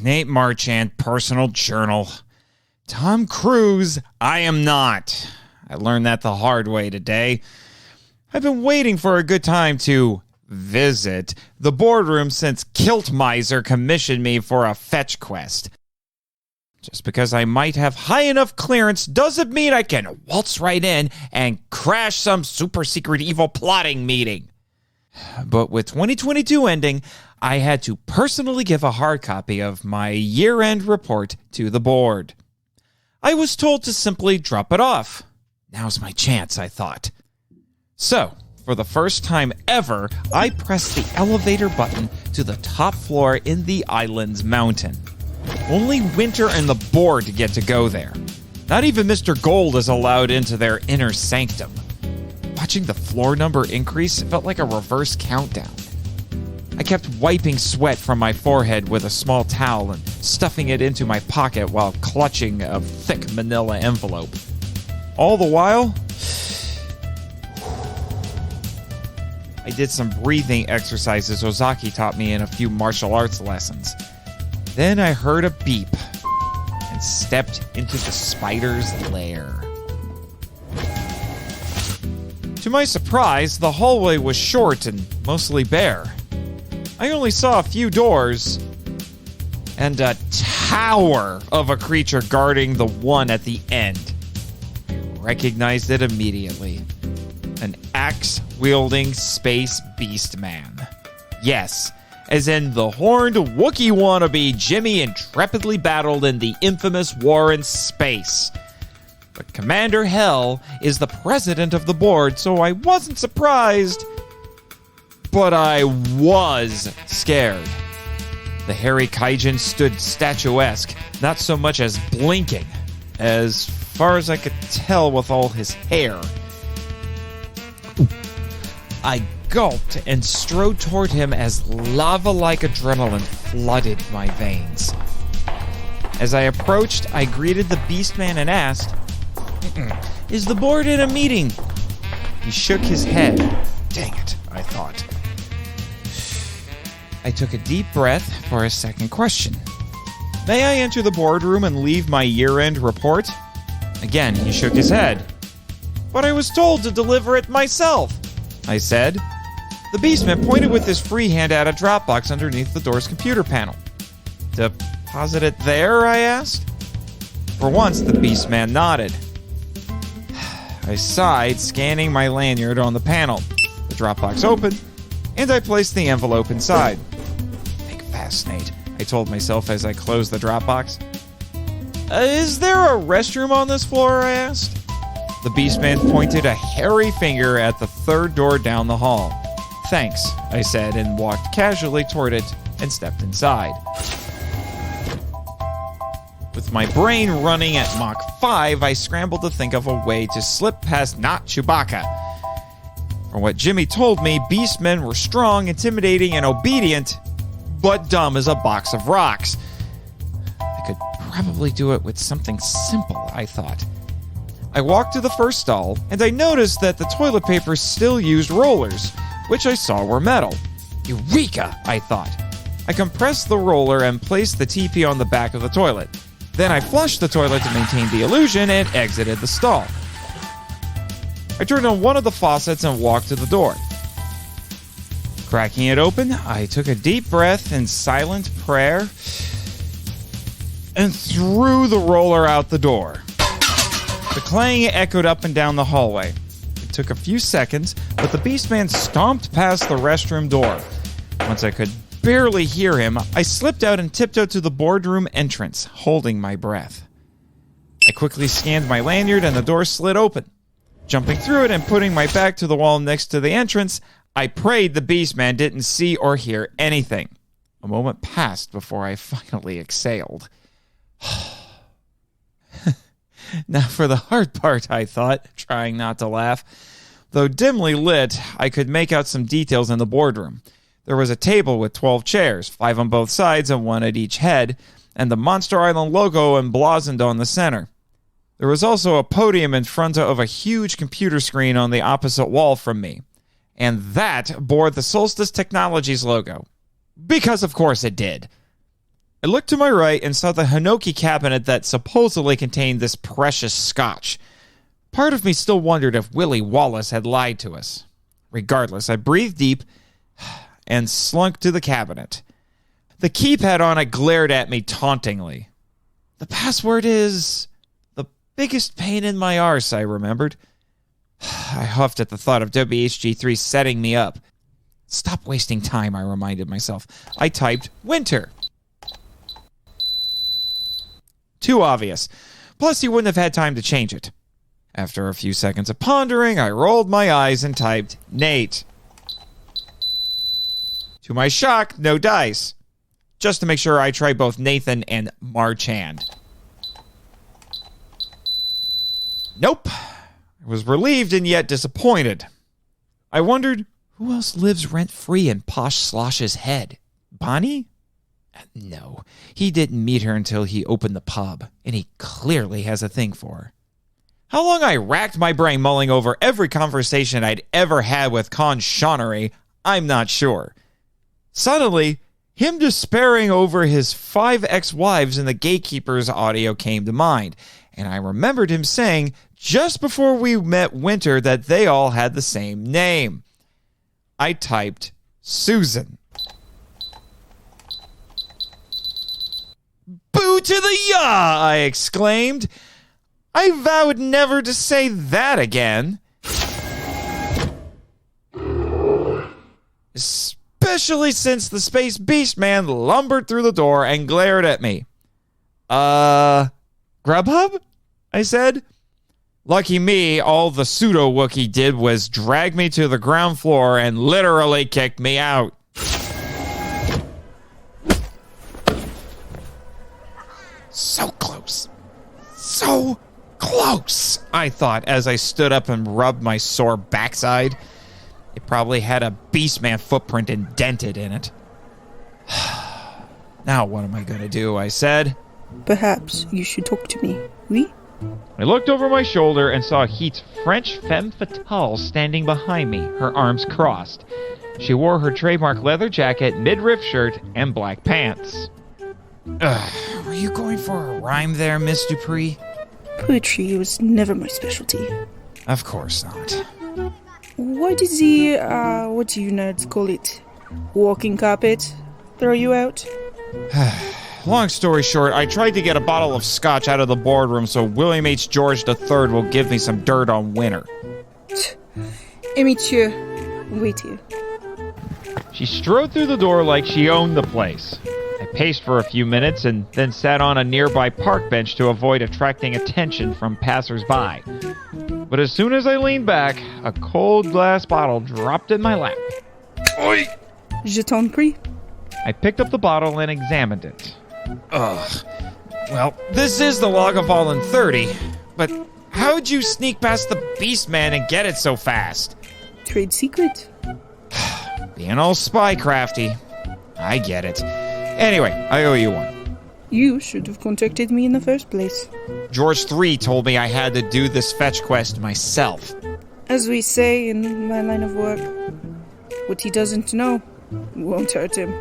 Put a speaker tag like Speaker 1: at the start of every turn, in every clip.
Speaker 1: Nate Marchand, personal journal. Tom Cruise, I am not. I learned that the hard way today. I've been waiting for a good time to visit the boardroom since Kilt Miser commissioned me for a fetch quest. Just because I might have high enough clearance doesn't mean I can waltz right in and crash some super secret evil plotting meeting. But with 2022 ending, I had to personally give a hard copy of my year-end report to the board. I was told to simply drop it off. Now's my chance, I thought. So, for the first time ever, I pressed the elevator button to the top floor in the island's mountain. Only Winter and the board get to go there. Not even Mr. Gold is allowed into their inner sanctum. Watching the floor number increase felt like a reverse countdown. I kept wiping sweat from my forehead with a small towel and stuffing it into my pocket while clutching a thick manila envelope. All the while, I did some breathing exercises Ozaki taught me in a few martial arts lessons. Then I heard a beep and stepped into the spider's lair. To my surprise, the hallway was short and mostly bare. I only saw a few doors and a tower of a creature guarding the one at the end. I recognized it immediately. An axe-wielding Space Beastman. Yes, as in the horned Wookiee wannabe Jimmy intrepidly battled in the infamous war in space. But Commander H.E.L is the president of the board, so I wasn't surprised. But I was scared. The hairy kaiju stood statuesque, not so much as blinking, as far as I could tell with all his hair. I gulped and strode toward him as lava-like adrenaline flooded my veins. As I approached, I greeted the Beastman and asked, "Is the board in a meeting?" He shook his head. Dang it, I thought. I took a deep breath for a second question. May I enter the boardroom and leave my year-end report? Again, he shook his head. But I was told to deliver it myself, I said. The Beastman pointed with his free hand at a Dropbox underneath the door's computer panel. Deposit it there, I asked. For once, the Beastman nodded. I sighed, scanning my lanyard on the panel. The Dropbox opened, and I placed the envelope inside. Think fast, Nate, I told myself as I closed the Dropbox. Is there a restroom on this floor, I asked. The Beastman pointed a hairy finger at the third door down the hall. Thanks, I said, and walked casually toward it and stepped inside. With my brain running at Mach 5, I scrambled to think of a way to slip past not Chewbacca. From what Jimmy told me, Beastmen were strong, intimidating, and obedient, but dumb as a box of rocks. I could probably do it with something simple, I thought. I walked to the first stall, and I noticed that the toilet paper still used rollers, which I saw were metal. Eureka, I thought. I compressed the roller and placed the TP on the back of the toilet. Then I flushed the toilet to maintain the illusion and exited the stall. I turned on one of the faucets and walked to the door. Cracking it open, I took a deep breath in silent prayer and threw the roller out the door. The clang echoed up and down the hallway. It took a few seconds, but the Beastman stomped past the restroom door. Once I could barely hear him, I slipped out and tiptoed to the boardroom entrance, holding my breath. I quickly scanned my lanyard and the door slid open. Jumping through it and putting my back to the wall next to the entrance, I prayed the Beastman didn't see or hear anything. A moment passed before I finally exhaled. Now for the hard part, I thought, trying not to laugh. Though dimly lit, I could make out some details in the boardroom. There was a table with 12 chairs, 5 on both sides and 1 at each head, and the Monster Island logo emblazoned on the center. There was also a podium in front of a huge computer screen on the opposite wall from me. And that bore the Solstice Technologies logo. Because of course it did. I looked to my right and saw the Hinoki cabinet that supposedly contained this precious scotch. Part of me still wondered if Willie Wallace had lied to us. Regardless, I breathed deep and slunk to the cabinet. The keypad on it glared at me tauntingly. The password is the biggest pain in my arse, I remembered. I huffed at the thought of WHG3 setting me up. Stop wasting time, I reminded myself. I typed winter. Too obvious. Plus, he wouldn't have had time to change it. After a few seconds of pondering, I rolled my eyes and typed Nate. To my shock, no dice. Just to make sure, I tried both Nathan and Marchand. Nope. I was relieved and yet disappointed. I wondered, who else lives rent-free in Posh Slosh's head? Bonnie? No, he didn't meet her until he opened the pub, and he clearly has a thing for her. How long I racked my brain mulling over every conversation I'd ever had with Con Shawnery, I'm not sure. Suddenly, him despairing over his 5 ex-wives in the Gatekeeper's audio came to mind, and I remembered him saying just before we met Winter that they all had the same name. I typed Susan. Boo to the yaw, I exclaimed. I vowed never to say that again. Especially since the Space Beastman lumbered through the door and glared at me. Grubhub? I said. Lucky me, all the pseudo-Wookiee did was drag me to the ground floor and literally kicked me out. So close. So close, I thought as I stood up and rubbed my sore backside. It probably had a Beastman footprint indented in it. Now what am I going to do, I said.
Speaker 2: Perhaps you should talk to me, oui?
Speaker 1: I looked over my shoulder and saw Heat's French femme fatale standing behind me, her arms crossed. She wore her trademark leather jacket, midriff shirt, and black pants. Were you going for a rhyme there, Miss Dupre?
Speaker 2: Poetry was never my specialty.
Speaker 1: Of course not.
Speaker 2: Why did the, what do you nerds call it? Walking carpet throw you out?
Speaker 1: Long story short, I tried to get a bottle of scotch out of the boardroom so William H. George III will give me some dirt on Winter.
Speaker 2: Monsieur, wait here.
Speaker 1: She strode through the door like she owned the place. I paced for a few minutes and then sat on a nearby park bench to avoid attracting attention from passers-by. But as soon as I leaned back, a cold glass bottle dropped in my lap. Oi!
Speaker 2: Je t'en prie.
Speaker 1: I picked up the bottle and examined it. Ugh. Well, this is the Lagavulin 30, but how'd you sneak past the Beastman and get it so fast?
Speaker 2: Trade secret.
Speaker 1: Being all spy crafty. I get it. Anyway, I owe you one.
Speaker 2: You should have contacted me in the first place.
Speaker 1: George III told me I had to do this fetch quest myself.
Speaker 2: As we say in my line of work, what he doesn't know won't hurt him.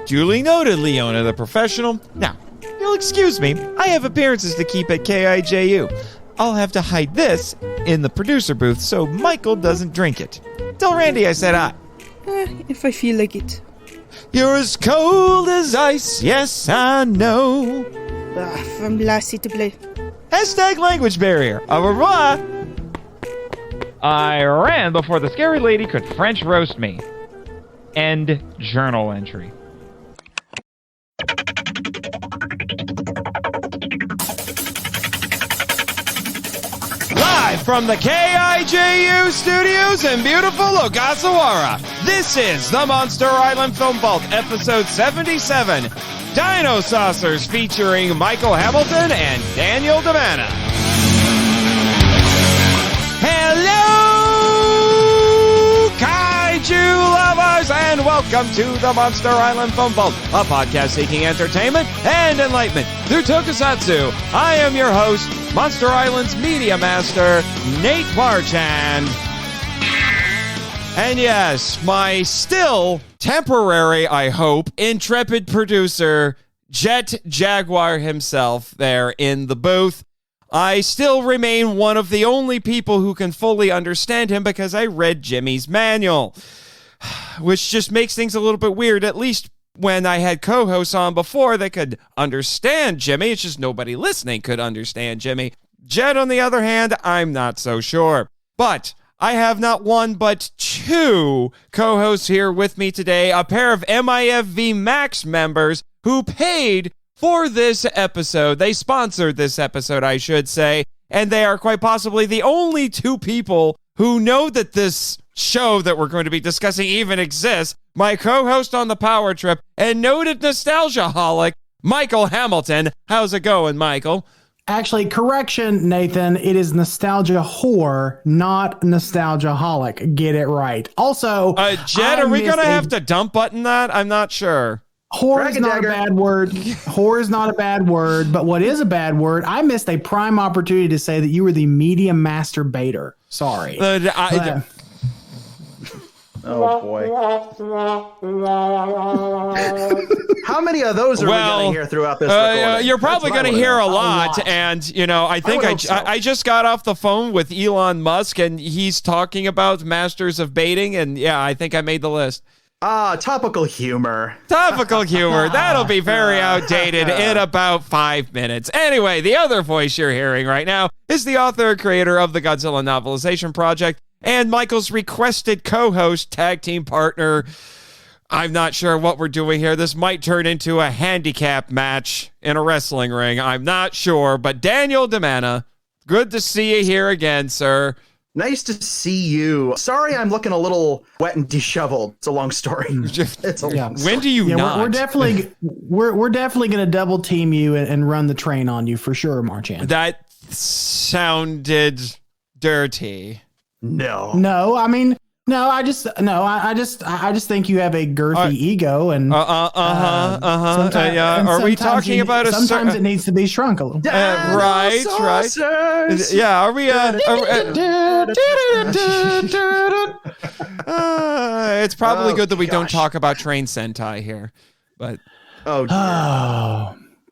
Speaker 1: Duly noted, Leona the professional. Now, you'll excuse me, I have appearances to keep at KIJU. I'll have to hide this in the producer booth so Michael doesn't drink it. Tell Randy I said hi.
Speaker 2: If I feel like it.
Speaker 1: You're as cold as ice, yes, I know.
Speaker 2: From Lassie to play.
Speaker 1: Hashtag language barrier. Au revoir. I ran before the scary lady could French roast me. End journal entry. Live from the KIJU studios in beautiful Ogasawara, this is the Monster Island Film Vault, episode 77, Dinosaucers, featuring Michael Hamilton and Daniel DiManna. Hello, kaiju lovers, and welcome to the Monster Island Film Vault, a podcast seeking entertainment and enlightenment through tokusatsu. I am your host, Monster Island's Media Master, Nate Marchand. And yes, my still temporary, I hope, intrepid producer, Jet Jaguar himself there in the booth. I still remain one of the only people who can fully understand him because I read Jimmy's manual, which just makes things a little bit weird, at least when I had co-hosts on before that could understand Jimmy. It's just nobody listening could understand Jimmy. Jet, on the other hand, I'm not so sure. But I have not one but two co-hosts here with me today, a pair of MIFV Max members who paid for this episode. They sponsored this episode, I should say, and they are quite possibly the only two people who know that this show that we're going to be discussing even exists. My co-host on the power trip and noted nostalgia-holic, Michael Hamilton. How's it going, Michael?
Speaker 3: Actually, correction, Nathan. It is nostalgia whore, not nostalgia-holic. Get it right. Also,
Speaker 1: Jet, are we going to have to dump button that? I'm not sure.
Speaker 3: Whore is not a bad word. Whore is not a bad word, but what is a bad word? I missed a prime opportunity to say that you were the medium masturbator. Sorry.
Speaker 4: Oh boy. How many of those are we going to hear throughout this recording?
Speaker 1: You're probably going to hear a lot. And, you know, I think I just got off the phone with Elon Musk and he's talking about masters of baiting. And yeah, I think I made the list.
Speaker 4: Topical humor.
Speaker 1: Topical humor. That'll be very outdated in about 5 minutes. Anyway, the other voice you're hearing right now is the author and creator of the Godzilla Novelization Project and Michael's requested co-host, tag team partner. I'm not sure what we're doing here. This might turn into a handicap match in a wrestling ring. I'm not sure, but Daniel DiManna, good to see you here again, sir.
Speaker 4: Nice to see you. Sorry, I'm looking a little wet and disheveled. It's a long story. It's a long story.
Speaker 1: When do you not?
Speaker 3: We're definitely going to double team you and run the train on you for sure, Marchand.
Speaker 1: That sounded dirty.
Speaker 4: No.
Speaker 3: I just think you have a girthy ego, and
Speaker 1: Are we talking about a?
Speaker 3: Sometimes it needs to be shrunk a little.
Speaker 1: Right. Yeah. Are we? It's probably good that we don't talk about Train Sentai here, but
Speaker 3: but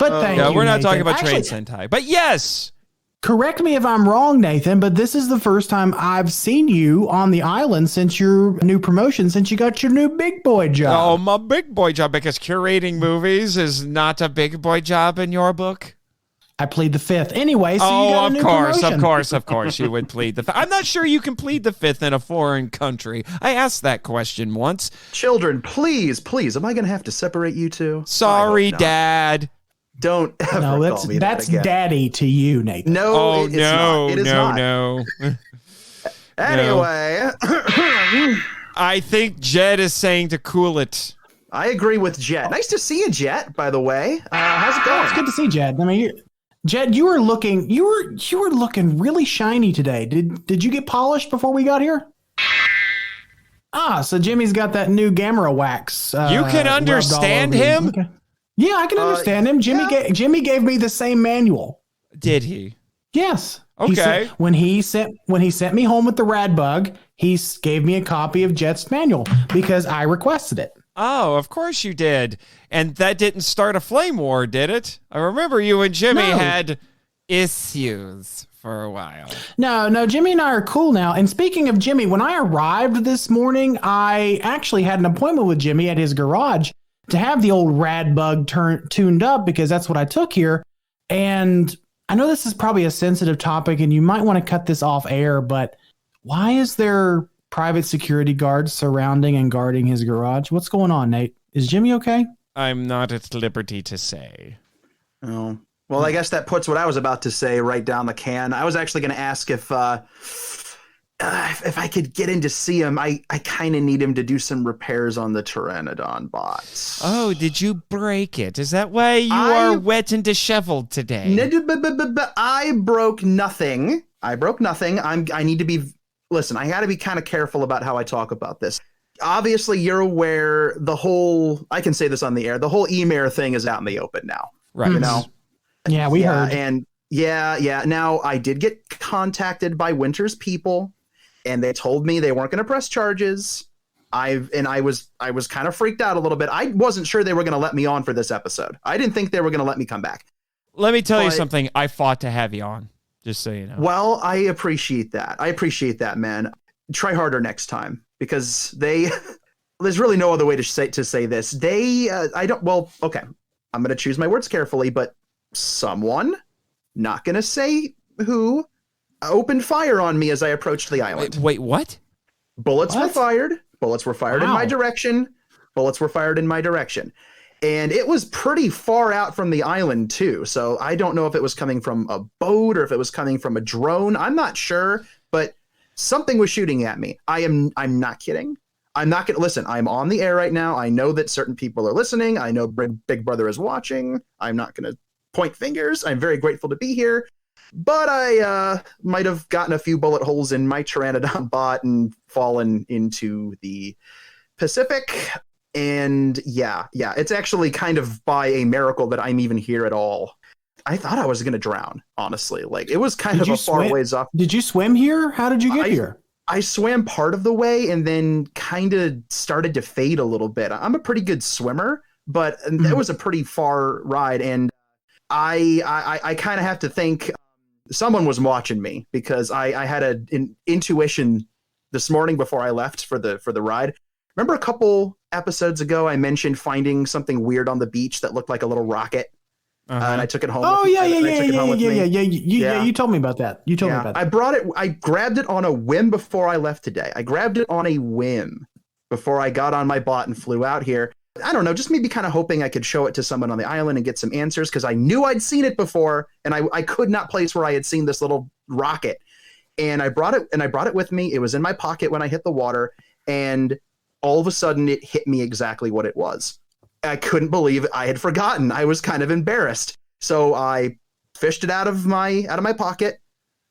Speaker 3: thank you.
Speaker 1: We're not
Speaker 3: Nathan.
Speaker 1: talking about Train Sentai, but yes.
Speaker 3: Correct me if I'm wrong, Nathan, but this is the first time I've seen you on the island since your new promotion, since you got your new big boy job.
Speaker 1: Oh, my big boy job, because curating movies is not a big boy job in your book?
Speaker 3: I plead the fifth. Anyway, so you got a new promotion.
Speaker 1: Of course, you would plead the fifth. I'm not sure you can plead the fifth in a foreign country. I asked that question once.
Speaker 4: Children, please, am I going to have to separate you two?
Speaker 1: Sorry, Dad.
Speaker 4: Don't ever call me
Speaker 3: that's
Speaker 4: that again.
Speaker 3: Daddy to you, Nathan.
Speaker 4: No, it's not. It is not.
Speaker 1: No.
Speaker 4: Anyway.
Speaker 1: I think Jet is saying to cool it.
Speaker 4: I agree with Jet. Nice to see you, Jet, by the way. How's it going?
Speaker 3: It's good to see Jet. I mean, Jet, you were looking really shiny today. Did you get polished before we got here? So Jimmy's got that new Gamera wax.
Speaker 1: You can understand him?
Speaker 3: Okay. Yeah, I can understand him. Jimmy gave me the same manual.
Speaker 1: Did he?
Speaker 3: Yes.
Speaker 1: Okay.
Speaker 3: When he sent me home with the rad bug, he gave me a copy of Jet's manual because I requested it.
Speaker 1: Oh, of course you did. And that didn't start a flame war, did it? I remember you and Jimmy had issues for a while.
Speaker 3: No, Jimmy and I are cool now. And speaking of Jimmy, when I arrived this morning, I actually had an appointment with Jimmy at his garage to have the old rad bug tuned up because that's what I took here. And I know this is probably a sensitive topic and you might want to cut this off air, but why is there private security guards surrounding and guarding his garage? What's going on, Nate? Is Jimmy okay?
Speaker 1: I'm not at liberty to say.
Speaker 4: Oh, well, I guess that puts what I was about to say right down the can. I was actually going to ask if I could get in to see him. I kind of need him to do some repairs on the Pteranodon bots.
Speaker 1: Oh, did you break it? Is that why you are wet and disheveled today?
Speaker 4: I broke nothing. I need to be... Listen, I got to be kind of careful about how I talk about this. Obviously, you're aware I can say this on the air, the whole Emir thing is out in the open now.
Speaker 1: Right.
Speaker 4: You know?
Speaker 3: Yeah, we heard.
Speaker 4: And yeah. Now, I did get contacted by Winter's people, and they told me they weren't going to press charges. I was kind of freaked out a little bit. I wasn't sure they were going to let me on for this episode. I didn't think they were going to let me come back.
Speaker 1: Let me tell you something. I fought to have you on, just so you know.
Speaker 4: Well, I appreciate that, man. Try harder next time, because there's really no other way to say this. Okay. I'm going to choose my words carefully, but someone, not going to say who, opened fire on me as I approached the island.
Speaker 1: Wait, what?
Speaker 4: Bullets were fired. Bullets were fired in my direction. And it was pretty far out from the island too. So I don't know if it was coming from a boat or if it was coming from a drone. I'm not sure, but something was shooting at me. I'm not kidding. I'm not going to listen. I'm on the air right now. I know that certain people are listening. I know Big Brother is watching. I'm not going to point fingers. I'm very grateful to be here, but I might have gotten a few bullet holes in my Pteranodon bot and fallen into the Pacific. And yeah, it's actually kind of by a miracle that I'm even here at all. I thought I was going to drown, honestly. Like, it was kind of a far ways off.
Speaker 3: Did you swim here? How did you get here?
Speaker 4: I swam part of the way and then kind of started to fade a little bit. I'm a pretty good swimmer, but it was a pretty far ride. And I kind of have to think someone was watching me, because I had an intuition this morning before I left for the ride. Remember a couple episodes ago, I mentioned finding something weird on the beach that looked like a little rocket. And I took it home.
Speaker 3: Oh, yeah. You told me about that.
Speaker 4: I brought it. I grabbed it on a whim before I left today. I grabbed it on a whim before I got on my bot and flew out here. I don't know, just maybe kind of hoping I could show it to someone on the island and get some answers, because I knew I'd seen it before, and I could not place where I had seen this little rocket. And I brought it with me. It was in my pocket when I hit the water, and all of a sudden it hit me exactly what it was. I couldn't believe it. I had forgotten. I was kind of embarrassed. So I fished it out of my pocket,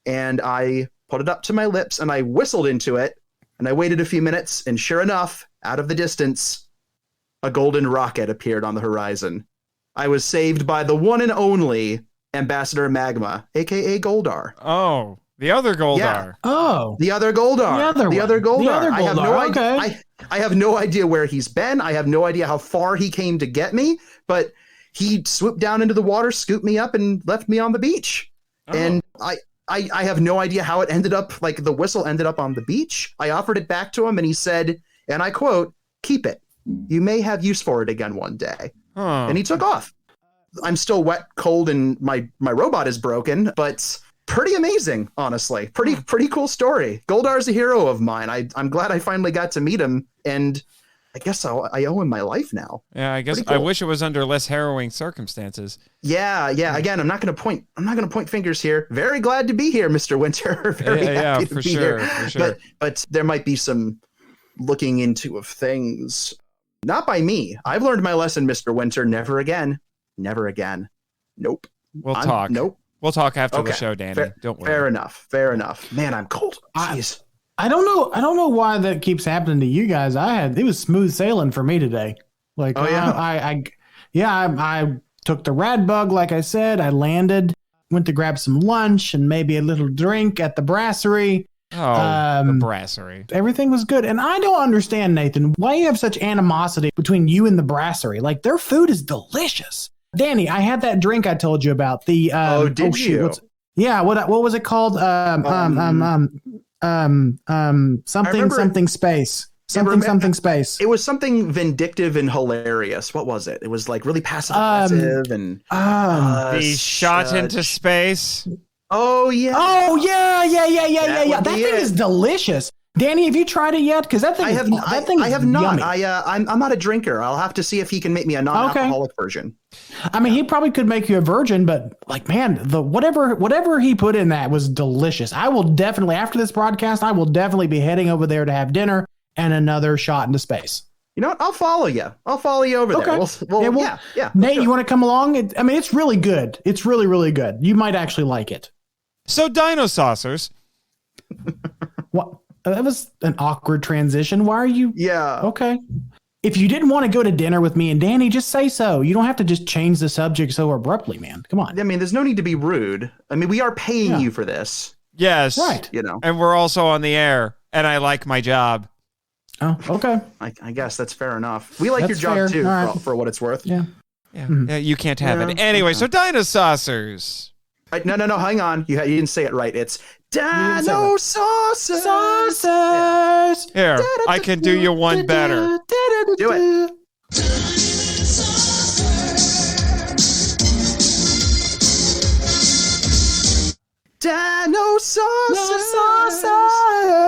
Speaker 4: and I put it up to my lips, and I whistled into it, and I waited a few minutes, and sure enough, out of the distance, a golden rocket appeared on the horizon. I was saved by the one and only Ambassador Magma, aka Goldar.
Speaker 1: Oh, the other Goldar.
Speaker 3: Yeah. Oh,
Speaker 4: the other Goldar. The other Goldar. I have no idea. I have no idea where he's been. I have no idea how far he came to get me, but he swooped down into the water, scooped me up, and left me on the beach. Oh. And I have no idea how it ended up, like the whistle ended up on the beach. I offered it back to him, and he said, and I quote, "Keep it. You may have use for it again one day."
Speaker 1: Huh.
Speaker 4: And he took off. I'm still wet, cold, and my robot is broken, but pretty amazing, honestly. Pretty cool story. Goldar's a hero of mine. I'm glad I finally got to meet him, and I guess I owe him my life now.
Speaker 1: Yeah, I guess cool. I wish it was under less harrowing circumstances.
Speaker 4: Yeah. Again, I'm not going to point fingers here. Very glad to be here, Mr. Winter. Very happy to be here. For sure. But there might be some looking into of things. Not by me. I've learned my lesson, Mr. Winter. Never again. Never again. Nope.
Speaker 1: We'll talk.
Speaker 4: Nope.
Speaker 1: We'll talk after the show, Dani. Don't worry.
Speaker 4: Fair enough. Man, I'm cold. Jeez.
Speaker 3: I don't know why that keeps happening to you guys. It was smooth sailing for me today. Like, I took the rad bug, like I said. I landed, went to grab some lunch and maybe a little drink at the Brasserie.
Speaker 1: The Brasserie.
Speaker 3: Everything was good. And I don't understand, Nathan, why you have such animosity between you and the Brasserie. Like, their food is delicious. Dani, I had that drink I told you about. The
Speaker 4: did you?
Speaker 3: What was it called? Something space. Something space.
Speaker 4: It was something vindictive and hilarious. What was it? It was like really passive aggressive and
Speaker 1: the shot into space.
Speaker 4: Oh yeah.
Speaker 3: That thing is delicious. Dani, have you tried it yet? Because that thing, I have not.
Speaker 4: Yummy. I'm not a drinker. I'll have to see if he can make me a non-alcoholic version.
Speaker 3: I mean, he probably could make you a virgin, but like, man, the whatever he put in that was delicious. I will definitely, after this broadcast, I will definitely be heading over there to have dinner and another shot into space.
Speaker 4: You know what? I'll follow you. Over there. Yeah.
Speaker 3: Nate, sure. You want to come along? It's really good. It's really, really good. You might actually like it.
Speaker 1: So, Dinosaucers.
Speaker 3: What? That was an awkward transition. Why are you?
Speaker 4: Yeah.
Speaker 3: Okay. If you didn't want to go to dinner with me and Dani, just say so. You don't have to just change the subject so abruptly, man. Come on.
Speaker 4: I mean, there's no need to be rude. I mean, we are paying you for this.
Speaker 1: Yes.
Speaker 3: Right.
Speaker 1: And we're also on the air, and I like my job.
Speaker 3: Oh, okay.
Speaker 4: I guess that's fair enough. We like
Speaker 3: That's
Speaker 4: your job
Speaker 3: fair.
Speaker 4: too,
Speaker 3: All right.
Speaker 4: for what it's worth.
Speaker 3: Yeah.
Speaker 1: Yeah, you can't have it. Anyway, so Dinosaucers.
Speaker 4: No, hang on. You didn't say it right. It's Dinosaurs.
Speaker 1: Here, I can do you one better.
Speaker 4: Do it. Dinosaurs.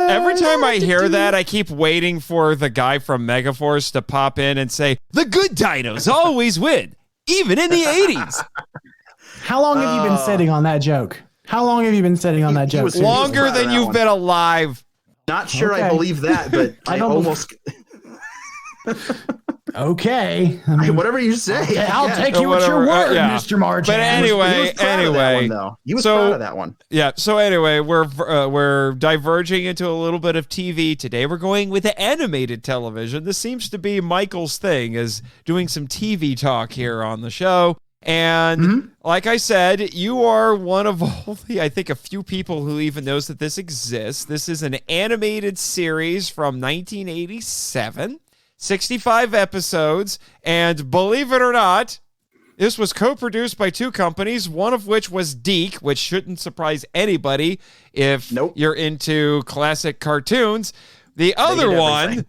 Speaker 1: Every time I hear that, I keep waiting for the guy from Megaforce to pop in and say, "The good dinos always win, even in the 80s."
Speaker 3: How long have you been sitting on that joke? How long have you been sitting on that joke?
Speaker 1: Longer than you've been alive.
Speaker 4: Not sure I believe that, but I almost...
Speaker 3: Okay. I mean,
Speaker 4: whatever you say.
Speaker 3: Okay, I'll take you at your word, Mr. Marchand.
Speaker 1: But anyway,
Speaker 4: he was proud of that one.
Speaker 1: Yeah. So anyway, we're diverging into a little bit of TV today. We're going with the animated television. This seems to be Michael's thing, is doing some TV talk here on the show. And like I said, you are one of only, I think, a few people who even knows that this exists. This is an animated series from 1987. 65 episodes, and believe it or not, this was co-produced by two companies, one of which was DiC, which shouldn't surprise anybody if you're into classic cartoons. The other one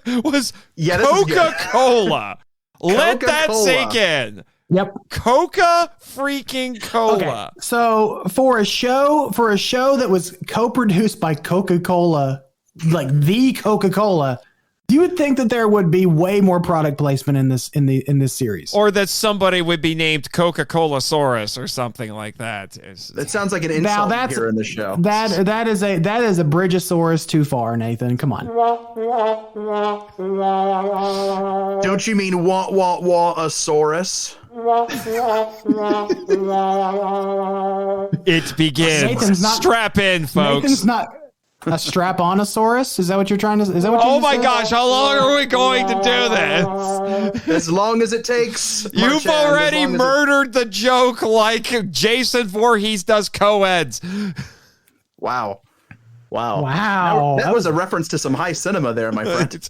Speaker 1: was Coca-Cola. Let that sink in.
Speaker 3: Yep.
Speaker 1: Coca-freaking-Cola.
Speaker 3: Okay. So for a show that was co-produced by Coca-Cola, like the Coca-Cola, you would think that there would be way more product placement in this series,
Speaker 1: or that somebody would be named Coca-Cola-saurus or something like that.
Speaker 4: That sounds like an insult here in the show.
Speaker 3: That is a Bridgeosaurus too far, Nathan. Come on.
Speaker 4: Don't you mean wah-wah-wah-asaurus?
Speaker 1: It begins. Strap in, folks.
Speaker 3: Nathan's not a strap-on-asaurus? Is that what you're trying to? Is that what?
Speaker 1: Oh my gosh! How long are we going to do this?
Speaker 4: As long as it takes.
Speaker 1: You've already murdered the joke like Jason Voorhees does co-eds.
Speaker 4: Wow.
Speaker 3: That
Speaker 4: was a reference to some high cinema there, my friend.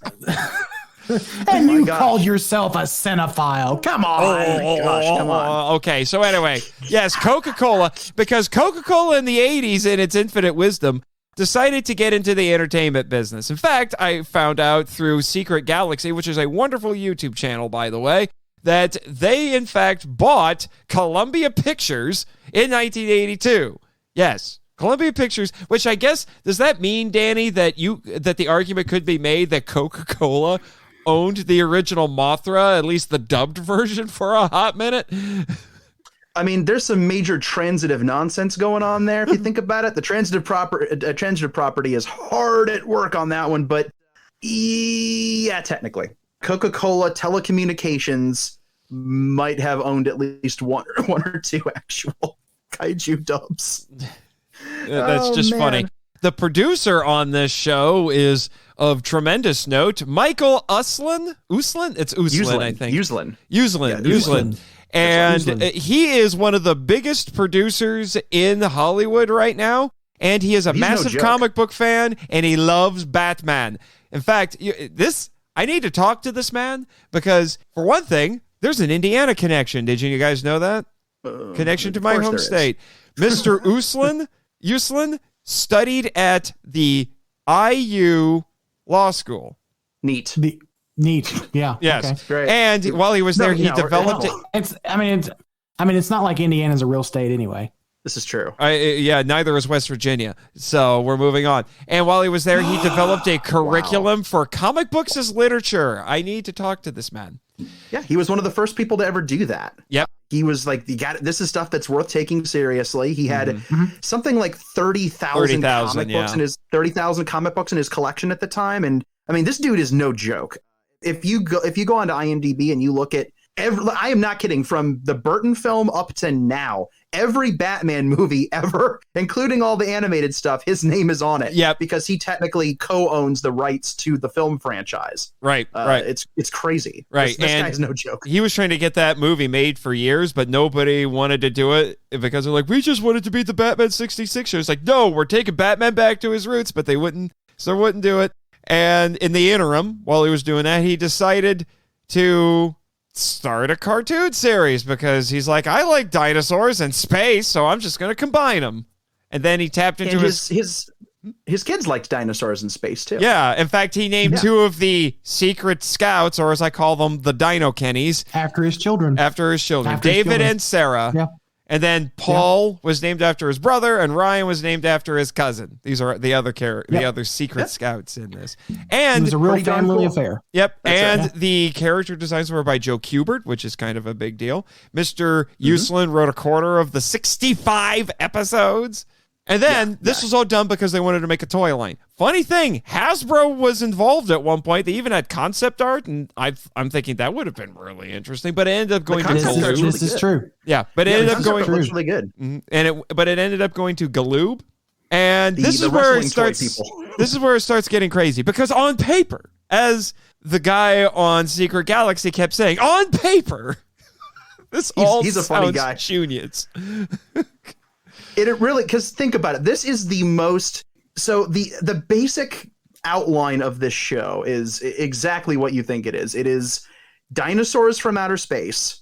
Speaker 3: And you called yourself a cinephile. Come on.
Speaker 4: Come on.
Speaker 1: Okay, so anyway, yes, Coca-Cola, because Coca-Cola in the 80s, in its infinite wisdom, decided to get into the entertainment business. In fact, I found out through Secret Galaxy, which is a wonderful YouTube channel, by the way, that they, in fact, bought Columbia Pictures in 1982. Yes, Columbia Pictures, which I guess, does that mean, Dani, that the argument could be made that Coca-Cola owned the original Mothra, at least the dubbed version, for a hot minute?
Speaker 4: I mean, there's some major transitive nonsense going on there. If you think about it, the transitive property is hard at work on that one. But yeah, technically, Coca-Cola Telecommunications might have owned at least one or two actual kaiju dubs.
Speaker 1: That's just funny. The producer on this show is of tremendous note, Michael Uslan. It's Uslan, I think.
Speaker 4: Uslan.
Speaker 1: And he is one of the biggest producers in Hollywood right now. And he is a massive comic book fan, and he loves Batman. In fact, I need to talk to this man because, for one thing, there's an Indiana connection. Did you guys know that? Connection to my home state. Mr. Uslan studied at the IU Law School.
Speaker 4: Neat.
Speaker 3: Yeah.
Speaker 1: Yes.
Speaker 3: Okay.
Speaker 4: Great.
Speaker 1: And while he was there, he developed it.
Speaker 3: It's not like Indiana's a real state anyway.
Speaker 4: This is true.
Speaker 1: Neither is West Virginia. So we're moving on. And while he was there, he developed a curriculum for comic books as literature. I need to talk to this man.
Speaker 4: Yeah, he was one of the first people to ever do that.
Speaker 1: Yep.
Speaker 4: He was like, this is stuff that's worth taking seriously. He had something like 30,000 comic books in his collection at the time. And I mean, this dude is no joke. If you go onto IMDb and you look at I am not kidding, from the Burton film up to now, every Batman movie ever, including all the animated stuff, his name is on it.
Speaker 1: Yeah,
Speaker 4: because he technically co-owns the rights to the film franchise.
Speaker 1: Right.
Speaker 4: It's crazy.
Speaker 1: Right.
Speaker 4: This guy's no joke.
Speaker 1: He was trying to get that movie made for years, but nobody wanted to do it because they're like, we just wanted to be the Batman 66 show. It's like, no, we're taking Batman back to his roots, but they wouldn't So wouldn't do it. And in the interim, while he was doing that, he decided to start a cartoon series because he's like, I like dinosaurs and space, so I'm just going to combine them. And then he tapped into
Speaker 4: his kids liked dinosaurs in space too.
Speaker 1: Yeah, in fact, he named two of the secret scouts, or as I call them, the Dino Kennies,
Speaker 3: after his children,
Speaker 1: David and Sarah.
Speaker 3: Yeah.
Speaker 1: And then Paul was named after his brother, and Ryan was named after his cousin. These are the other the other secret scouts in this. And
Speaker 3: it was a real family affair.
Speaker 1: Yep. That's the character designs were by Joe Kubert, which is kind of a big deal. Mr. Uslan wrote a quarter of the 65 episodes. And then this was all done because they wanted to make a toy line. Funny thing, Hasbro was involved at one point. They even had concept art, and I'm thinking that would have been really interesting. But it ended up going to Galoob.
Speaker 3: This is true.
Speaker 1: Yeah, but it ended up going
Speaker 4: really good.
Speaker 1: But it ended up going to Galoob, and this is where it starts. This is where it starts getting crazy because on paper, as the guy on Secret Galaxy kept saying, on paper, he's a funny guy. Juniors.
Speaker 4: It really, because think about it. This is the most, so the basic outline of this show is exactly what you think it is. It is dinosaurs from outer space,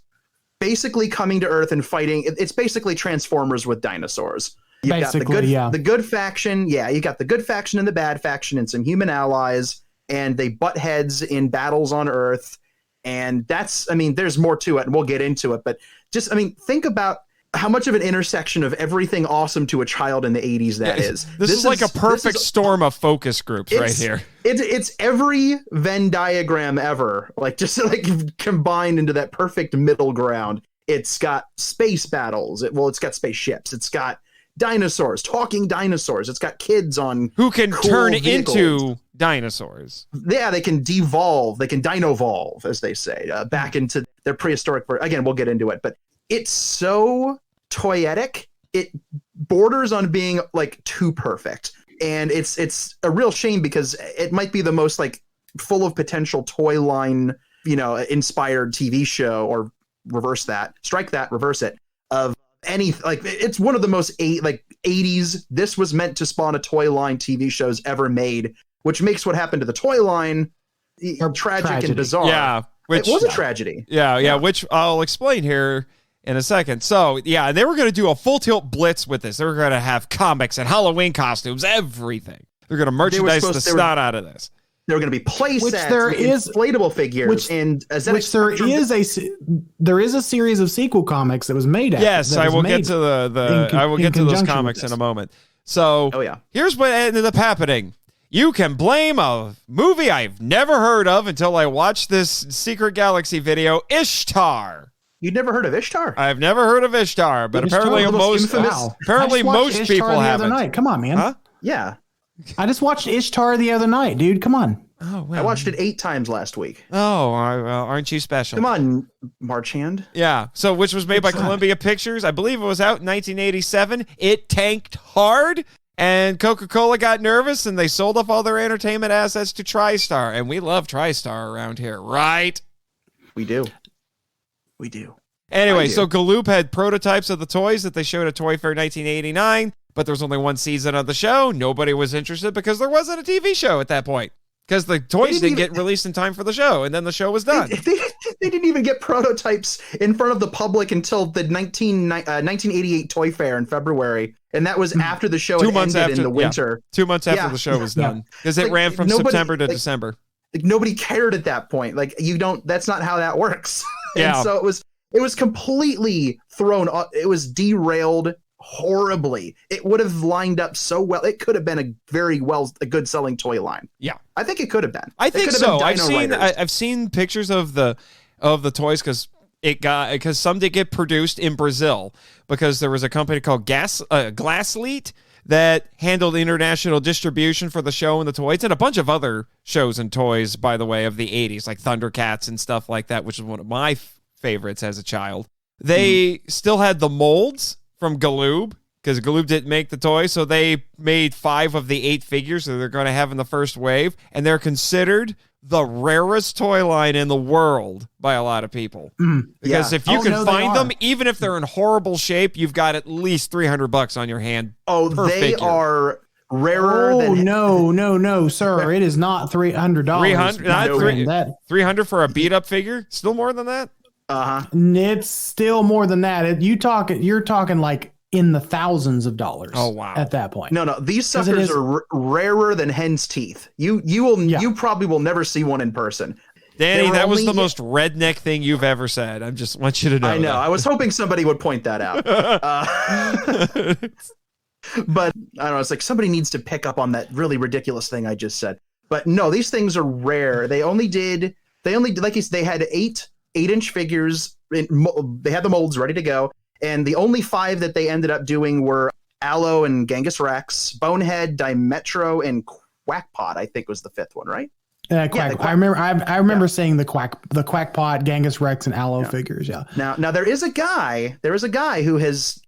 Speaker 4: basically coming to Earth and fighting. It's basically Transformers with dinosaurs. You've got the good faction. Yeah, you got the good faction and the bad faction and some human allies, and they butt heads in battles on Earth. And that's, I mean, there's more to it, and we'll get into it. But just, I mean, think about how much of an intersection of everything awesome to a child in the 80s that is.
Speaker 1: This is like a perfect storm of focus groups right here.
Speaker 4: It's every Venn diagram ever, like just like combined into that perfect middle ground. It's got space battles. It's got spaceships. It's got dinosaurs, talking dinosaurs. It's got kids on
Speaker 1: who can turn into dinosaurs.
Speaker 4: Yeah, they can devolve. They can dinovolve, as they say, back into their prehistoric. Again, we'll get into it, but it's so toyetic, it borders on being like too perfect, and it's a real shame because it might be the most like full of potential toy line, inspired TV show, or reverse it, of any, like, it's one of the most 80s. This was meant to spawn a toy line TV shows ever made, which makes what happened to the toy line tragic and bizarre.
Speaker 1: Yeah,
Speaker 4: it was a tragedy.
Speaker 1: Yeah, which I'll explain here in a second. So, yeah, they were going to do a full tilt blitz with this. They were going to have comics and Halloween costumes, everything. They're going to merchandise the snot out of this.
Speaker 4: There were going to be play sets, inflatable figures,
Speaker 3: there is a series of sequel comics that was made.
Speaker 1: Yes, I will get to I will get to those comics in a moment. So, here's what ended up happening. You can blame a movie I've never heard of until I watched this Secret Galaxy video, Ishtar.
Speaker 4: You'd never heard of Ishtar?
Speaker 1: I've never heard of Ishtar, but apparently most people haven't.
Speaker 3: Come on, man.
Speaker 1: Huh?
Speaker 4: Yeah.
Speaker 3: I just watched Ishtar the other night, dude. Come on.
Speaker 1: Oh, wow.
Speaker 4: I watched it 8 times last week.
Speaker 1: Oh, aren't you special?
Speaker 4: Come on, Marchand.
Speaker 1: Yeah. So, which was made by Columbia Pictures. I believe it was out in 1987. It tanked hard, and Coca-Cola got nervous, and they sold off all their entertainment assets to TriStar. And we love TriStar around here, right?
Speaker 4: We do.
Speaker 1: Anyway, so Galoob had prototypes of the toys that they showed at Toy Fair 1989, but there was only one season of the show. Nobody was interested because there wasn't a TV show at that point, because the toys didn't get released in time for the show, and then the show was done.
Speaker 4: They didn't even get prototypes in front of the public until the 1988 Toy Fair in February, and that was after the show had ended in the winter.
Speaker 1: 2 months after the show was done, because it ran from September to December.
Speaker 4: Like, nobody cared at that point. Like, that's not how that works.
Speaker 1: Yeah.
Speaker 4: And so it was completely thrown. It was derailed horribly. It would have lined up so well. It could have been a good selling toy line.
Speaker 1: Yeah,
Speaker 4: I think it could have been.
Speaker 1: I think so. I've seen pictures of the toys because some did get produced in Brazil, because there was a company called Glassleet that handled international distribution for the show and the toys, and a bunch of other shows and toys, by the way, of the 80s, like Thundercats and stuff like that, which is one of my favorites as a child. They still had the molds from Galoob, because Galoob didn't make the toy, so they made 5 of the 8 figures that they're going to have in the first wave, and they're considered the rarest toy line in the world by a lot of people. Because if you can find them, even if they're in horrible shape, you've got at least $300 on your hand.
Speaker 4: Oh, they are rarer than
Speaker 3: no, sir. It is not $300.
Speaker 1: 300 for a beat up figure? Still more than that?
Speaker 3: It's still more than that. You're talking like in the thousands of dollars.
Speaker 1: Oh wow!
Speaker 3: At that point,
Speaker 4: no, these suckers are rarer than hen's teeth. You probably will never see one in person.
Speaker 1: Danny, that was the most redneck thing you've ever said. I just want you to know.
Speaker 4: I know. I was hoping somebody would point that out. But I don't know. It's like somebody needs to pick up on that really ridiculous thing I just said. But no, these things are rare. They only did like they had 8-inch figures. They had the molds ready to go. And the only 5 that they ended up doing were Allo and Genghis Rex, Bonehead, Dimetro, and Quackpot, I think was the 5th one, right?
Speaker 3: Quack. I remember seeing the Quackpot, Genghis Rex, and Allo figures. Yeah.
Speaker 4: Now there is a guy who's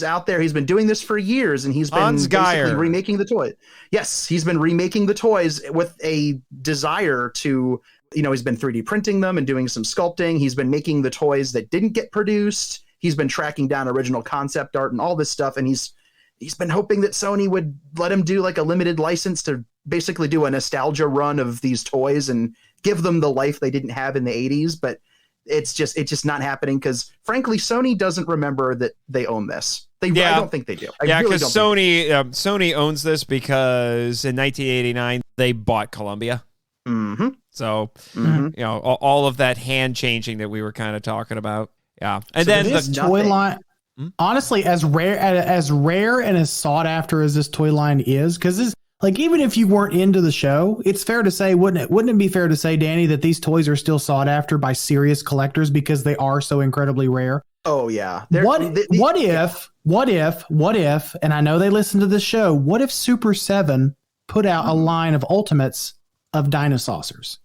Speaker 4: out there. He's been doing this for years, and he's been basically remaking the toy. Yes, he's been remaking the toys with a desire to, he's been 3D printing them and doing some sculpting. He's been making the toys that didn't get produced. He's been tracking down original concept art and all this stuff, and he's been hoping that Sony would let him do like a limited license to basically do a nostalgia run of these toys and give them the life they didn't have in the 80s. But it's just not happening because, frankly, Sony doesn't remember that they own this. I don't think they do.
Speaker 1: Because Sony owns this because in 1989 they bought Columbia.
Speaker 4: Mm-hmm.
Speaker 1: So all of that hand changing that we were kind of talking about. Yeah, and then
Speaker 3: the toy line. Honestly, as rare and as sought after as this toy line is, because this, like, even if you weren't into the show, it's fair to say, wouldn't it be fair to say, Danny, that these toys are still sought after by serious collectors because they are so incredibly rare?
Speaker 4: Oh yeah.
Speaker 3: What if? And I know they listen to this show. What if Super 7 put out a line of Ultimates of Dinosaucers?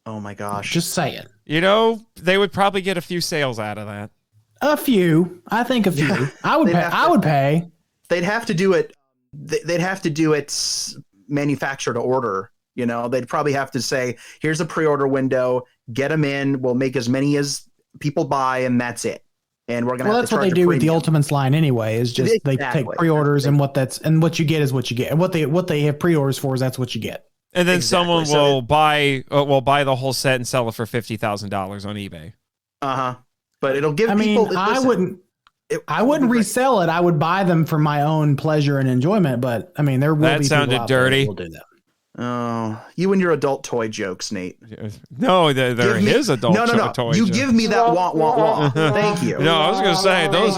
Speaker 4: Oh my gosh!
Speaker 3: Just say it.
Speaker 1: They would probably get a few sales out of that.
Speaker 3: A few, I think a few. Yeah. I would pay.
Speaker 4: They'd have to do it. They'd have to do it manufacturer to order. They'd probably have to say, "Here's a pre-order window. Get them in. We'll make as many as people buy, and that's it." And we're gonna. Well,
Speaker 3: that's what they do with the Ultimates line anyway. Is just they take pre-orders, and what you get is what you get, and what they have pre-orders for is that's what you get.
Speaker 1: And then someone will buy the whole set and sell it for $50,000 on eBay.
Speaker 4: But it'll give people.
Speaker 3: I wouldn't resell it. I would buy them for my own pleasure and enjoyment. But there will be people
Speaker 1: sounded dirty.
Speaker 3: Will do that.
Speaker 4: Oh, you and your adult toy jokes, Nate.
Speaker 1: No, there is adult toy.
Speaker 4: You give me that wah. Thank you.
Speaker 1: No, I was going to say those.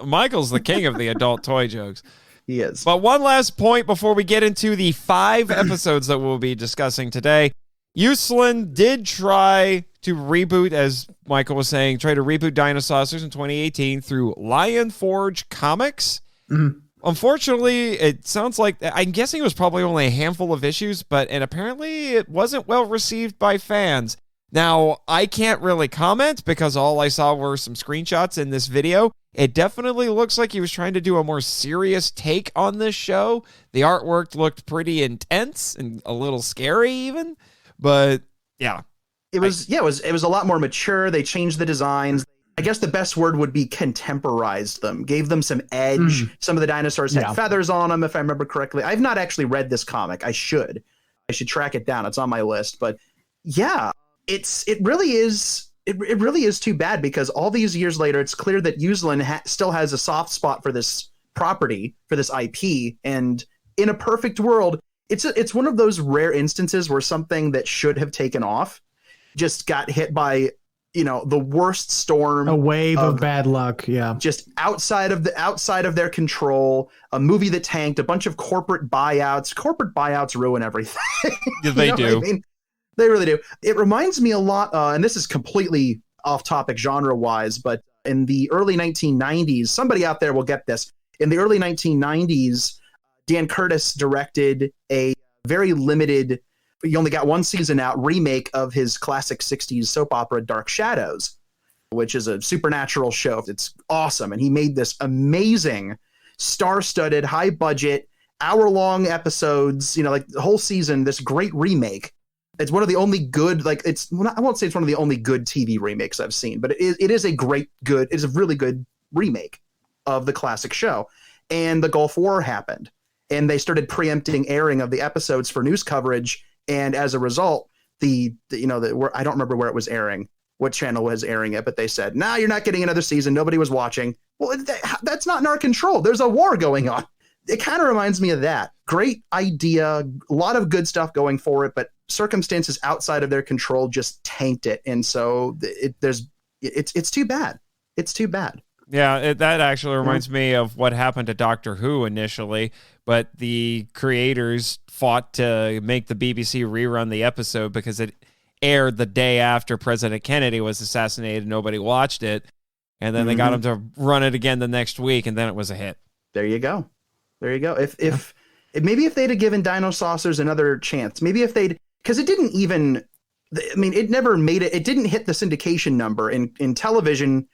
Speaker 1: Michael's the king of the adult toy jokes.
Speaker 4: He is.
Speaker 1: But one last point before we get into the 5 episodes that we'll be discussing today. Uslan did try to reboot, as Michael was saying, Dinosaucers in 2018 through Lion Forge Comics.
Speaker 3: Mm-hmm.
Speaker 1: Unfortunately, it sounds like, I'm guessing it was probably only a handful of issues, and apparently it wasn't well received by fans. Now, I can't really comment because all I saw were some screenshots in this video. It definitely looks like he was trying to do a more serious take on this show. The artwork looked pretty intense and a little scary even, but yeah.
Speaker 4: It was a lot more mature. They changed the designs. I guess the best word would be contemporized them, gave them some edge. Some of the dinosaurs had feathers on them, if I remember correctly. I've not actually read this comic. I should track it down. It's on my list, but yeah, it really is too bad because all these years later, it's clear that Uslan still has a soft spot for this property, for this IP, and in a perfect world, it's one of those rare instances where something that should have taken off just got hit by the worst storm,
Speaker 3: a wave of bad luck. Yeah,
Speaker 4: just outside of their control. A movie that tanked, a bunch of corporate buyouts. Corporate buyouts ruin everything.
Speaker 1: Yeah, they do.
Speaker 4: They really do. It reminds me a lot, and this is completely off topic genre wise, but in the early 1990s, somebody out there will get this. In the early 1990s, Dan Curtis directed a very limited, you only got one season out, remake of his classic 60s soap opera Dark Shadows, which is a supernatural show. It's awesome. And he made this amazing, star-studded, high-budget, hour-long episodes, like the whole season, this great remake. It's one of the only good, I won't say it's one of the only good TV remakes I've seen, but it is a really good remake of the classic show. And the Gulf War happened. and they started preempting airing of the episodes for news coverage. And as a result, I don't remember where it was airing, what channel was airing it, but they said, "Nah, you're not getting another season. Nobody was watching." Well, that's not in our control. There's a war going on. It kind of reminds me of that. Great idea, a lot of good stuff going for it, but circumstances outside of their control just tanked it. And so it's too bad. It's too bad.
Speaker 1: Yeah, that actually reminds me of what happened to Doctor Who initially, but the creators fought to make the BBC rerun the episode because it aired the day after President Kennedy was assassinated. Nobody watched it, and then they got him to run it again the next week, and then it was a hit.
Speaker 4: There you go. If maybe if they'd have given Dinosaucers another chance, maybe if they'd, because it didn't even, it never made it. It didn't hit the syndication number in television.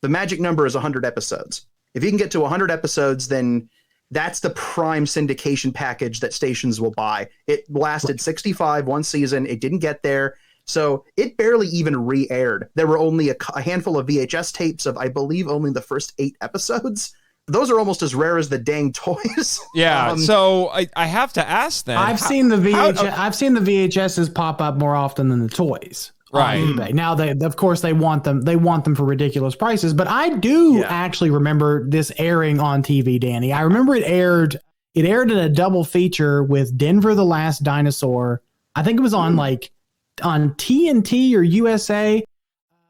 Speaker 4: The magic number is 100 episodes. If you can get to 100 episodes, then that's the prime syndication package that stations will buy. It lasted 65 one season. It didn't get there. So it barely even re-aired. There were only a handful of VHS tapes of, I believe, only the first 8 episodes. Those are almost as rare as the dang toys.
Speaker 1: Yeah. So I have to ask then.
Speaker 3: I've seen the VHSs pop up more often than the toys.
Speaker 1: Right.
Speaker 3: On eBay. Now of course they want them for ridiculous prices, but I do actually remember this airing on TV, Dani. I remember it aired in a double feature with Denver the Last Dinosaur. I think it was on on TNT or USA,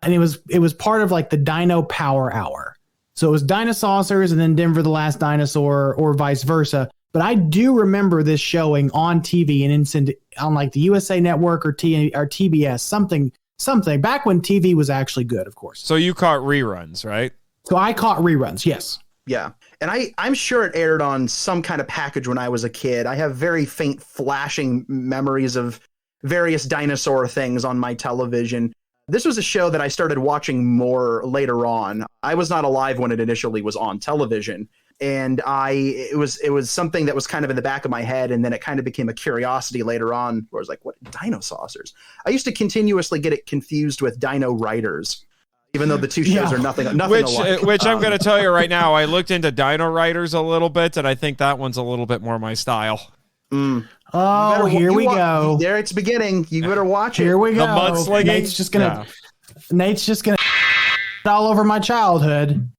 Speaker 3: and it was part of like the Dino Power Hour. So it was Dinosaurs and then Denver the Last Dinosaur, or vice versa. But I do remember this showing on TV and on like the USA Network or TBS, something back when TV was actually good, of course.
Speaker 1: So you caught reruns, right?
Speaker 3: So I caught reruns, yes.
Speaker 4: Yeah. And I'm sure it aired on some kind of package when I was a kid. I have very faint flashing memories of various dinosaur things on my television. This was a show that I started watching more later on. I was not alive when it initially was on television. And it was something that was kind of in the back of my head, and then it kind of became a curiosity later on, where I was like, "What Dinosaurs?" I used to continuously get it confused with Dino Riders, even though the two shows are nothing alike.
Speaker 1: Which I'm going to tell you right now, I looked into Dino Riders a little bit, and I think that one's a little bit more my style.
Speaker 3: Oh, here we go.
Speaker 4: There it's beginning. You better watch it.
Speaker 3: Here we go.
Speaker 1: The mudslinging.
Speaker 3: Nate's just gonna all over my childhood.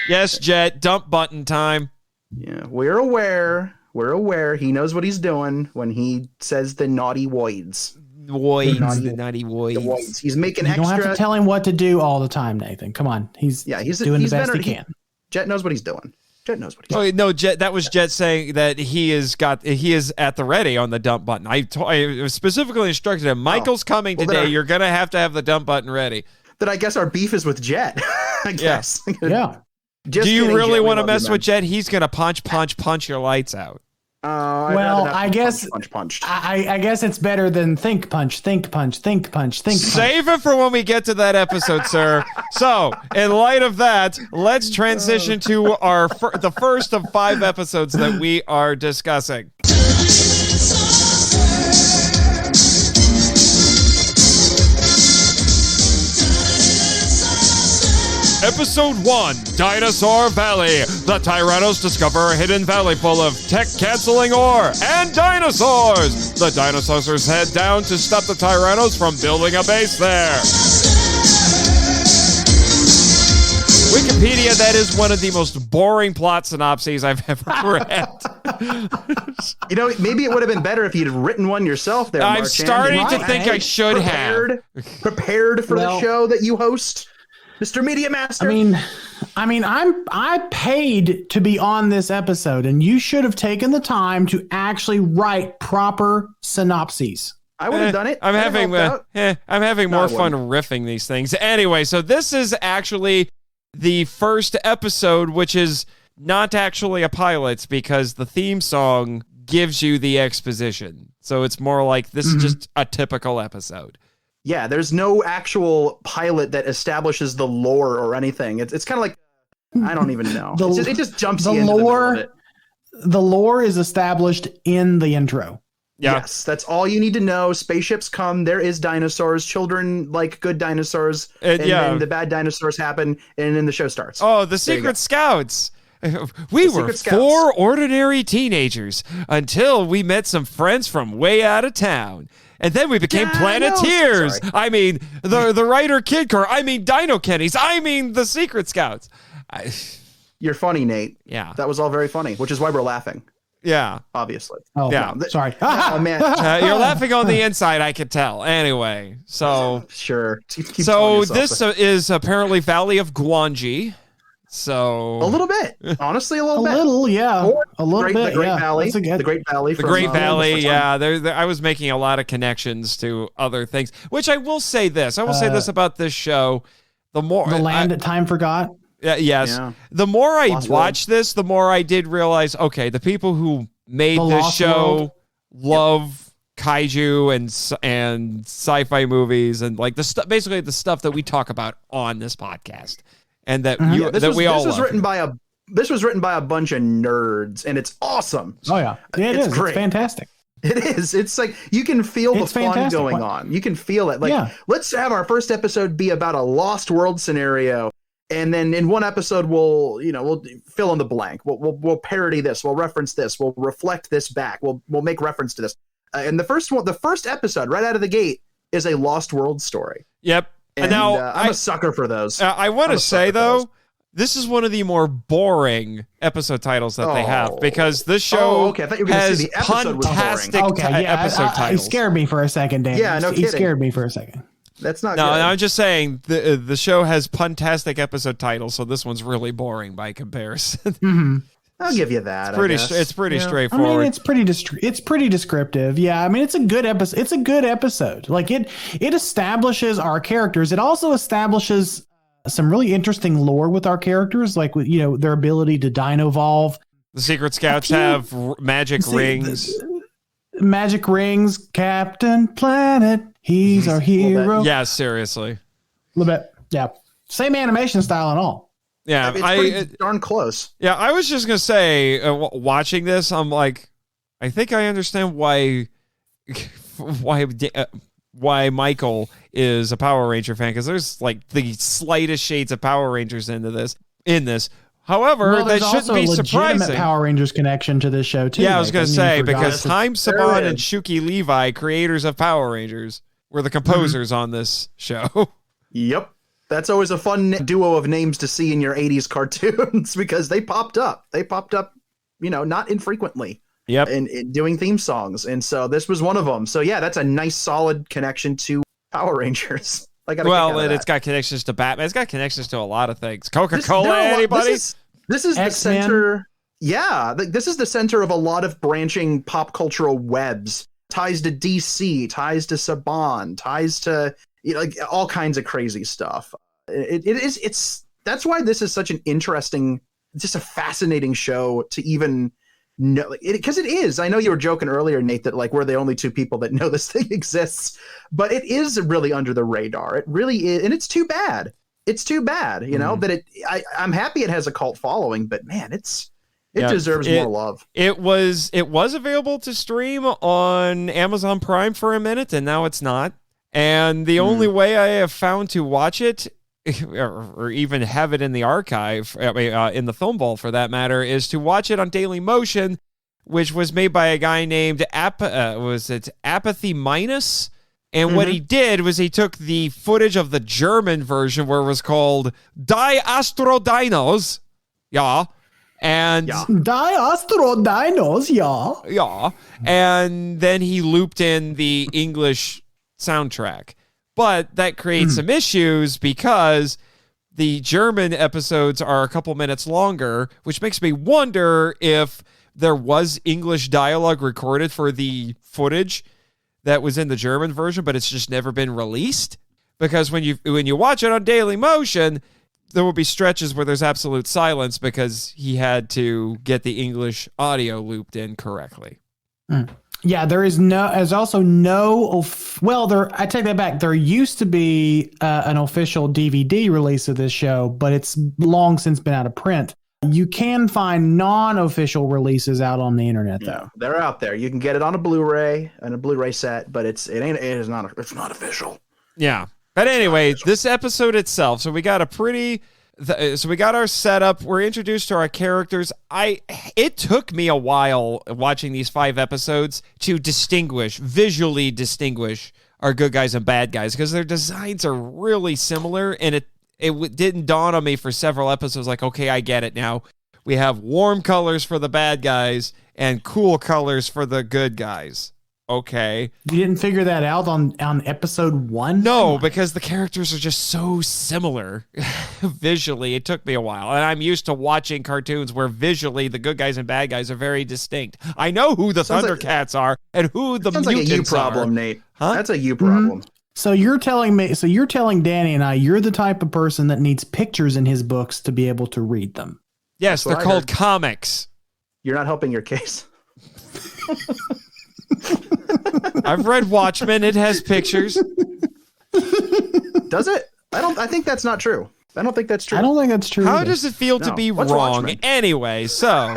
Speaker 1: Yes, Jet, dump button time.
Speaker 4: Yeah, we're aware. He knows what he's doing when he says the naughty voids.
Speaker 1: The naughty voids.
Speaker 4: He's making
Speaker 3: you
Speaker 4: extra.
Speaker 3: You don't have to tell him what to do all the time, Nathan. Come on. He's doing the best he can.
Speaker 4: Jet knows what he's doing.
Speaker 1: No, Jet. That was Jet saying that he is at the ready on the dump button. I specifically instructed him. Michael's coming today. You're gonna have to have the dump button ready.
Speaker 4: Then I guess our beef is with Jet. I guess.
Speaker 3: Yeah.
Speaker 1: Do you really want to mess with Jet? He's gonna punch your lights out.
Speaker 3: Well, I guess
Speaker 4: punch.
Speaker 3: I guess it's better than think punch.
Speaker 1: Save it for when we get to that episode, sir. So, in light of that, let's transition to the first of 5 episodes that we are discussing. Episode 1, Dinosaur Valley. The Tyrannos discover a hidden valley full of tech-canceling ore and dinosaurs. The Dinosaurs head down to stop the Tyrannos from building a base there. Wikipedia, that is one of the most boring plot synopses I've ever read.
Speaker 4: Maybe it would have been better if you'd written one yourself there,
Speaker 1: I'm
Speaker 4: Marchand.
Speaker 1: starting to think I should have.
Speaker 4: Prepared for the show that you host? Mr. Media Master.
Speaker 3: I paid to be on this episode, and you should have taken the time to actually write proper synopses.
Speaker 4: I would have done it.
Speaker 1: I'm having more fun riffing these things. Anyway, so this is actually the first episode, which is not actually a pilot because the theme song gives you the exposition. So it's more like this is just a typical episode.
Speaker 4: Yeah, there's no actual pilot that establishes the lore or anything. It's kind of like, I don't even know. It just jumps into the middle of it.
Speaker 3: The lore is established in the intro.
Speaker 1: Yeah.
Speaker 4: Yes, that's all you need to know. Spaceships come. There is dinosaurs. Children like good dinosaurs. And then the bad dinosaurs happen, and then the show starts.
Speaker 1: Oh, the Secret Scouts. We
Speaker 4: The
Speaker 1: were
Speaker 4: Secret Scouts.
Speaker 1: 4 ordinary teenagers until we met some friends from way out of town. And then we became Planeteers.
Speaker 4: Sorry.
Speaker 1: I mean, the Writer Kid Corps. I mean, Dino Kennys. I mean, the Secret Scouts.
Speaker 4: You're funny, Nate.
Speaker 1: Yeah.
Speaker 4: That was all very funny, which is why we're laughing,
Speaker 1: Yeah.
Speaker 4: obviously.
Speaker 3: Oh,
Speaker 1: Yeah.
Speaker 3: sorry.
Speaker 4: Oh, man.
Speaker 1: You're laughing on the inside, I could tell. Anyway, so
Speaker 4: Sure. Keep telling
Speaker 1: so
Speaker 4: yourself
Speaker 1: this
Speaker 4: that.
Speaker 1: is apparently Valley of Guanji. So
Speaker 4: A little bit. Honestly, a little bit.
Speaker 3: Yeah.
Speaker 4: Or
Speaker 3: A little
Speaker 4: Great-
Speaker 3: bit.
Speaker 4: The Great
Speaker 3: yeah.
Speaker 4: Valley.
Speaker 3: That's a good-
Speaker 4: The Great Valley.
Speaker 1: the
Speaker 4: from,
Speaker 1: Great Valley,
Speaker 4: Mustin.
Speaker 1: yeah. I was making a lot of connections to other things, which I will say this. I will say this about this show. The more
Speaker 3: The land that time forgot.
Speaker 1: yes.
Speaker 4: Yeah.
Speaker 1: The more I
Speaker 4: Lost
Speaker 1: watched this, the more I did realize, okay, the people who made
Speaker 3: The
Speaker 1: this
Speaker 3: Lost
Speaker 1: show
Speaker 3: World.
Speaker 1: love kaiju and sci-fi movies and like the stuff, basically the stuff that we talk about on this podcast, and that you
Speaker 4: This
Speaker 1: that
Speaker 4: was,
Speaker 1: we all
Speaker 4: this was
Speaker 1: love.
Speaker 4: written by a This was written by a bunch of nerds, and it's awesome.
Speaker 3: Oh yeah, it
Speaker 4: It's
Speaker 3: is.
Speaker 4: great.
Speaker 3: It's fantastic.
Speaker 4: It is. It's like you can feel the
Speaker 3: It's
Speaker 4: fun
Speaker 3: fantastic.
Speaker 4: going
Speaker 3: What-
Speaker 4: on. You can feel it. Like,
Speaker 3: Yeah.
Speaker 4: let's have our first episode be about a lost world scenario, and then in one episode we'll fill in the blank. We'll parody this. We'll reference this. We'll reflect this back. We'll make reference to this. And the first episode right out of the gate is a lost world story.
Speaker 1: Yep.
Speaker 4: And
Speaker 1: now
Speaker 4: I'm a sucker for those.
Speaker 1: I want
Speaker 4: I'm
Speaker 1: to
Speaker 4: a
Speaker 1: say
Speaker 4: sucker for those.
Speaker 1: though, this is one of the more boring episode titles that they have,
Speaker 4: Oh.
Speaker 1: because this show
Speaker 4: Oh, okay. I thought you were gonna say
Speaker 1: has
Speaker 4: the episode was boring.
Speaker 1: fantastic
Speaker 3: Okay, yeah,
Speaker 1: episode
Speaker 3: he
Speaker 1: titles.
Speaker 3: scared me for a second, Dan.
Speaker 4: Yeah, no
Speaker 3: He
Speaker 4: kidding.
Speaker 3: scared me for a second.
Speaker 4: That's not
Speaker 1: No,
Speaker 4: good.
Speaker 1: I'm just saying the show has puntastic episode titles, so this one's really boring by comparison.
Speaker 3: Mm-hmm.
Speaker 4: I'll give you that.
Speaker 1: It's pretty
Speaker 3: I
Speaker 1: straightforward.
Speaker 3: mean, it's pretty descriptive. Yeah, I mean, it's a good episode. It's a good episode. Like it establishes our characters. It also establishes some really interesting lore with our characters, like with their ability to dino evolve.
Speaker 1: The Secret Scouts have magic rings.
Speaker 3: Magic rings, Captain Planet. He's our hero.
Speaker 1: Yeah, seriously.
Speaker 3: A little bit. Yeah, same animation style and all.
Speaker 1: Yeah,
Speaker 4: It's pretty darn close.
Speaker 1: Yeah, I was just gonna say, watching this, I'm like, I think I understand why Michael is a Power Ranger fan, because there's like the slightest shades of Power Rangers in this. However,
Speaker 3: Well,
Speaker 1: that
Speaker 3: there's
Speaker 1: shouldn't
Speaker 3: also
Speaker 1: be
Speaker 3: a legitimate
Speaker 1: surprising.
Speaker 3: Power Rangers connection to this show too.
Speaker 1: Yeah, I was
Speaker 3: like,
Speaker 1: gonna
Speaker 3: mean,
Speaker 1: say,
Speaker 3: you forgot.
Speaker 1: because Haim, Saban, and
Speaker 4: is.
Speaker 1: Shuki Levi, creators of Power Rangers, were the composers on this show.
Speaker 4: Yep. That's always a fun duo of names to see in your 80s cartoons because they popped up. Not infrequently
Speaker 1: Yep.
Speaker 4: in doing theme songs. And so this was one of them. So yeah, that's a nice solid connection to Power Rangers.
Speaker 1: It's got connections to Batman. It's got connections to a lot of things. Coca-Cola,
Speaker 4: This
Speaker 1: anybody?
Speaker 4: is the
Speaker 3: X-Men.
Speaker 4: center. Yeah, this is the center of a lot of branching pop cultural webs. Ties to DC, ties to Saban, ties to all kinds of crazy stuff. That's why this is such an interesting, just a fascinating show to even know, because it is. I know you were joking earlier, Nate, that like we're the only two people that know this thing exists, but it is really under the radar. It really is, and it's too bad. It's too bad, that I'm happy it has a cult following, but man, it deserves more love.
Speaker 1: It was available to stream on Amazon Prime for a minute, and now it's not. And the only way I have found to watch it, or even have it in the archive, in the film vault for that matter, is to watch it on Daily Motion, which was made by a guy named Apathy Minus. And what he did was he took the footage of the German version where it was called Die Astro Dinos. Yeah. And
Speaker 3: Die Astro Dinos, yeah.
Speaker 1: yeah. And then he looped in the English soundtrack. But that creates some issues because the German episodes are a couple minutes longer, which makes me wonder if there was English dialogue recorded for the footage that was in the German version, but it's just never been released. Because when you watch it on Daily Motion, there will be stretches where there's absolute silence because he had to get the English audio looped in correctly.
Speaker 3: Yeah, there's also no. I take that back. There used to be an official DVD release of this show, but it's long since been out of print. You can find non-official releases out on the internet, though.
Speaker 4: Yeah, they're out there. You can get it on a Blu-ray and a Blu-ray set, but it's not official.
Speaker 1: Yeah. But anyway, this episode itself, so we got a pretty So we got our setup. We're introduced to our characters. It took me a while watching these 5 episodes to visually distinguish our good guys and bad guys, because their designs are really similar, and it didn't dawn on me for several episodes. Like, okay, I get it now. We have warm colors for the bad guys and cool colors for the good guys. Okay.
Speaker 3: You didn't figure that out on episode 1?
Speaker 1: No, because the characters are just so similar visually. It took me a while. And I'm used to watching cartoons where visually the good guys and bad guys are very distinct. I know who the Thundercats are and who the mutants are. Sounds like a you
Speaker 4: problem, Nate.
Speaker 1: Huh?
Speaker 4: That's a you problem. Mm-hmm.
Speaker 3: So you're telling Dani and I, you're the type of person that needs pictures in his books to be able to read them.
Speaker 1: Yes, they're called comics.
Speaker 4: You're not helping your case.
Speaker 1: I've read Watchmen. It has pictures.
Speaker 4: Does it? I think that's not true. I don't think that's true.
Speaker 3: I don't think that's true.
Speaker 1: How does it feel to be wrong? Watchmen? Anyway, so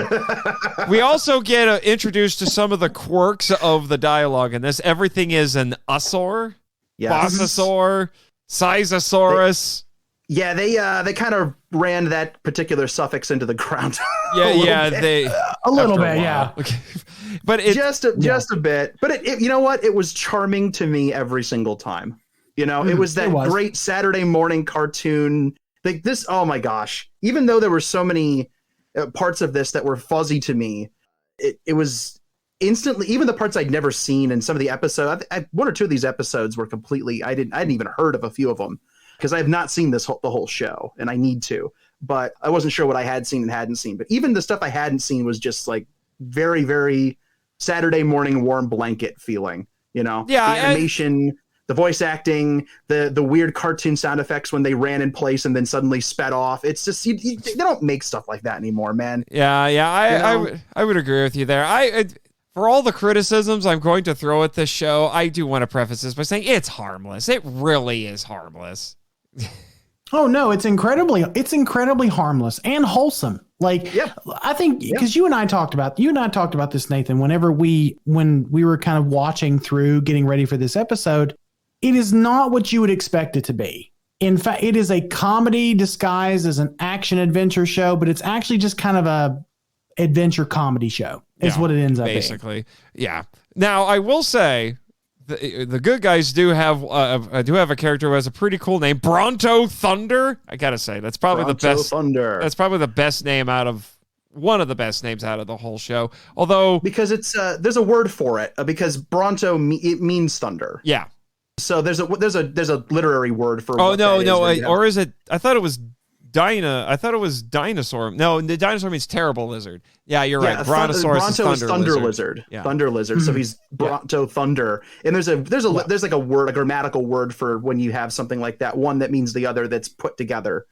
Speaker 1: we also get introduced to some of the quirks of the dialogue in this. Everything is an usaur, bossasaur, sizosaurus.
Speaker 4: They kind of ran that particular suffix into the ground.
Speaker 3: A little bit, yeah.
Speaker 1: Okay. But
Speaker 4: just a bit. But it you know what? It was charming to me every single time. You know, it was that great Saturday morning cartoon. Like this, oh my gosh. Even though there were so many parts of this that were fuzzy to me, it was instantly, even the parts I'd never seen in some of the episodes. One or two of these episodes were completely, I hadn't even heard of a few of them, because I have not seen the whole show, and I need to. But I wasn't sure what I had seen and hadn't seen. But even the stuff I hadn't seen was just like very, very Saturday morning warm blanket feeling. You know, the animation, the voice acting, the weird cartoon sound effects when they ran in place and then suddenly sped off. It's just they don't make stuff like that anymore, man.
Speaker 1: I would agree with you there. For all the criticisms I'm going to throw at this show, I do want to preface this by saying it's harmless. It really is harmless.
Speaker 3: Oh no, it's incredibly harmless and wholesome. Like, I think because you and I talked about this, Nathan, when we were kind of watching through, getting ready for this episode. It is not what you would expect it to be. In fact, it is a comedy disguised as an action adventure show, but it's actually just kind of a adventure comedy show. Is what it ends up
Speaker 1: basically. Yeah. Now I will say, the good guys do have a character who has a pretty cool name, Bronto Thunder. I gotta say that's probably the best.
Speaker 4: Thunder.
Speaker 1: That's probably the best name one of the best names out of the whole show. Although
Speaker 4: because it's there's a word for it, because Bronto it means thunder.
Speaker 1: Yeah.
Speaker 4: So there's a literary word for.
Speaker 1: Oh no, or is it? I thought it was dinosaur. No, the dinosaur means terrible lizard. Yeah, you're right. Brontosaurus is thunder lizard.
Speaker 4: Yeah. Thunder lizard. So he's Bronto Thunder. And there's like a grammatical word for when you have something like that. One that means the other that's put together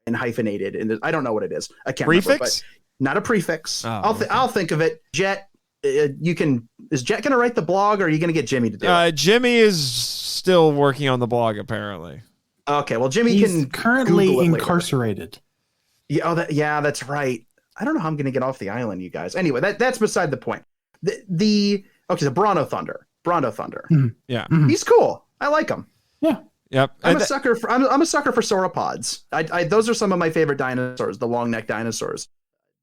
Speaker 4: and hyphenated. And I don't know what it is. I can't remember. But not a prefix. Oh, I'll think of it. Jet. Is Jet going to write the blog, or are you going to get Jimmy to do it?
Speaker 1: Jimmy is still working on the blog, apparently.
Speaker 4: Okay, well, Jimmy
Speaker 3: He's currently incarcerated.
Speaker 4: Yeah, that's right. I don't know how I'm going to get off the island, you guys. Anyway, that's beside the point. So Bronto Thunder.
Speaker 3: Mm-hmm.
Speaker 1: Yeah,
Speaker 4: he's cool. I like him.
Speaker 3: Yeah.
Speaker 1: Yep.
Speaker 4: I'm a sucker for sauropods. Those are some of my favorite dinosaurs, the long neck dinosaurs.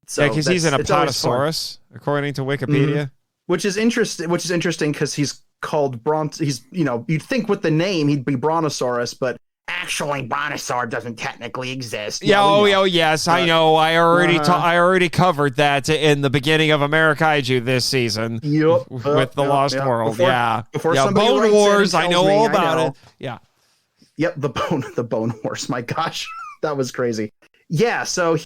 Speaker 1: So because he's an apatosaurus, according to Wikipedia.
Speaker 4: Which is interesting because he's called Bronto. He's, you'd think with the name he'd be Brontosaurus, but actually Brontosaur doesn't technically exist.
Speaker 1: Yes, I know. I already covered that in the beginning of Amerikaiju this season.
Speaker 4: Yep.
Speaker 1: With the Lost World.
Speaker 4: Before
Speaker 1: Bone Wars, I know all about it. Yeah.
Speaker 4: Yep, the Bone Wars. My gosh, that was crazy. Yeah, so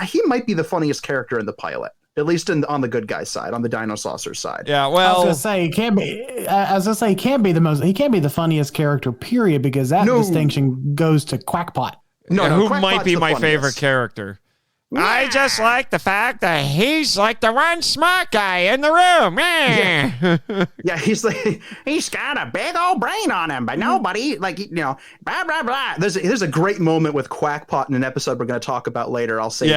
Speaker 4: he might be the funniest character in the pilot, at least on the good guy side, on the Dinosaucers side.
Speaker 1: Yeah, well,
Speaker 3: I was gonna say he can't be the funniest character, period, because that distinction goes to Quackpot.
Speaker 1: Who might be my favorite character? Yeah. I just like the fact that he's like the one smart guy in the room.
Speaker 4: Yeah, he's got a big old brain on him, but nobody blah blah blah. There's a great moment with Quackpot in an episode we're going to talk about later. I'll save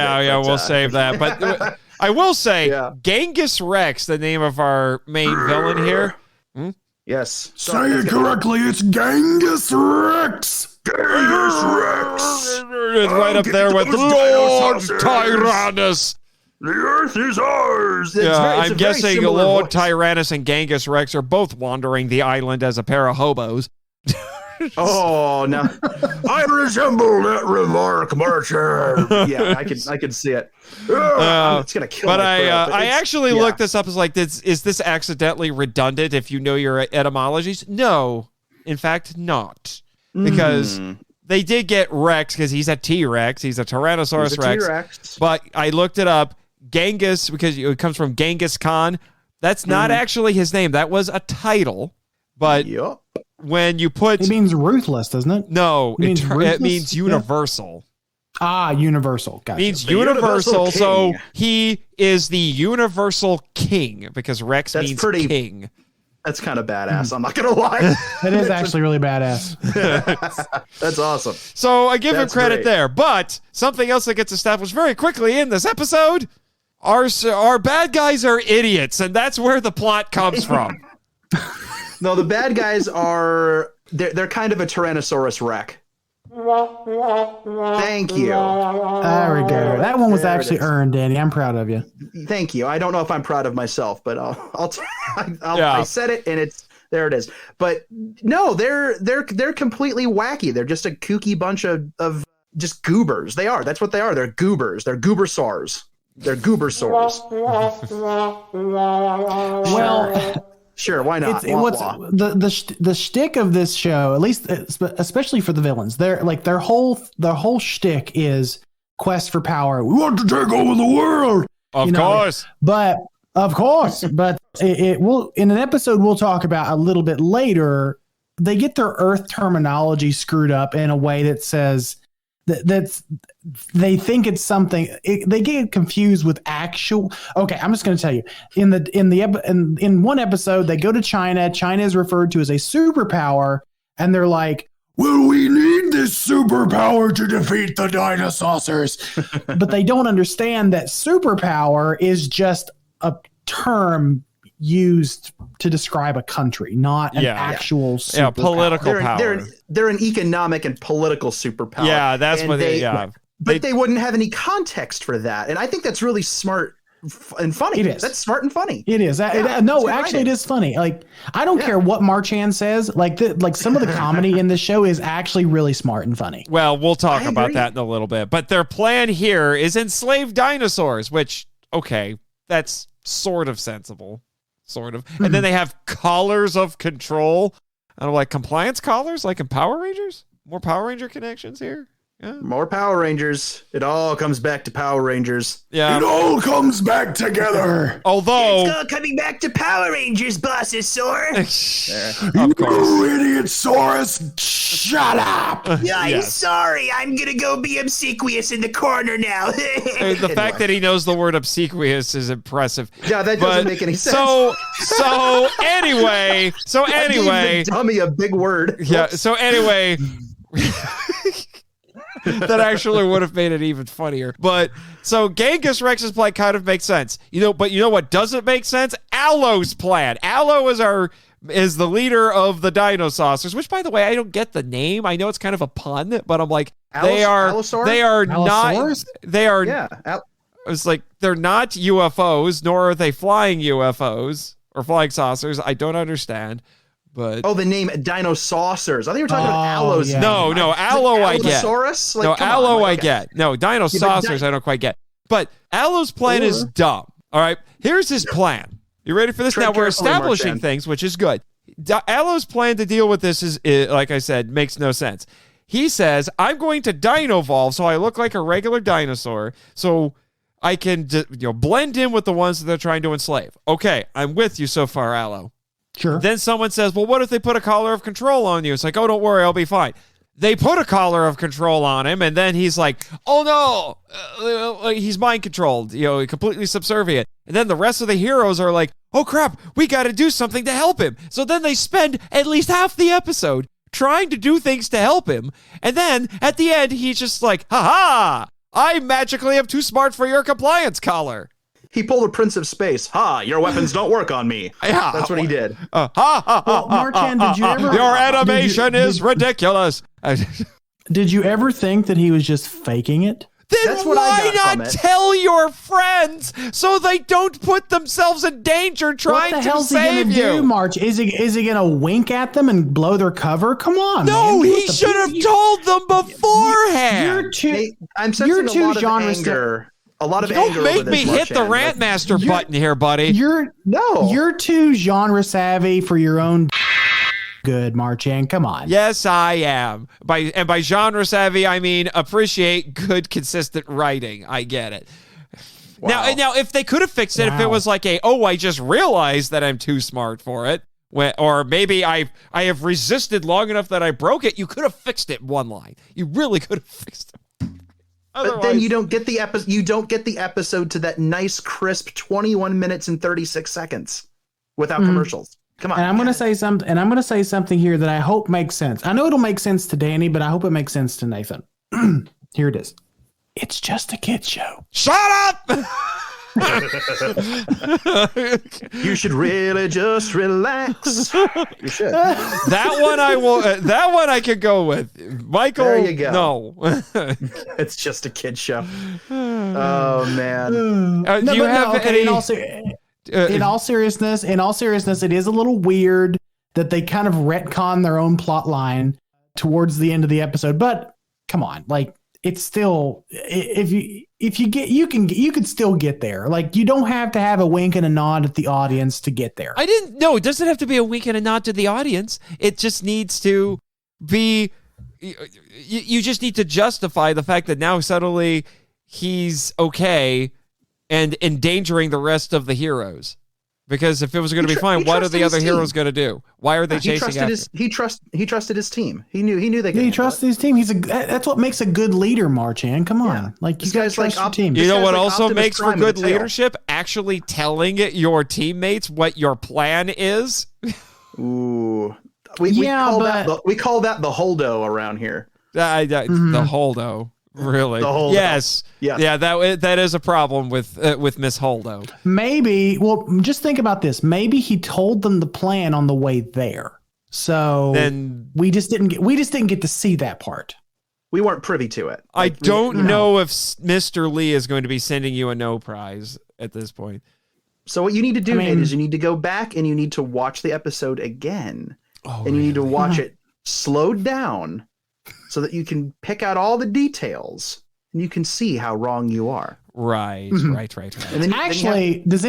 Speaker 1: we'll save that. But I will say, Genghis Rex, the name of our main villain here.
Speaker 4: Yes,
Speaker 3: say it correctly. It's Genghis Rex.
Speaker 1: Genghis Rex. right up there with Lord Tyrannus.
Speaker 4: The Earth is ours.
Speaker 1: I'm guessing Lord Tyrannus and Genghis Rex are both wandering the island as a pair of hobos.
Speaker 4: Oh no! I resemble that remark, Marchand. Yeah, I can see it. It's gonna kill.
Speaker 1: But
Speaker 4: my throat,
Speaker 1: I actually looked this up. As like, is this accidentally redundant? If you know your etymologies, no. In fact, not, because they did get Rex because he's a T-Rex. He's a Tyrannosaurus Rex. T-Rex. But I looked it up. Genghis, because it comes from Genghis Khan. That's not actually his name. That was a title. But when you put...
Speaker 3: It means ruthless, doesn't it?
Speaker 1: No, it means universal.
Speaker 3: Yeah. Universal. Gotcha.
Speaker 1: It means universal, so he is the universal king, because Rex means king.
Speaker 4: That's kind of badass, I'm not going to lie.
Speaker 3: That is actually really badass.
Speaker 4: That's awesome.
Speaker 1: So I give him credit there. But something else that gets established very quickly in this episode, our bad guys are idiots, and that's where the plot comes from.
Speaker 4: No, the bad guys are they're kind of a Tyrannosaurus Rex. Thank you.
Speaker 3: There we go. That one was actually earned, Dani. I'm proud of you.
Speaker 4: Thank you. I don't know if I'm proud of myself, but I said it, and there it is. But no, they're completely wacky. They're just a kooky bunch of just goobers. They are. That's what they are. They're goobers. They're goobersaurs. They're goobersaurs.
Speaker 3: Well.
Speaker 4: Sure, why not?
Speaker 3: The shtick of this show, at least especially for the villains, their whole shtick is quest for power. We want to take over the world.
Speaker 1: Of course,
Speaker 3: but it will in an episode we'll talk about a little bit later. They get their Earth terminology screwed up in a way that says that's they think it's something. They get confused with actual. Okay, I'm just going to tell you. In one episode, they go to China. China is referred to as a superpower, and they're like, "Well, we need this superpower to defeat the Dinosaurs," but they don't understand that superpower is just a term used to describe a country, not an actual superpower.
Speaker 1: Political power.
Speaker 4: They're an economic and political superpower.
Speaker 1: Yeah, that's what they.
Speaker 4: But they wouldn't have any context for that, and I think that's really smart and funny.
Speaker 3: It is.
Speaker 4: That's smart and funny.
Speaker 3: It is. It is funny. Like, I don't care what Marchand says. Like some of the comedy in this show is actually really smart and funny.
Speaker 1: Well, we'll talk about that in a little bit. But their plan here is enslave dinosaurs, which that's sort of sensible. Sort of. And then they have collars of control. I don't know, like compliance collars, like in Power Rangers? More Power Ranger connections here? Yeah.
Speaker 4: More Power Rangers. It all comes back to Power Rangers.
Speaker 1: Yeah.
Speaker 3: It all comes back together.
Speaker 1: Although
Speaker 4: it's all coming back to Power Rangers, Bossosaur.
Speaker 1: Of course.
Speaker 3: You idiot-saurus. Shut up.
Speaker 4: I'm sorry. I'm going to go be obsequious in the corner now.
Speaker 1: The fact that he knows the word obsequious is impressive.
Speaker 4: Yeah, that doesn't make any sense.
Speaker 1: So anyway.
Speaker 4: I gave the dummy a big word.
Speaker 1: Yeah. So anyway. That actually would have made it even funnier. But so Genghis Rex's plan kind of makes sense. But you know what doesn't make sense? Alo's plan. Alo is the leader of the Dinosaucers, which, by the way, I don't get the name. I know it's kind of a pun, but I'm like, they are not. It's like they're not UFOs, nor are they flying UFOs or flying saucers. I don't understand. But
Speaker 4: the name Dinosaucers. I think you were talking about Alo's.
Speaker 1: Yeah. No, Alo I get. Alo I get. No, Dinosaurs I don't quite get. But Alo's plan is dumb. All right, here's his plan. You ready for this? Now we're establishing things, which is good. Alo's plan to deal with this is, like I said, makes no sense. He says, I'm going to dino-volve so I look like a regular dinosaur so I can blend in with the ones that they're trying to enslave. Okay, I'm with you so far, Alo.
Speaker 3: Sure.
Speaker 1: Then someone says, well, what if they put a collar of control on you? It's like, oh, don't worry, I'll be fine. They put a collar of control on him, and then he's like, oh, no, he's mind-controlled, completely subservient. And then the rest of the heroes are like, oh, crap, we got to do something to help him. So then they spend at least half the episode trying to do things to help him. And then at the end, he's just like, ha-ha, I magically am too smart for your compliance collar.
Speaker 4: He pulled a Prince of Space. Your weapons don't work on me.
Speaker 1: Yeah.
Speaker 4: That's what he did.
Speaker 3: Marchand, did you ever...
Speaker 1: Your animation is ridiculous.
Speaker 3: Did you ever think that he was just faking it?
Speaker 1: Then
Speaker 4: That's what I
Speaker 1: why
Speaker 4: got from
Speaker 1: not
Speaker 4: it.
Speaker 1: tell your friends so they don't put themselves in danger trying
Speaker 3: What the
Speaker 1: to
Speaker 3: hell's he
Speaker 1: save
Speaker 3: gonna
Speaker 1: you?
Speaker 3: do, March? Is he gonna wink at them and blow their cover? Come on,
Speaker 1: No,
Speaker 3: man.
Speaker 1: he should have told them beforehand.
Speaker 3: You're too.
Speaker 4: Nate, I'm
Speaker 3: You're
Speaker 4: sensing a
Speaker 3: too
Speaker 4: lot of
Speaker 3: genre
Speaker 4: anger. A lot of
Speaker 1: Don't
Speaker 4: anger
Speaker 1: make
Speaker 4: over
Speaker 1: me
Speaker 4: this,
Speaker 1: hit the
Speaker 4: Marchand.
Speaker 1: rant master button here, buddy.
Speaker 4: No.
Speaker 3: You're too genre savvy for your own good, Marchand. Come on.
Speaker 1: Yes, I am. By genre savvy, I mean appreciate good, consistent writing. I get it.
Speaker 4: Wow.
Speaker 1: Now, if they could have fixed it, if it was like I just realized that I'm too smart for it, or maybe I have resisted long enough that I broke it, you could have fixed it one line. You really could have fixed it.
Speaker 4: But then you don't get the episode. You don't get the episode to that nice, crisp 21 minutes and 36 seconds without commercials. Come on.
Speaker 3: And I'm going to say something. And I'm going to say something here that I hope makes sense. I know it'll make sense to Dani, but I hope it makes sense to Nathan. Here it is. It's just a kid show.
Speaker 1: Shut up.
Speaker 4: You should really just relax. You should.
Speaker 1: That one I will. That one I could go with. Michael.
Speaker 4: There you go.
Speaker 1: No.
Speaker 4: It's just a kid show. Oh man.
Speaker 1: Do you have any?
Speaker 3: In all seriousness, it is a little weird that they kind of retcon their own plot line towards the end of the episode. But come on, like it's still if you get you can still get there. Like you don't have to have a wink and a nod at the audience to get there.
Speaker 1: I didn't. No, it doesn't have to be a wink and a nod to the audience. It just needs to be. You just need to justify the fact that now suddenly he's okay and endangering the rest of the heroes. Because if it was going to be fine, what are the other heroes going to do? Why are they chasing after?
Speaker 4: He trusted his team. He knew they could.
Speaker 3: He trusts his team. That's what makes a good leader, Marchand. Come on,
Speaker 4: Yeah.
Speaker 3: like you
Speaker 4: This
Speaker 3: guys
Speaker 4: guy's like
Speaker 3: trust your team.
Speaker 1: You know what
Speaker 4: like
Speaker 1: also
Speaker 4: Optimus
Speaker 1: makes for
Speaker 4: Prime
Speaker 1: good
Speaker 4: with a tail.
Speaker 1: leadership? Actually telling your teammates what your plan is.
Speaker 4: Ooh. We call that the holdo around here.
Speaker 1: The holdo. Really?
Speaker 4: The Holdo.
Speaker 1: Yes.
Speaker 4: Yes.
Speaker 1: Yeah, that is a problem with Miss Holdo.
Speaker 3: Maybe. Well, just think about this. Maybe he told them the plan on the way there. So
Speaker 1: Then
Speaker 3: we just didn't get to see that part.
Speaker 4: We weren't privy to it.
Speaker 1: I don't know if Mr. Lee is going to be sending you a no prize at this point.
Speaker 4: So what you need to do, Nate, is you need to go back and you need to watch the episode again. And you need to watch it slowed down so that you can pick out all the details and you can see how wrong you are.
Speaker 1: Right.
Speaker 4: And then
Speaker 3: Actually, does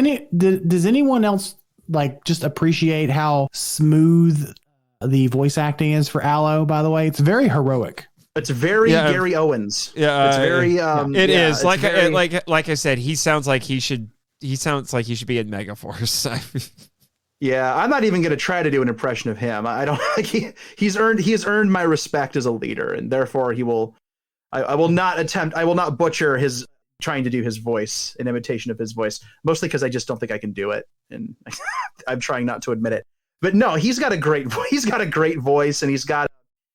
Speaker 3: anyone else like just appreciate how smooth the voice acting is for Aloe? By the way, it's very heroic.
Speaker 4: it's very Gary Owens.
Speaker 1: Yeah,
Speaker 4: it's very.
Speaker 1: It is
Speaker 4: it's
Speaker 1: like
Speaker 4: very,
Speaker 1: like I said. He sounds like he should be in Megaforce.
Speaker 4: Yeah, I'm not even going to try to do an impression of him. I don't like he has earned my respect as a leader, and therefore he will. I will not butcher his trying to do his voice, an imitation of his voice, mostly because I just don't think I can do it, and I'm trying not to admit it. But no, he's got a great voice, and he's got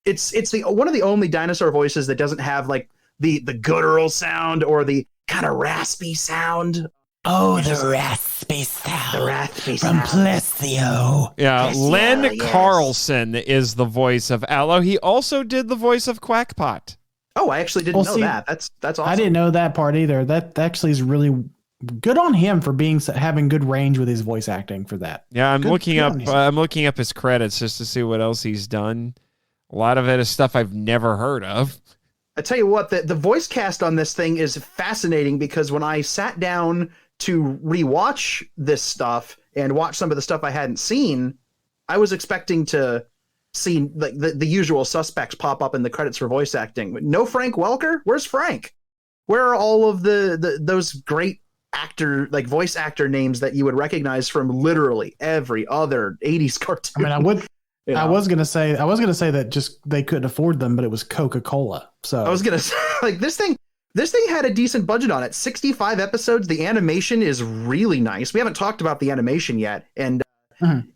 Speaker 4: it's the one of the only dinosaur voices that doesn't have like the guttural sound or the kind of raspy sound.
Speaker 3: Oh, the raspy sound.
Speaker 4: The raspy
Speaker 3: from
Speaker 4: sound.
Speaker 3: Plesio.
Speaker 1: Yeah, Len
Speaker 4: yes.
Speaker 1: Carlson is the voice of Aloe. He also did the voice of Quackpot.
Speaker 4: Oh, I actually didn't know that. That's awesome.
Speaker 3: I didn't know that part either. That actually is really good on him for having good range with his voice acting for that.
Speaker 1: Yeah, I'm
Speaker 3: Good
Speaker 1: looking up.
Speaker 3: on his-
Speaker 1: I'm looking up his credits just to see what else he's done. A lot of it is stuff I've never heard of.
Speaker 4: I tell you what, the voice cast on this thing is fascinating because when I sat down to rewatch this stuff and watch some of the stuff I hadn't seen, I was expecting to see like the usual suspects pop up in the credits for voice acting. But no Frank Welker? Where's Frank? Where are all of those great voice actor names that you would recognize from literally every other 80s cartoon?
Speaker 3: I mean, I was gonna say that just they couldn't afford them, but it was Coca-Cola. So
Speaker 4: I was gonna say like this thing had a decent budget on it. 65 episodes. The animation is really nice. We haven't talked about the animation yet, and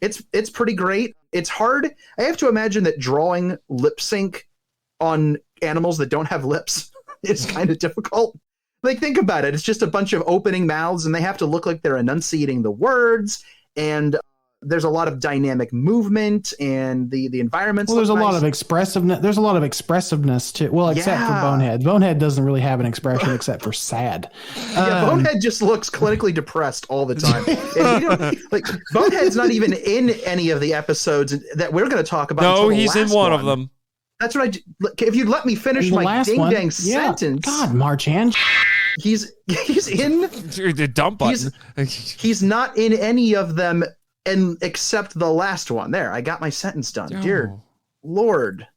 Speaker 4: it's pretty great. It's hard. I have to imagine that drawing lip sync on animals that don't have lips is kind of difficult. Like, think about it. It's just a bunch of opening mouths, and they have to look like they're enunciating the words. And there's a lot of dynamic movement, and the environments.
Speaker 3: Well, there's a
Speaker 4: look
Speaker 3: lot
Speaker 4: nice.
Speaker 3: of expressiveness. There's a lot of expressiveness to. Well, except for
Speaker 4: Yeah.
Speaker 3: Bonehead. Bonehead doesn't really have an expression except for sad.
Speaker 4: Yeah, Bonehead just looks clinically depressed all the time. And you know, like Bonehead's not even in any of the episodes that we're going to talk about.
Speaker 1: No,
Speaker 4: until the
Speaker 1: he's in
Speaker 4: last
Speaker 1: one of them.
Speaker 4: That's what if you'd let me finish
Speaker 3: The
Speaker 4: my
Speaker 3: last
Speaker 4: ding
Speaker 3: one.
Speaker 4: dang
Speaker 3: Yeah.
Speaker 4: sentence.
Speaker 3: God, Marchand.
Speaker 4: He's in.
Speaker 1: The dump button.
Speaker 4: He's not in any of them, and except the last one. There, I got my sentence done. Dear Lord,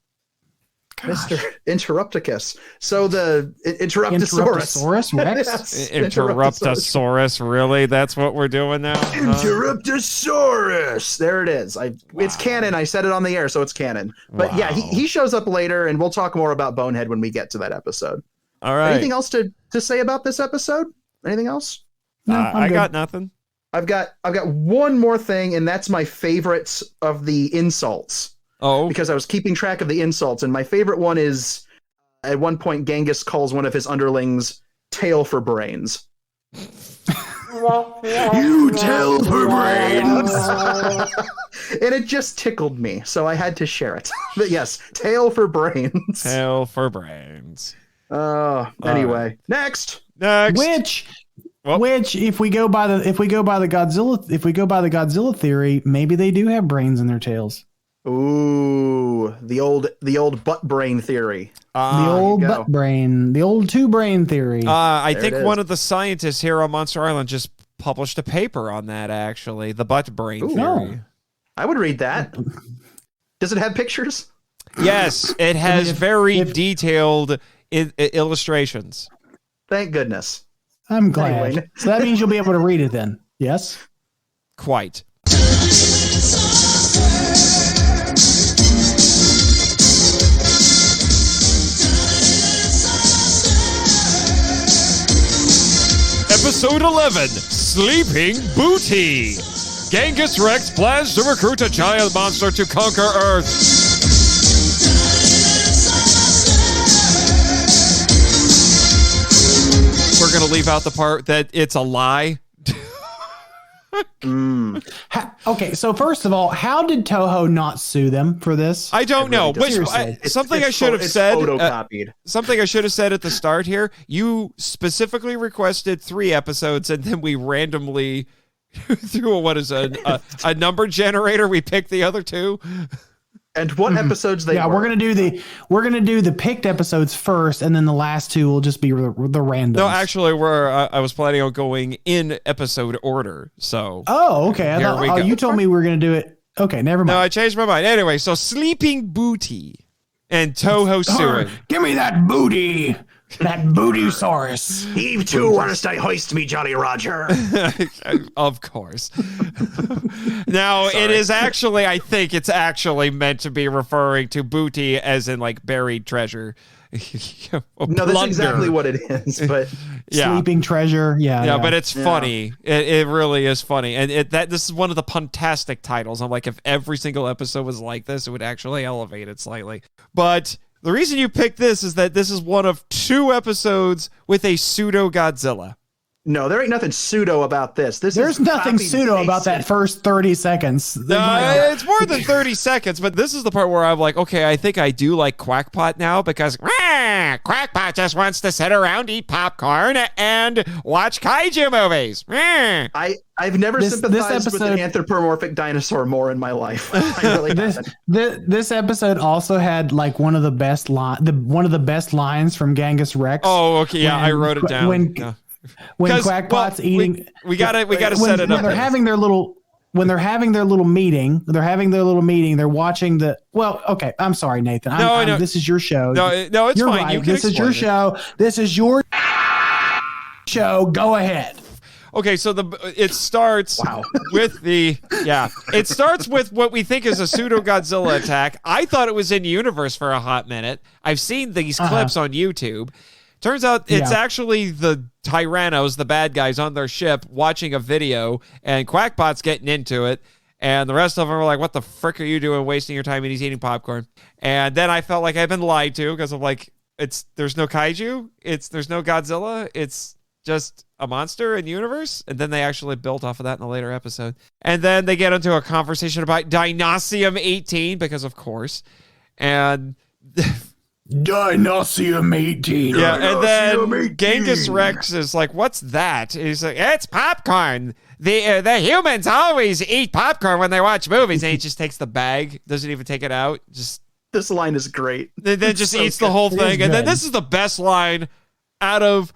Speaker 4: Mr. Interrupticus. So the
Speaker 3: Interruptosaurus Rex.
Speaker 4: Yes,
Speaker 1: Interruptosaurus, really? That's what we're doing now?
Speaker 4: Interruptosaurus. There it is. It's canon. I said it on the air, so it's canon. But yeah, he shows up later, and we'll talk more about Bonehead when we get to that episode.
Speaker 1: All right.
Speaker 4: Anything else to say about this episode? Anything else?
Speaker 3: No,
Speaker 1: I
Speaker 3: good.
Speaker 1: got nothing.
Speaker 4: I've got one more thing, and that's my favorites of the insults.
Speaker 1: Oh,
Speaker 4: Because I was keeping track of the insults, and my favorite one is at one point Genghis calls one of his underlings tail for brains. You tail for brains. And it just tickled me, so I had to share it. But yes, tail for brains.
Speaker 1: tail for brains.
Speaker 4: Anyway, next.
Speaker 1: Next.
Speaker 3: Which, if we go by the Godzilla theory, maybe they do have brains in their tails.
Speaker 4: Ooh, the old butt brain theory.
Speaker 3: The old butt brain, the old two brain theory.
Speaker 1: I
Speaker 4: There
Speaker 1: think
Speaker 4: it is.
Speaker 1: one of the scientists here on Monster Island just published a paper on that, actually. The butt brain
Speaker 4: Ooh.
Speaker 1: theory.
Speaker 4: I would read that. Does it have pictures?
Speaker 1: Yes, it has very detailed illustrations.
Speaker 4: Thank goodness.
Speaker 3: I'm glad.
Speaker 4: Anyway.
Speaker 3: So that means you'll be able to read it then. Yes.
Speaker 1: Quite. Episode 11, Sleeping Booty. Genghis Rex plans to recruit a giant monster to conquer Earth. We're going to leave out the part that it's a lie.
Speaker 3: Okay, so first of all, how did Toho not sue them for this?
Speaker 1: I don't know.
Speaker 3: Seriously.
Speaker 1: Something I should have said.
Speaker 4: Photocopied.
Speaker 1: Something I should have said at the start here. You specifically requested 3 episodes, and then we randomly through a number generator. We picked the other 2.
Speaker 4: And what episodes they
Speaker 3: Yeah,
Speaker 4: were.
Speaker 3: we're gonna do the picked episodes first, and then the last 2 will just be the randoms.
Speaker 1: No, actually, I was planning on going in episode order. So
Speaker 3: Oh, okay. I
Speaker 1: Here
Speaker 3: thought,
Speaker 1: we go.
Speaker 3: you told me we were gonna do it. Okay, never mind.
Speaker 1: no, I changed my mind. Anyway, so Sleeping Booty and Toho suing.
Speaker 3: Give me that booty, that bootysaurus.
Speaker 4: Heave to, whilst I hoist me, Jolly Roger.
Speaker 1: Of course. Now, it is actually, I think it's actually meant to be referring to booty as in like buried treasure.
Speaker 4: No, that's exactly what it is. But
Speaker 1: Yeah.
Speaker 3: Sleeping treasure.
Speaker 1: Yeah, but it's funny. It really is funny. And this is one of the puntastic titles. I'm like, if every single episode was like this, it would actually elevate it slightly. But the reason you picked this is that this is one of 2 episodes with a pseudo Godzilla.
Speaker 4: no, there ain't nothing pseudo about this.
Speaker 3: There's nothing pseudo about that first 30 seconds.
Speaker 1: It's more than 30 seconds, but this is the part where I'm like, okay, I think I do like Quackpot now because Quackpot just wants to sit around, eat popcorn, and watch kaiju movies.
Speaker 4: I've never
Speaker 3: This
Speaker 4: sympathized with an
Speaker 3: episode-
Speaker 4: anthropomorphic dinosaur more in my life. I really haven't.
Speaker 3: This episode also had like one of the best lines from Genghis Rex.
Speaker 1: Oh, okay, yeah, I
Speaker 3: When-
Speaker 1: wrote it down.
Speaker 3: when-
Speaker 1: Yeah.
Speaker 3: When
Speaker 1: 'Cause,
Speaker 3: Quackpot's
Speaker 1: well,
Speaker 3: eating,
Speaker 1: we gotta
Speaker 3: when-
Speaker 1: set it up.
Speaker 3: When they're having their little meeting, they're watching the. Well, okay, I'm sorry, Nathan.
Speaker 1: No.
Speaker 3: This is your show.
Speaker 1: No, it's
Speaker 3: You're
Speaker 1: fine.
Speaker 3: right.
Speaker 1: You can
Speaker 3: This is your
Speaker 1: explain
Speaker 3: show. This is your show. Go ahead.
Speaker 1: Okay, so it starts with it starts with what we think is a pseudo Godzilla attack. I thought it was in universe for a hot minute. I've seen these clips on YouTube. Turns out it's actually the Tyrannos, the bad guys on their ship, watching a video, and Quackpot's getting into it, and the rest of them are like, what the frick are you doing wasting your time? And he's eating popcorn. And then I felt like I've been lied to because I'm like, there's no kaiju, there's no Godzilla, it's just a monster in the universe. And then they actually built off of that in a later episode. And then they get into a conversation about Dinosaur-18, because of course. And
Speaker 3: Dinosaur-18.
Speaker 1: yeah, and then Genghis Rex is like, what's that? He's like, it's popcorn. The humans always eat popcorn when they watch movies. And he just takes the bag, doesn't even take it out. Just
Speaker 4: This line is great.
Speaker 1: then just eats the whole thing. And then this is the best line out of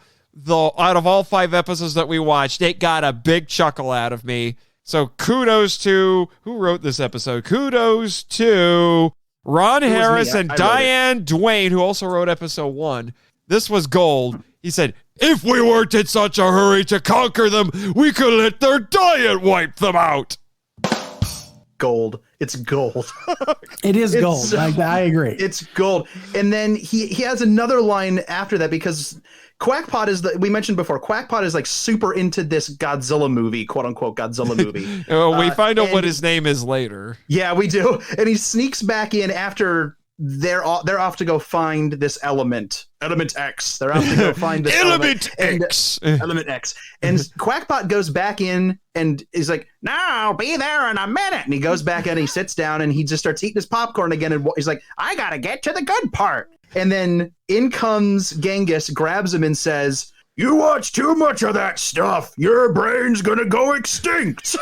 Speaker 1: all 5 episodes that we watched. It got a big chuckle out of me. So kudos to who wrote this episode. Kudos to Ron Harris and Diane Duane, who also wrote episode 1. This was gold. He said, if we weren't in such a hurry to conquer them, we could let their diet wipe them out.
Speaker 4: Gold. It's gold.
Speaker 3: It is gold. I agree.
Speaker 4: It's gold. And then he has another line after that, because Quackpot is we mentioned before, Quackpot is like super into this Godzilla movie, quote unquote Godzilla movie.
Speaker 1: We find out what his name is later.
Speaker 4: Yeah, we do. And he sneaks back in after they're off to go find this element X. They're off to go find this
Speaker 1: element X.
Speaker 4: Element X. And Quackpot goes back in and is like, no, I'll be there in a minute. And he goes back in, and he sits down, and he just starts eating his popcorn again. And he's like, I got to get to the good part. And then in comes Genghis, grabs him and says, you watch too much of that stuff. Your brain's going to go extinct.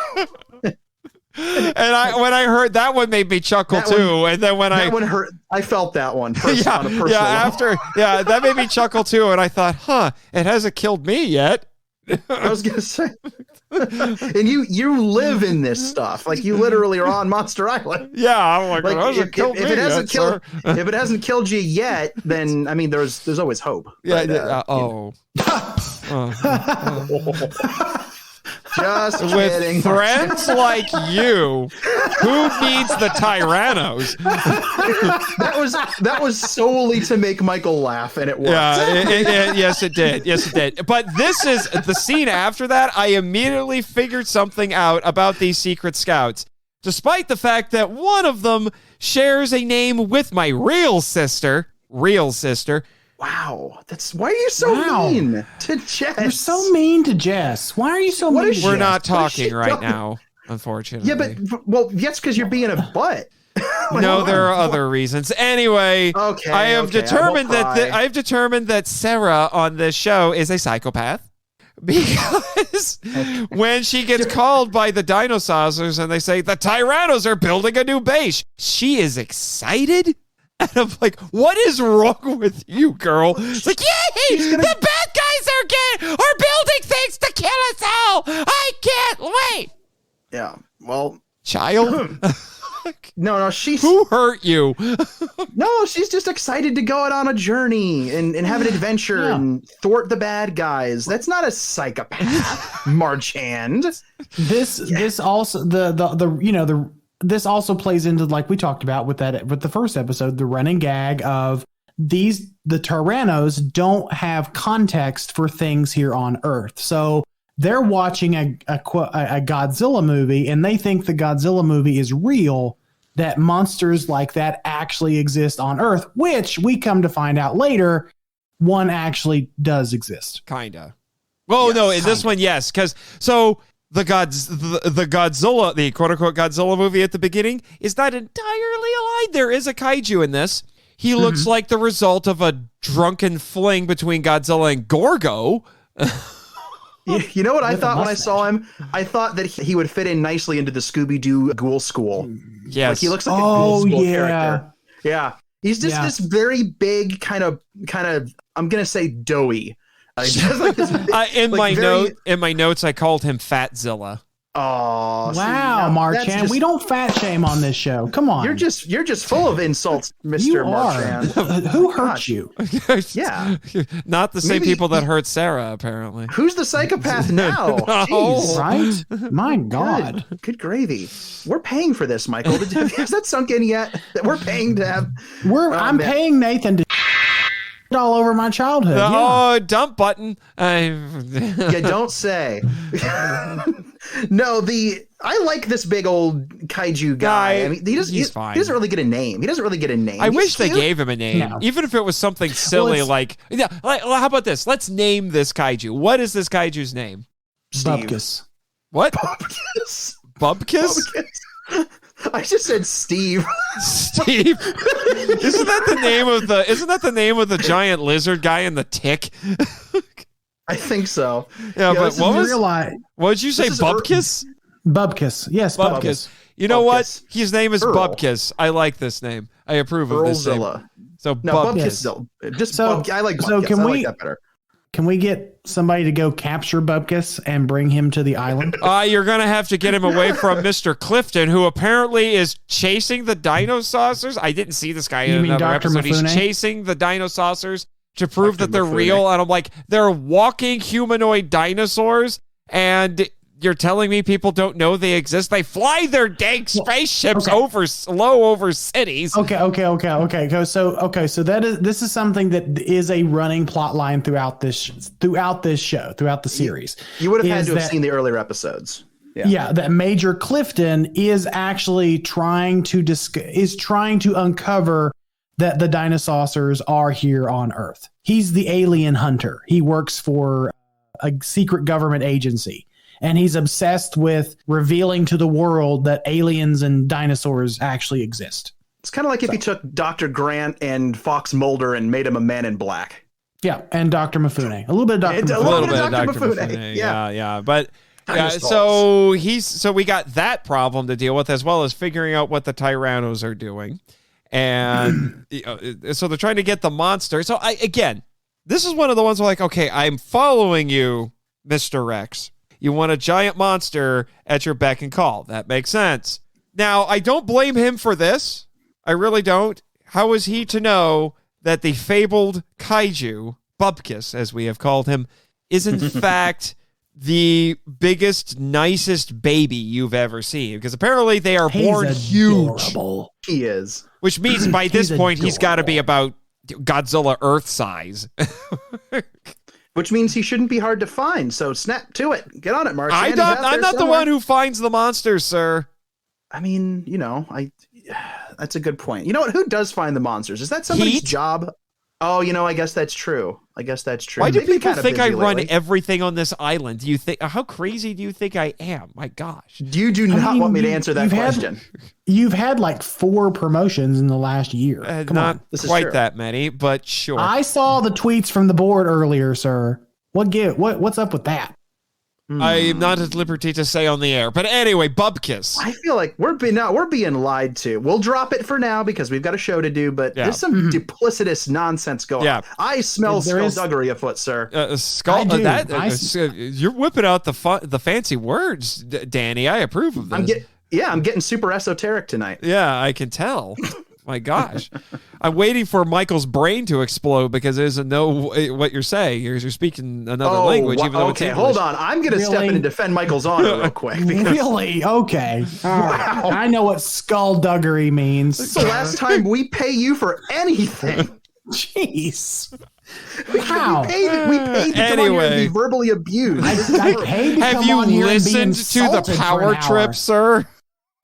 Speaker 1: And when I heard that one, made me chuckle too. And then when
Speaker 4: that one hurt, I felt that one. On a personal level.
Speaker 1: That made me chuckle too. And I thought, it hasn't killed me yet.
Speaker 4: I was gonna say, and you live in this stuff, like you literally are on Monster Island.
Speaker 1: Yeah, I'm like, if
Speaker 4: it hasn't killed you yet, then I mean, there's always hope.
Speaker 1: Yeah.
Speaker 4: Just
Speaker 1: with
Speaker 4: kidding.
Speaker 1: Friends like you, who needs the Tyrannos?
Speaker 4: that was solely to make Michael laugh, and it worked.
Speaker 1: Yeah, yes, it did. But this is the scene after that. I immediately figured something out about these secret scouts, despite the fact that one of them shares a name with my real sister. Wow,
Speaker 4: why are you so mean to Jess?
Speaker 3: You're so mean to Jess. Why are you so mean to Jess?
Speaker 1: We're not talking right now, unfortunately.
Speaker 4: Yeah, but that's because you're being a butt.
Speaker 1: No, there are other reasons. Anyway, I have determined that Sarah on this show is a psychopath, because when she gets called by the Dinosaucers and they say the Tyrannos are building a new base, she is excited. And I'm like, what is wrong with you, girl? It's like, yay! The bad guys are building things to kill us all! I can't wait!
Speaker 4: Yeah, well...
Speaker 1: Child?
Speaker 4: No, she's...
Speaker 1: Who hurt you?
Speaker 4: No, she's just excited to go out on a journey and have an adventure and thwart the bad guys. That's not a psychopath, Marchand.
Speaker 3: This also this also plays into, like we talked about with the first episode, the running gag of the Tyrannos don't have context for things here on Earth. So they're watching a Godzilla movie, and they think the Godzilla movie is real, that monsters like that actually exist on Earth, which we come to find out later, one actually does exist.
Speaker 1: Kinda. Well, no, in this one, yes, because the Godzilla, the quote-unquote Godzilla movie at the beginning is not entirely aligned. There is a kaiju in this. He looks like the result of a drunken fling between Godzilla and Gorgo.
Speaker 4: You know what I thought when I saw him? I thought that he would fit in nicely into the Scooby-Doo Ghoul School.
Speaker 1: Yes.
Speaker 4: Like he looks like a Ghoul School character. Yeah. He's just this very big kind of, I'm going to say doughy.
Speaker 1: In my notes, I called him Fatzilla.
Speaker 4: Oh,
Speaker 3: wow, Marchand! We don't fat shame on this show. Come on,
Speaker 4: you're just full of insults, Mr. Marchand.
Speaker 3: Who hurt you?
Speaker 4: Yeah,
Speaker 1: not the same people that hurt Sarah. Apparently,
Speaker 4: who's the psychopath now? Jeez.
Speaker 3: Right? My God,
Speaker 4: good gravy. We're paying for this, Michael. Has that sunk in yet? That we're paying to have.
Speaker 3: I'm paying Nathan to all over my childhood.
Speaker 1: Dump button.
Speaker 4: You don't say. No, I like this big old kaiju guy. I mean, he's fine. He doesn't really get a name.
Speaker 1: I wish they gave him a name, even if it was something silly how about this? Let's name this kaiju. What is this kaiju's name?
Speaker 3: Bubkus.
Speaker 1: What?
Speaker 4: Bubkus?
Speaker 1: Bubkus?
Speaker 4: I just said Steve.
Speaker 1: Steve? Isn't that the name of the giant lizard guy in the Tick?
Speaker 4: I think so.
Speaker 1: Yeah, but what did you say? Bubkus?
Speaker 3: Bubkus. Yes, Bubkus.
Speaker 1: You know what? His name is Bubkus. I like this name. I approve of this name. So
Speaker 4: Bubkus. I like Bubkus.
Speaker 3: So
Speaker 4: I like that better.
Speaker 3: Can we get somebody to go capture Bubkus and bring him to the island?
Speaker 1: You're going to have to get him away from Mr. Clifton, who apparently is chasing the Dinosaucers. I didn't see this guy in another episode. He's chasing the Dinosaucers to prove that they're real. And I'm like, they're walking humanoid dinosaurs, and you're telling me people don't know they exist? They fly their dang spaceships over cities.
Speaker 3: Okay. So this is something that is a running plot line throughout this show, throughout the series.
Speaker 4: You would have had to have seen the earlier episodes.
Speaker 3: Yeah, that Major Clifton is actually trying to uncover that the Dinosaucers are here on Earth. He's the alien hunter. He works for a secret government agency. And he's obsessed with revealing to the world that aliens and dinosaurs actually exist.
Speaker 4: It's kind of like if you took Dr. Grant and Fox Mulder and made him a Man in Black.
Speaker 3: Yeah, and Dr. Mifune. A little bit of Dr. Mifune.
Speaker 1: A little bit of Dr. Mifune. Yeah. But so we got that problem to deal with, as well as figuring out what the Tyrannos are doing. And so they're trying to get the monster. So this is one of the ones where, like, okay, I'm following you, Mr. Rex. You want a giant monster at your beck and call. That makes sense. Now, I don't blame him for this. I really don't. How is he to know that the fabled kaiju, Bubkus, as we have called him, is in fact the biggest, nicest baby you've ever seen? Because apparently they are born huge.
Speaker 4: He is.
Speaker 1: Which means by this point, he's got to be about Godzilla Earth size.
Speaker 4: Which means he shouldn't be hard to find. So snap to it. Get on it, Marchand.
Speaker 1: I'm not the one who finds the monsters, sir.
Speaker 4: I mean, that's a good point. You know what? Who does find the monsters? Is that somebody's job? Oh, I guess that's true.
Speaker 1: Why do people think I run everything on this island? Do you think, how crazy do you think I am? My gosh.
Speaker 4: You do not want me to answer that question.
Speaker 3: You've had like 4 promotions in the last year.
Speaker 1: Not quite that many, but sure.
Speaker 3: I saw the tweets from the board earlier, sir. What's up with that?
Speaker 1: I am not at liberty to say on the air. But anyway, Bubkus.
Speaker 4: I feel like we're being lied to. We'll drop it for now because we've got a show to do, but there's some duplicitous nonsense going on. I smell skullduggery afoot, sir.
Speaker 1: You're whipping out the fancy words, Dani. I approve of this.
Speaker 4: I'm getting super esoteric tonight.
Speaker 1: Yeah, I can tell. My gosh. I'm waiting for Michael's brain to explode because he doesn't know what you're saying. You're speaking another language. Even though
Speaker 4: okay, hold on. I'm going to step in and defend Michael's honor real quick.
Speaker 3: Really? Okay. Wow. I know what skullduggery means.
Speaker 4: It's the last time we pay you for anything.
Speaker 3: Jeez.
Speaker 4: Wow. We paid to come on here and be verbally abused.
Speaker 1: Have you listened to the power trip, sir?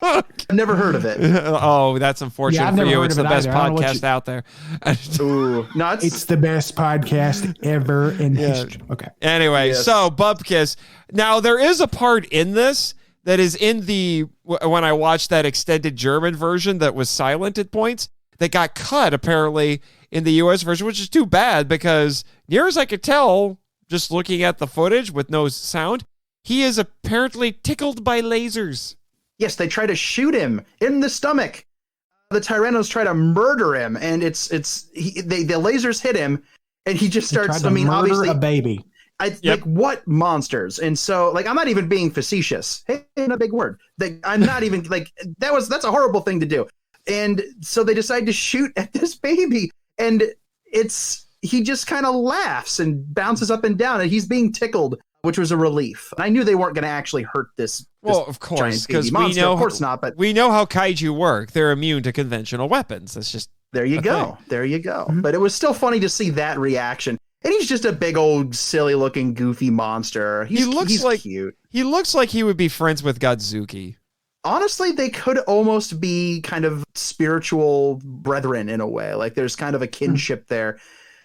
Speaker 4: I've never heard of it.
Speaker 1: Oh, that's unfortunate for you. It's the best podcast out there.
Speaker 4: Ooh,
Speaker 3: it's the best podcast ever in history. Okay.
Speaker 1: Anyway, so Bubkus. Now, there is a part in this that is in when I watched that extended German version that was silent at points, that got cut apparently in the US version, which is too bad because near as I could tell, just looking at the footage with no sound, he is apparently tickled by lasers.
Speaker 4: Yes, they try to shoot him in the stomach. The Tyrannos try to murder him, and the lasers hit him, and he just starts. Obviously,
Speaker 3: a baby.
Speaker 4: Like what monsters? And so, like, I'm not even being facetious. Hey, a big word. I'm not even like that's a horrible thing to do. And so they decide to shoot at this baby, and he just kind of laughs and bounces up and down, and he's being tickled, which was a relief. And I knew they weren't going to actually hurt this.
Speaker 1: Well, of course, because we know,
Speaker 4: of course not. But
Speaker 1: we know how kaiju work. They're immune to conventional weapons. That's just
Speaker 4: there you go. There you go. Mm-hmm. But it was still funny to see that reaction. And he's just a big old silly looking goofy monster. He's cute.
Speaker 1: He looks like he would be friends with Godzuki.
Speaker 4: Honestly, they could almost be kind of spiritual brethren in a way. Like there's kind of a kinship there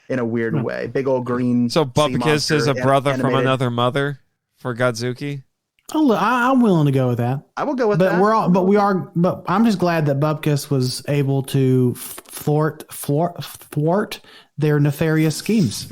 Speaker 4: in a weird way. Big old green.
Speaker 1: So Bupkis is a brother from another mother for Godzuki.
Speaker 3: I'm willing to go with that.
Speaker 4: I will go with that.
Speaker 3: But I'm just glad that Bupkis was able to thwart their nefarious schemes.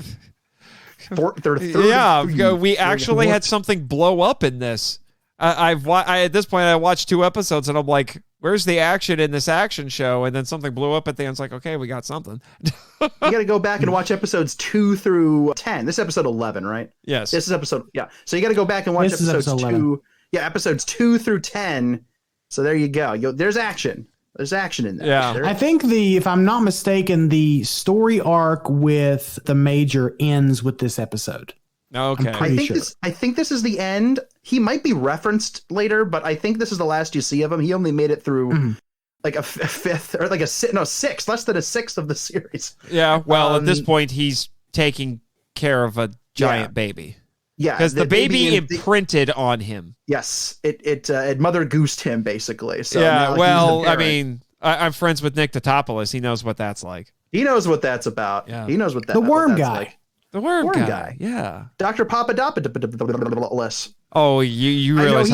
Speaker 1: We actually had something blow up in this. At this point, I watched 2 episodes and I'm like, where's the action in this action show? And then something blew up at the end. It's like, okay, we got something.
Speaker 4: You got to go back and watch episodes 2 through 10. This is episode 11, right?
Speaker 1: Yes.
Speaker 4: This is episode, yeah. So you got to go back and watch episodes 2. Yeah, episodes 2 through 10. So there you go. There's action. There's action in there.
Speaker 1: Yeah.
Speaker 3: I think if I'm not mistaken, the story arc with the Major ends with this episode.
Speaker 1: Okay.
Speaker 4: I think this is the end. He might be referenced later, but I think this is the last you see of him. He only made it through like a fifth or like sixth, less than a sixth of the series.
Speaker 1: Yeah. Well, at this point, he's taking care of a giant baby.
Speaker 4: Yeah,
Speaker 1: because the baby imprinted on him.
Speaker 4: Yes, it Mother Goosed him basically. So
Speaker 1: yeah. Well, I mean, I'm friends with Nick Totopoulos. He knows what that's like.
Speaker 4: He knows what that's about. Yeah. He knows what
Speaker 3: the worm guy.
Speaker 4: Like.
Speaker 1: The worm guy. Yeah.
Speaker 4: Dr. Papadopoulos.
Speaker 1: Oh, you realize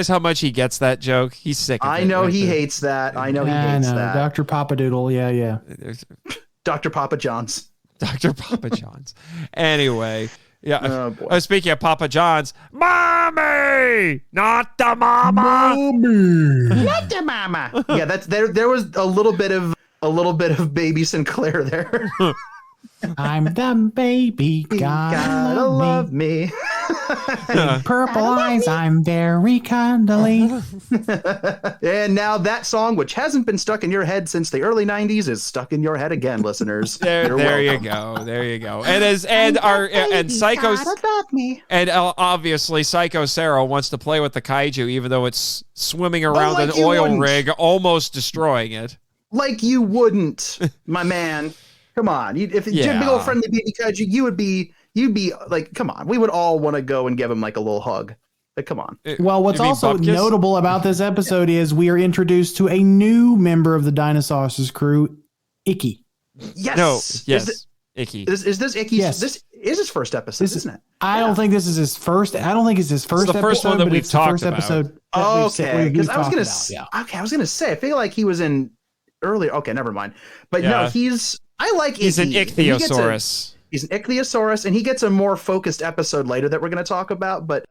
Speaker 1: how much he gets that joke? He's sick of it.
Speaker 4: I know he hates that. I know he hates that.
Speaker 3: Dr. Papadoodle. Yeah.
Speaker 4: Dr. Papa John's.
Speaker 1: Dr. Papa John's. Anyway. Yeah. Speaking of Papa John's, Mommy! Not the mama!
Speaker 3: Mommy!
Speaker 4: Not the mama! Yeah, that's there was a little bit of baby Sinclair there.
Speaker 3: I'm the baby, gotta love me. Purple eyes, I'm very cuddly.
Speaker 4: And now that song, which hasn't been stuck in your head since the early 90s, is stuck in your head again, listeners.
Speaker 1: There you go. And Psycho's and obviously Psycho Sarah wants to play with the kaiju, even though it's swimming around an oil rig, almost destroying it.
Speaker 4: Like you wouldn't, my man. Come on, if you're a big old friendly baby kaiju, you'd be like, come on. We would all want to go and give him like a little hug. Like, come on.
Speaker 3: Well, what's also notable about this episode is we are introduced to a new member of the Dinosaurs crew, Icky.
Speaker 4: Yes.
Speaker 1: No. Yes. Icky.
Speaker 4: Is this Icky's?
Speaker 3: Yes.
Speaker 4: This is his first episode, isn't it?
Speaker 3: I don't think this is his first. I don't think it's his first.
Speaker 1: It's the first
Speaker 3: episode,
Speaker 1: one that
Speaker 3: but
Speaker 1: we've
Speaker 3: it's
Speaker 1: talked
Speaker 3: the first
Speaker 1: about.
Speaker 3: episode.
Speaker 4: Okay, because I was gonna say, I feel like he was in earlier. Okay, never mind. But no, I like Icky.
Speaker 1: He's an ichthyosaurus.
Speaker 4: He's an ichthyosaurus, and he gets a more focused episode later that we're going to talk about. But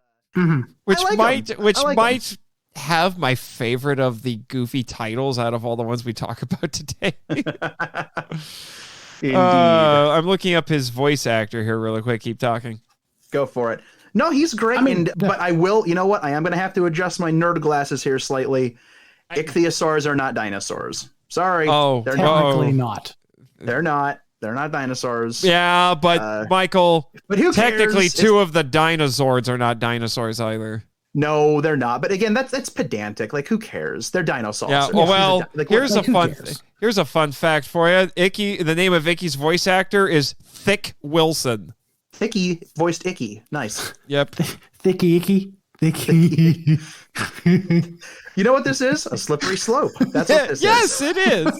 Speaker 1: which might have my favorite of the goofy titles out of all the ones we talk about today.
Speaker 4: Indeed.
Speaker 1: I'm looking up his voice actor here really quick. Keep talking.
Speaker 4: Go for it. No, he's great. But I will. You know what? I am going to have to adjust my nerd glasses here slightly. Ichthyosaurs are not dinosaurs. Sorry.
Speaker 1: Oh,
Speaker 3: they're technically not.
Speaker 4: They're not. They're not dinosaurs.
Speaker 1: Yeah, but Michael,
Speaker 4: but who
Speaker 1: technically
Speaker 4: cares?
Speaker 1: Two of the dinosaurs are not dinosaurs either.
Speaker 4: No, they're not. But again, that's pedantic. Like, who cares? They're dinosaurs.
Speaker 1: Yeah. Well, here's a fun fact for you. Icky. The name of Icky's voice actor is Thick Wilson.
Speaker 4: Thicky voiced Icky. Nice.
Speaker 1: Yep.
Speaker 3: Thicky Icky. Thicky.
Speaker 4: You know what this is? A slippery slope. That's what this is.
Speaker 1: Yes, it is.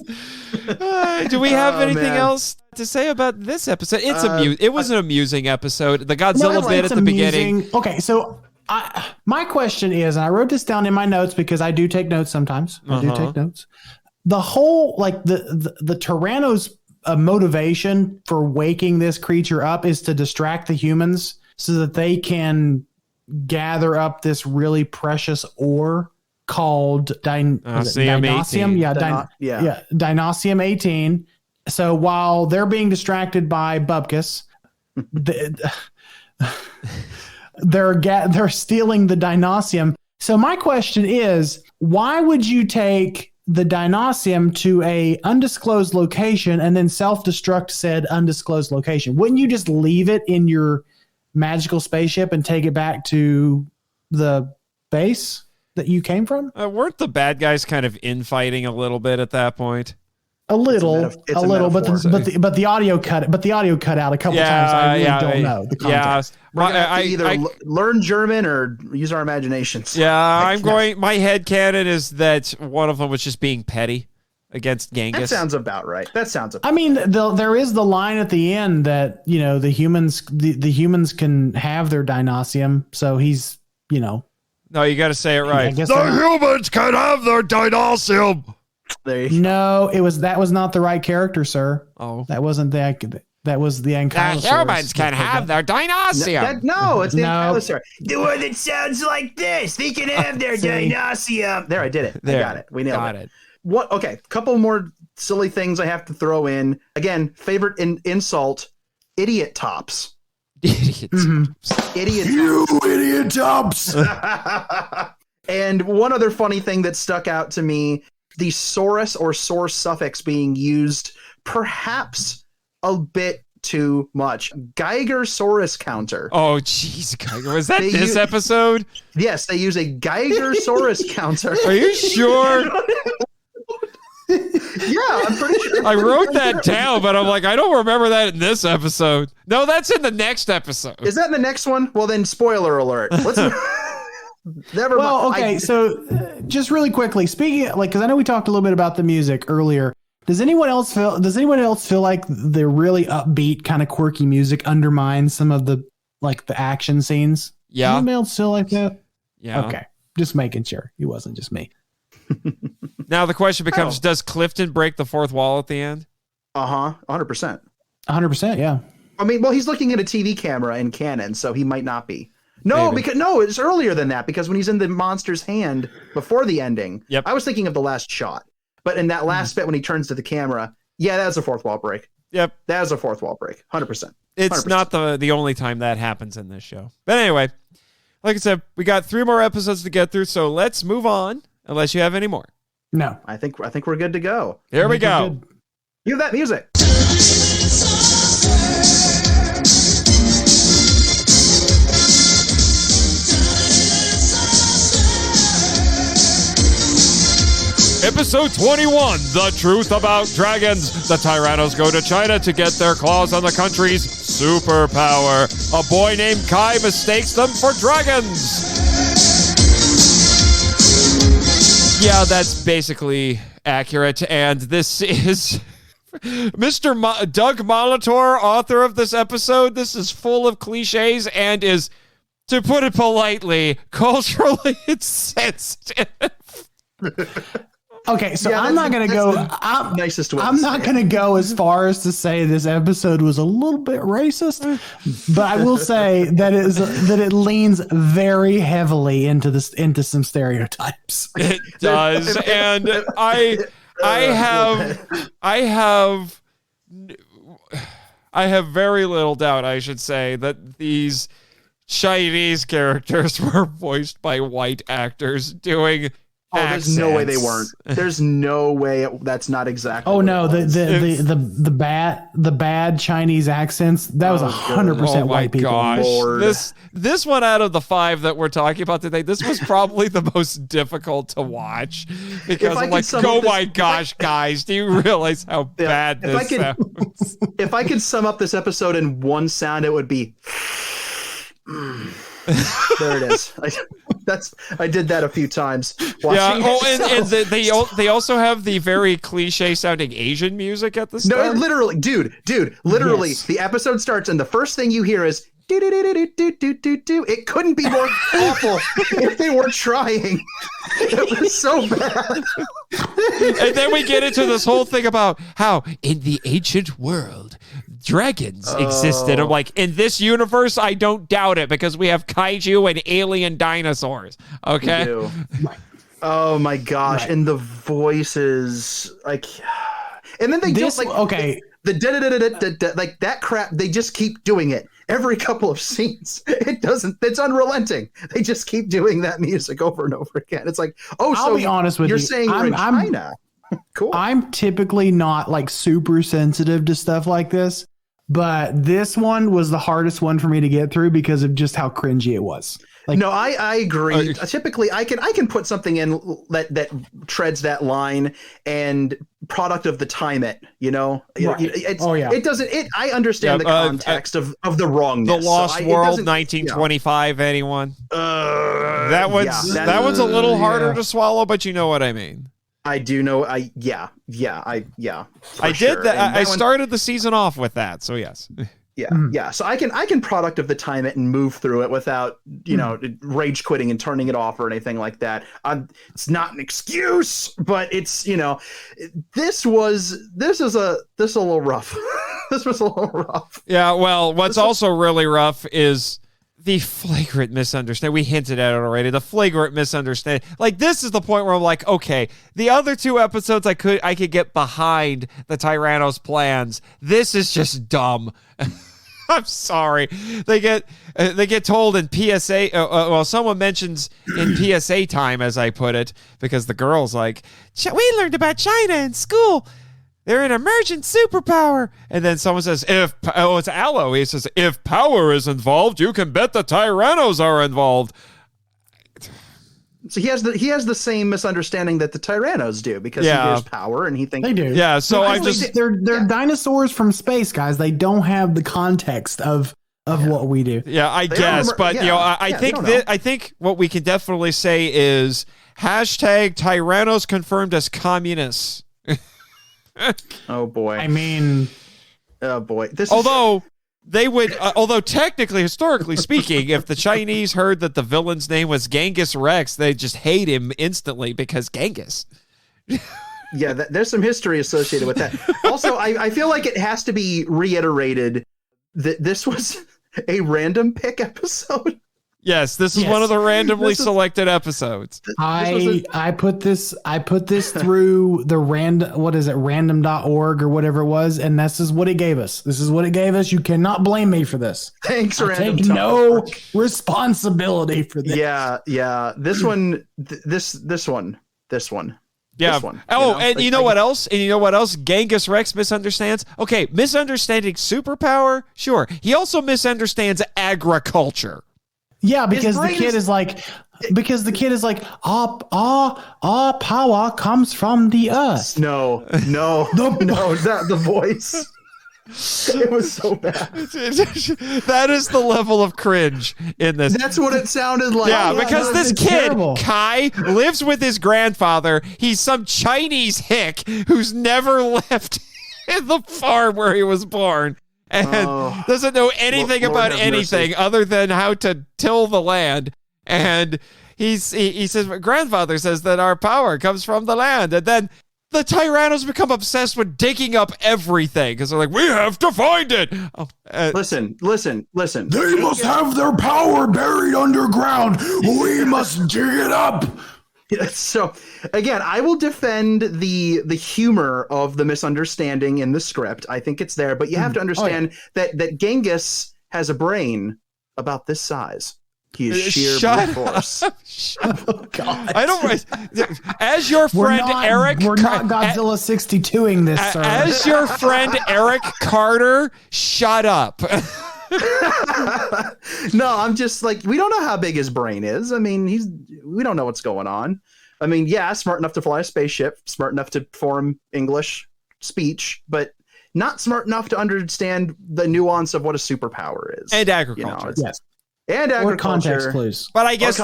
Speaker 1: Do we have anything else to say about this episode? It was an amusing episode. The Godzilla bit at the beginning.
Speaker 3: Okay, so my question is, and I wrote this down in my notes because I do take notes sometimes. I do take notes. The whole, like the Tyranno's motivation for waking this creature up is to distract the humans so that they can gather up this really precious ore called Dinosaurium. Yeah, Dinosaurium 18. So while they're being distracted by Bupkis, they're stealing the Dinosaurium. So my question is, why would you take the Dinosaurium to a undisclosed location and then self-destruct said undisclosed location? Wouldn't you just leave it in your magical spaceship and take it back to the base that you came from?
Speaker 1: Weren't the bad guys kind of infighting a little bit at that point?
Speaker 3: A little,
Speaker 4: it's a
Speaker 3: but the audio cut out a couple times. I really don't know the context.
Speaker 4: We're gonna have to either learn German or use our imaginations.
Speaker 1: Yeah, my headcanon is that one of them was just being petty against Genghis.
Speaker 4: That sounds about right.
Speaker 3: I mean, there is the line at the end that, you know, the humans can have their dinosaur. So he's, you know.
Speaker 1: No, you got to say it right.
Speaker 5: The humans can have their dinosaur.
Speaker 3: No, that was not the right character, sir.
Speaker 1: Oh,
Speaker 3: that wasn't that. That was the Ankylosaurus.
Speaker 1: The humans can have their dinosaur.
Speaker 4: No, it's the Ankylosaurus. The one that sounds like this. They can have their dinosaur. There, I did it. I got it. We nailed it. What? Okay, couple more silly things I have to throw in. Again, favorite insult: idiot tops.
Speaker 1: Idiot tops.
Speaker 4: Idiot tops.
Speaker 5: You idiot tops.
Speaker 4: And one other funny thing that stuck out to me: the saurus or source suffix being used perhaps a bit too much. Geiger-saurus counter.
Speaker 1: Oh, jeez, Geiger. Was that this episode?
Speaker 4: Yes, they use a Geiger-saurus counter.
Speaker 1: Are you sure?
Speaker 4: Yeah, I'm pretty sure.
Speaker 1: I wrote that down, but I'm like, I don't remember that in this episode. No, that's in the next episode.
Speaker 4: Is that in the next one? Well, then spoiler alert. Let's never mind.
Speaker 3: Well, okay, so just really quickly, speaking, like, because I know we talked a little bit about the music earlier. Does anyone else feel like the really upbeat, kind of quirky music undermines some of the action scenes?
Speaker 1: Yeah.
Speaker 3: Anyone else feel like that?
Speaker 1: Yeah.
Speaker 3: Okay, just making sure it wasn't just me.
Speaker 1: Now the question becomes: does Clifton break the fourth wall at the end?
Speaker 4: 100%.
Speaker 3: 100%, yeah.
Speaker 4: I mean, well, he's looking at a TV camera in canon, so he might not be. No,
Speaker 1: Maybe.
Speaker 4: it's earlier than that, because when he's in the monster's hand before the ending,
Speaker 1: Yep.
Speaker 4: I was thinking of the last shot. But in that last bit when he turns to the camera, yeah, that's a fourth wall break.
Speaker 1: Yep.
Speaker 4: That is a fourth wall break. 100%.
Speaker 1: It's
Speaker 4: 100%.
Speaker 1: not the only time that happens in this show. But anyway, like I said, we got 3 more episodes to get through, so let's move on, unless you have any more.
Speaker 3: No.
Speaker 4: I think we're good to go.
Speaker 1: Here we go.
Speaker 4: Cue that music.
Speaker 1: Episode 21, The Truth About Dragons. The Tyrannos go to China to get their claws on the country's superpower. A boy named Kai mistakes them for dragons. Yeah, that's basically accurate. And this is Mr. Doug Molitor, author of this episode. This is full of cliches and is, to put it politely, culturally insensitive.
Speaker 3: Okay, so I'm not going to go.
Speaker 4: Nicest way.
Speaker 3: I'm not going to go as far as to say this episode was a little bit racist, but I will say that it leans very heavily into some stereotypes.
Speaker 1: It does, and I have very little doubt, I should say, that these Chinese characters were voiced by white actors doing.
Speaker 4: Oh, there's no way they weren't. There's no way that's not exactly.
Speaker 3: Oh no, the bad Chinese accents, that was 100% white people.
Speaker 1: Gosh. This one out of the 5 that we're talking about today, this was probably the most difficult to watch, because I'm like, oh my gosh, guys, do you realize how bad this sounds?
Speaker 4: If I could sum up this episode in one sound, it would be. There it is. I did that a few times.
Speaker 1: Yeah. Oh, and they also have the very cliche sounding Asian music at the start.
Speaker 4: No, literally, dude, literally, yes. The episode starts and the first thing you hear is do do do do do do do do. It couldn't be more awful if they weren't trying. It was so bad.
Speaker 1: And then we get into this whole thing about how in the ancient world dragons existed. I'm like, in this universe, I don't doubt it, because we have kaiju and alien dinosaurs. Okay.
Speaker 4: We do. Oh my gosh. Right. And the voices, like, and then they just like,
Speaker 3: okay.
Speaker 4: Like that crap, they just keep doing it every couple of scenes. It's unrelenting. They just keep doing that music over and over again. It's like,
Speaker 3: I'll be honest with you.
Speaker 4: You're saying we're in China. Cool.
Speaker 3: I'm typically not like super sensitive to stuff like this, but this one was the hardest one for me to get through because of just how cringy it was. Like,
Speaker 4: no, I agree. Typically, I can put something in that treads that line and product of the time it. Right. It doesn't. I understand the context of the wrongness.
Speaker 1: The Lost World, 1925. Anyone? That one's a little harder to swallow, but you know what I mean.
Speaker 4: I do know. I did
Speaker 1: that. I started the season off with that. So yes.
Speaker 4: Yeah. So I can product of the time it and move through it without, rage quitting and turning it off or anything like that. It's not an excuse, but it's, this was a little rough. This was a little rough.
Speaker 1: Yeah. Well, what's also really rough is the flagrant misunderstanding. We hinted at it already. The flagrant misunderstanding. Like, this is the point where I'm like, okay, the other two episodes I could get behind the Tyranno's plans. This is just dumb. I'm sorry. They get told in PSA. Someone mentions in PSA time, as I put it, because the girl's like, we learned about China in school. They're an emergent superpower. And then someone says, it's Aloe. He says, if power is involved, you can bet the Tyrannos are involved.
Speaker 4: So he has the same misunderstanding that the Tyrannos do because he hears power and he thinks
Speaker 3: they do.
Speaker 1: Yeah, so
Speaker 3: they're dinosaurs from space, guys. They don't have the context of what we do.
Speaker 1: Yeah, I guess, but I think what we can definitely say is hashtag Tyrannos confirmed as communists.
Speaker 4: Oh boy.
Speaker 3: I mean,
Speaker 4: oh boy.
Speaker 1: Although technically, historically speaking, if the Chinese heard that the villain's name was Genghis Rex, they'd just hate him instantly because Genghis.
Speaker 4: Yeah, there's some history associated with that. Also, I feel like it has to be reiterated that this was a random pick episode.
Speaker 1: Yes, this is one of the randomly selected episodes.
Speaker 3: I put this through the random.org or whatever it was, and this is what it gave us. This is what it gave us. You cannot blame me for this.
Speaker 4: Thanks,
Speaker 3: I take no responsibility for this.
Speaker 4: Yeah. This one.
Speaker 1: Yeah.
Speaker 4: This one,
Speaker 1: and you know what else? And you know what else? Genghis Rex misunderstands. Okay, misunderstanding superpower. Sure. He also misunderstands agriculture.
Speaker 3: Yeah, because the kid is like, all power comes from the earth.
Speaker 4: No, that the voice. It was so bad.
Speaker 1: That is the level of cringe in this.
Speaker 4: That's what it sounded like.
Speaker 1: Yeah, because this kid,
Speaker 3: terrible.
Speaker 1: Kai, lives with his grandfather. He's some Chinese hick who's never left the farm where he was born. And doesn't know anything about anything other than how to till the land. And he says, my grandfather says that our power comes from the land. And then the Tyrannos become obsessed with digging up everything because they're like, we have to find it.
Speaker 4: Listen.
Speaker 5: They must have their power buried underground. We must dig it up.
Speaker 4: So again, I will defend the humor of the misunderstanding in the script. I think it's there, but you have to understand that Genghis has a brain about this size. He is sheer brute force.
Speaker 3: Oh, God.
Speaker 1: I don't. As your friend Eric,
Speaker 3: we're not Godzilla 62ing this, sir.
Speaker 1: As your friend Eric Carter, shut up.
Speaker 4: No, I'm just like, we don't know how big his brain is. I mean, we don't know what's going on. I mean, yeah, smart enough to fly a spaceship, smart enough to form English speech, but not smart enough to understand the nuance of what a superpower is.
Speaker 1: And agriculture.
Speaker 3: Yes.
Speaker 4: And agriculture.
Speaker 3: Or context clues.
Speaker 1: But I guess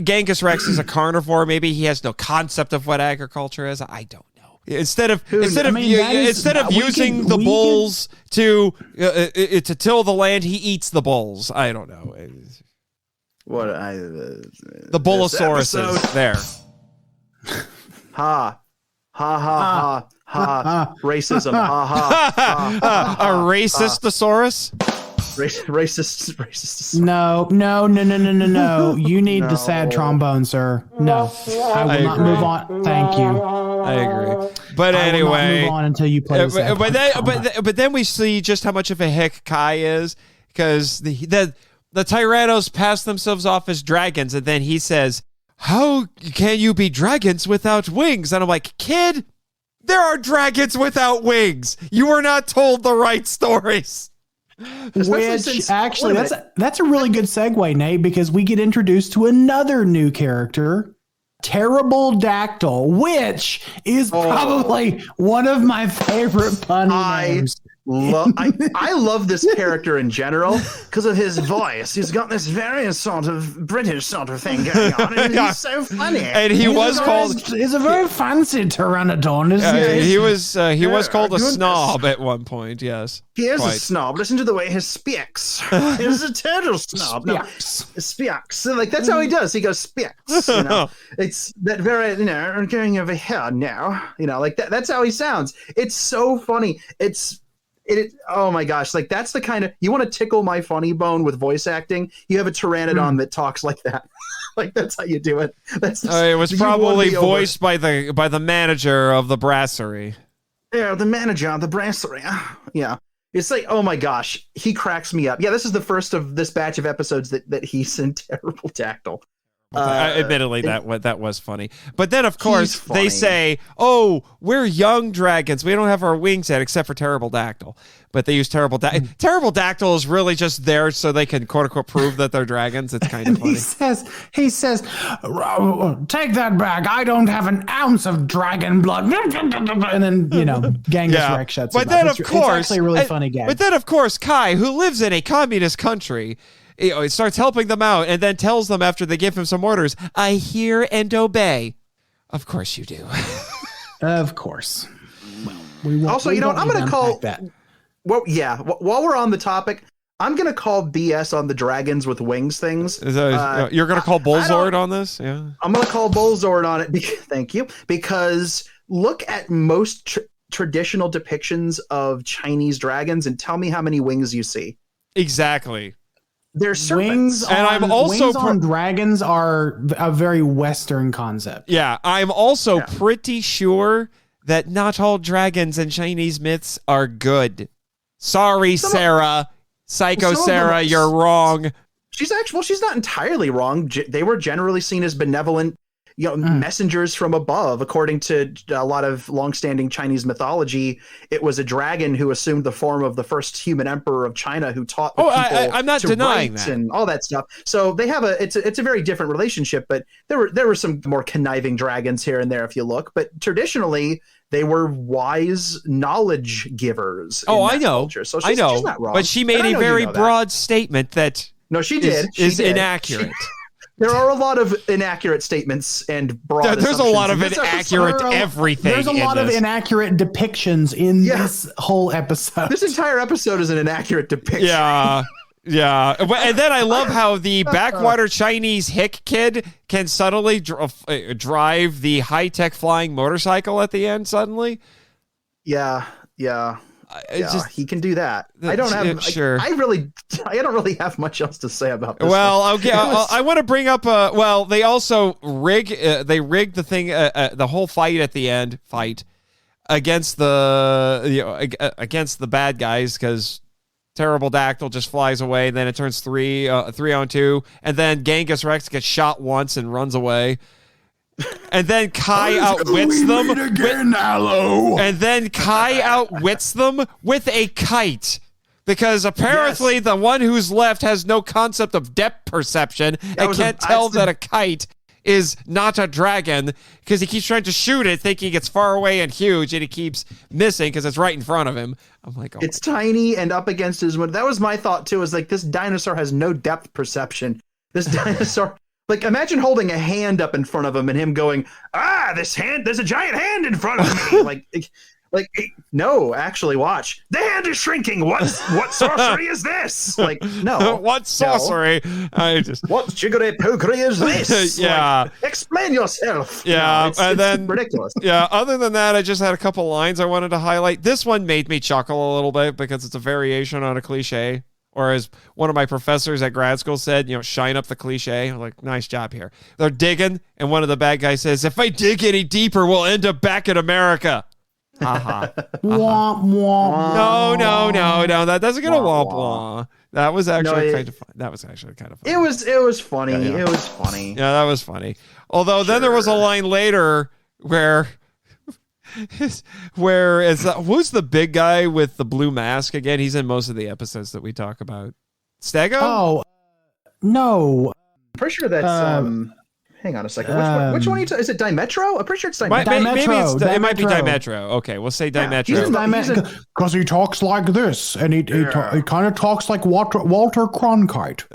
Speaker 1: Genghis Rex is a carnivore. Maybe he has no concept of what agriculture is. I don't know. Instead of using the bulls to till the land, he eats the bulls. I don't know. The Bullosaurus there.
Speaker 4: Ha racism.
Speaker 1: A racistosaurus.
Speaker 4: Racist.
Speaker 3: No. You need the sad trombone, sir. No, I will not move on. Thank you.
Speaker 1: I agree. But anyway,
Speaker 3: I will not move on until you play.
Speaker 1: But then we see just how much of a hick Kai is, because the Tyrannos pass themselves off as dragons, and then he says, "How can you be dragons without wings?" And I'm like, kid, There are dragons without wings. You were not told the right stories.
Speaker 3: Which actually, that's a really good segue, Nate, because we get introduced to another new character, Terrible Dactyl, which is probably one of my favorite pun names.
Speaker 4: I love this character in general because of his voice. He's got this very sort of British sort of thing going on, and he's so funny.
Speaker 1: And he's
Speaker 3: a very fancy pteranodon, isn't he?
Speaker 1: He was called a snob at one point. Yes,
Speaker 4: he is a snob. Listen to the way he speaks. He's a total snob. Speaks. So, like, that's how he does. He goes speaks. You know, it's that very, I'm going over here now. Like that. That's how he sounds. It's so funny. Oh my gosh, like that's the kind of, you want to tickle my funny bone with voice acting, you have a pteranodon that talks like that. Like that's how you do it.
Speaker 1: It was probably voiced by the manager of the Brasserie.
Speaker 4: Yeah, the manager of the Brasserie. Yeah. It's like, oh my gosh, he cracks me up. Yeah, this is the first of this batch of episodes that he's in Terrible Dactyl.
Speaker 1: Admittedly, that was funny. But then, of course, they say, "Oh, we're young dragons. We don't have our wings yet, except for Terrible Dactyl." But they use Terrible Dactyl. Terrible Dactyl is really just there so they can quote unquote prove that they're dragons. It's kind of funny.
Speaker 3: He says, "Take that back. I don't have an ounce of dragon blood." And then Genghis Rex shuts.
Speaker 1: But then, of course,
Speaker 3: it's actually a really funny gag.
Speaker 1: But then, of course, Kai, who lives in a communist country, he starts helping them out and then tells them after they give him some orders, "I hear and obey." Of course you do.
Speaker 3: Of course.
Speaker 4: Well, I'm going to call that. Well, yeah. While we're on the topic, I'm going to call BS on the dragons with wings things.
Speaker 1: You're going to call Bullzord on this? Yeah.
Speaker 4: I'm going to call Bullzord on it. Thank you. Because look at most traditional depictions of Chinese dragons and tell me how many wings you see.
Speaker 1: Exactly.
Speaker 4: They're serpents.
Speaker 3: Wings on dragons are a very Western concept.
Speaker 1: Yeah, I'm also pretty sure that not all dragons in Chinese myths are good. Sorry, Sarah. Sarah, you're wrong.
Speaker 4: She's not entirely wrong. They were generally seen as benevolent, messengers from above. According to a lot of longstanding Chinese mythology, it was a dragon who assumed the form of the first human emperor of China, who taught the people
Speaker 1: I'm not denying that
Speaker 4: and all that stuff. So they have it's a very different relationship. But there were some more conniving dragons here and there if you look. But traditionally, they were wise knowledge givers.
Speaker 1: I know.
Speaker 4: Culture. So
Speaker 1: I know.
Speaker 4: She's not wrong.
Speaker 1: But she made a very broad statement that
Speaker 4: she did.
Speaker 1: Inaccurate.
Speaker 4: There are a lot of inaccurate statements and broad
Speaker 1: There's a lot of inaccurate everything.
Speaker 3: There's a lot of inaccurate depictions in this whole episode.
Speaker 4: This entire episode is an inaccurate depiction.
Speaker 1: Yeah. Yeah. And then I love how the backwater Chinese hick kid can subtly drive the high-tech flying motorcycle at the end suddenly.
Speaker 4: Yeah. He can do that. I don't have.
Speaker 1: Sure.
Speaker 4: I don't really have much else to say about this.
Speaker 1: Well, okay. I want to bring up. They also rigged the thing. The whole fight at the end. Against the bad guys, because Terrible Dactyl just flies away, and then it turns 3-on-2, and then Genghis Rex gets shot once and runs away. And then Kai outwits them. And then Kai outwits them with a kite. Because apparently the one who's left has no concept of depth perception and can't tell that a kite is not a dragon, because he keeps trying to shoot it thinking it's far away and huge, and he keeps missing because it's right in front of him. I'm like,
Speaker 4: it's tiny and up against his window. That was my thought too, is like, this dinosaur has no depth perception. This dinosaur... Like, imagine holding a hand up in front of him and him going, this hand, there's a giant hand in front of me. like, no, actually, watch. The hand is shrinking. What sorcery is this? Like, no.
Speaker 1: What sorcery?
Speaker 4: No. What jiggery pokery is this?
Speaker 1: Yeah.
Speaker 4: Like, explain yourself.
Speaker 1: Yeah.
Speaker 4: It's ridiculous.
Speaker 1: Yeah. Other than that, I just had a couple lines I wanted to highlight. This one made me chuckle a little bit because it's a variation on a cliche. Or as one of my professors at grad school said, shine up the cliche. I'm like, nice job here. They're digging, and one of the bad guys says, "If I dig any deeper, we'll end up back in America."
Speaker 3: Womp womp.
Speaker 1: No. That doesn't get a womp womp. That was actually kind of fun. That was actually kind of funny.
Speaker 4: It was funny. Yeah. It was funny.
Speaker 1: Yeah, that was funny. Although then there was a line later where
Speaker 6: Whereas who's the big guy with the blue mask again? He's in most of the episodes that we talk about. Stego?
Speaker 3: Oh, no.
Speaker 4: Pretty sure that's hang on a second. Which one are you is it Dimetro? I'm pretty sure it's Dimetro.
Speaker 6: Maybe it might be Dimetro. Okay, we'll say Dimetro.
Speaker 5: Because he talks like this, and he kind of talks like Walter Cronkite.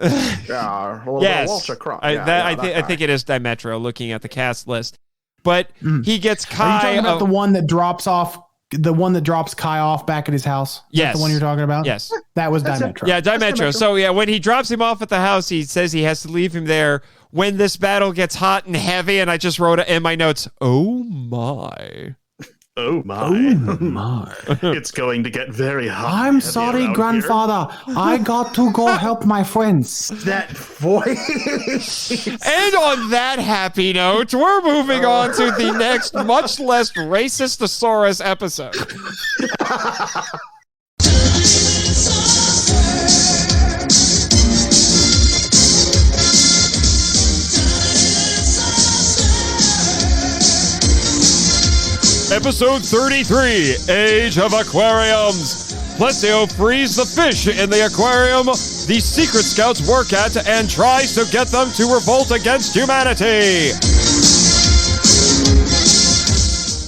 Speaker 6: Yes,
Speaker 4: Walter Cronk.
Speaker 6: I think it is Dimetro. Looking at the cast list, but he gets Kai.
Speaker 3: Are you talking about the one that drops off? The one that drops Kai off back at his house?
Speaker 6: Yes.
Speaker 3: The one you're talking about?
Speaker 6: Yes.
Speaker 3: That was Dimetro.
Speaker 6: Yeah, Dimetro. So, yeah, when he drops him off at the house, he says he has to leave him there when this battle gets hot and heavy. And I just wrote in my notes, oh, my.
Speaker 7: Oh, my.
Speaker 3: Oh, my.
Speaker 7: It's going to get very hot.
Speaker 3: I'm sorry, grandfather. I got to go help my friends.
Speaker 4: That voice.
Speaker 6: And on that happy note, we're moving on to the next much less racist-osaurus episode. Episode 33, Age of Aquariums. Plesio frees the fish in the aquarium the Secret Scouts work at and tries to get them to revolt against humanity.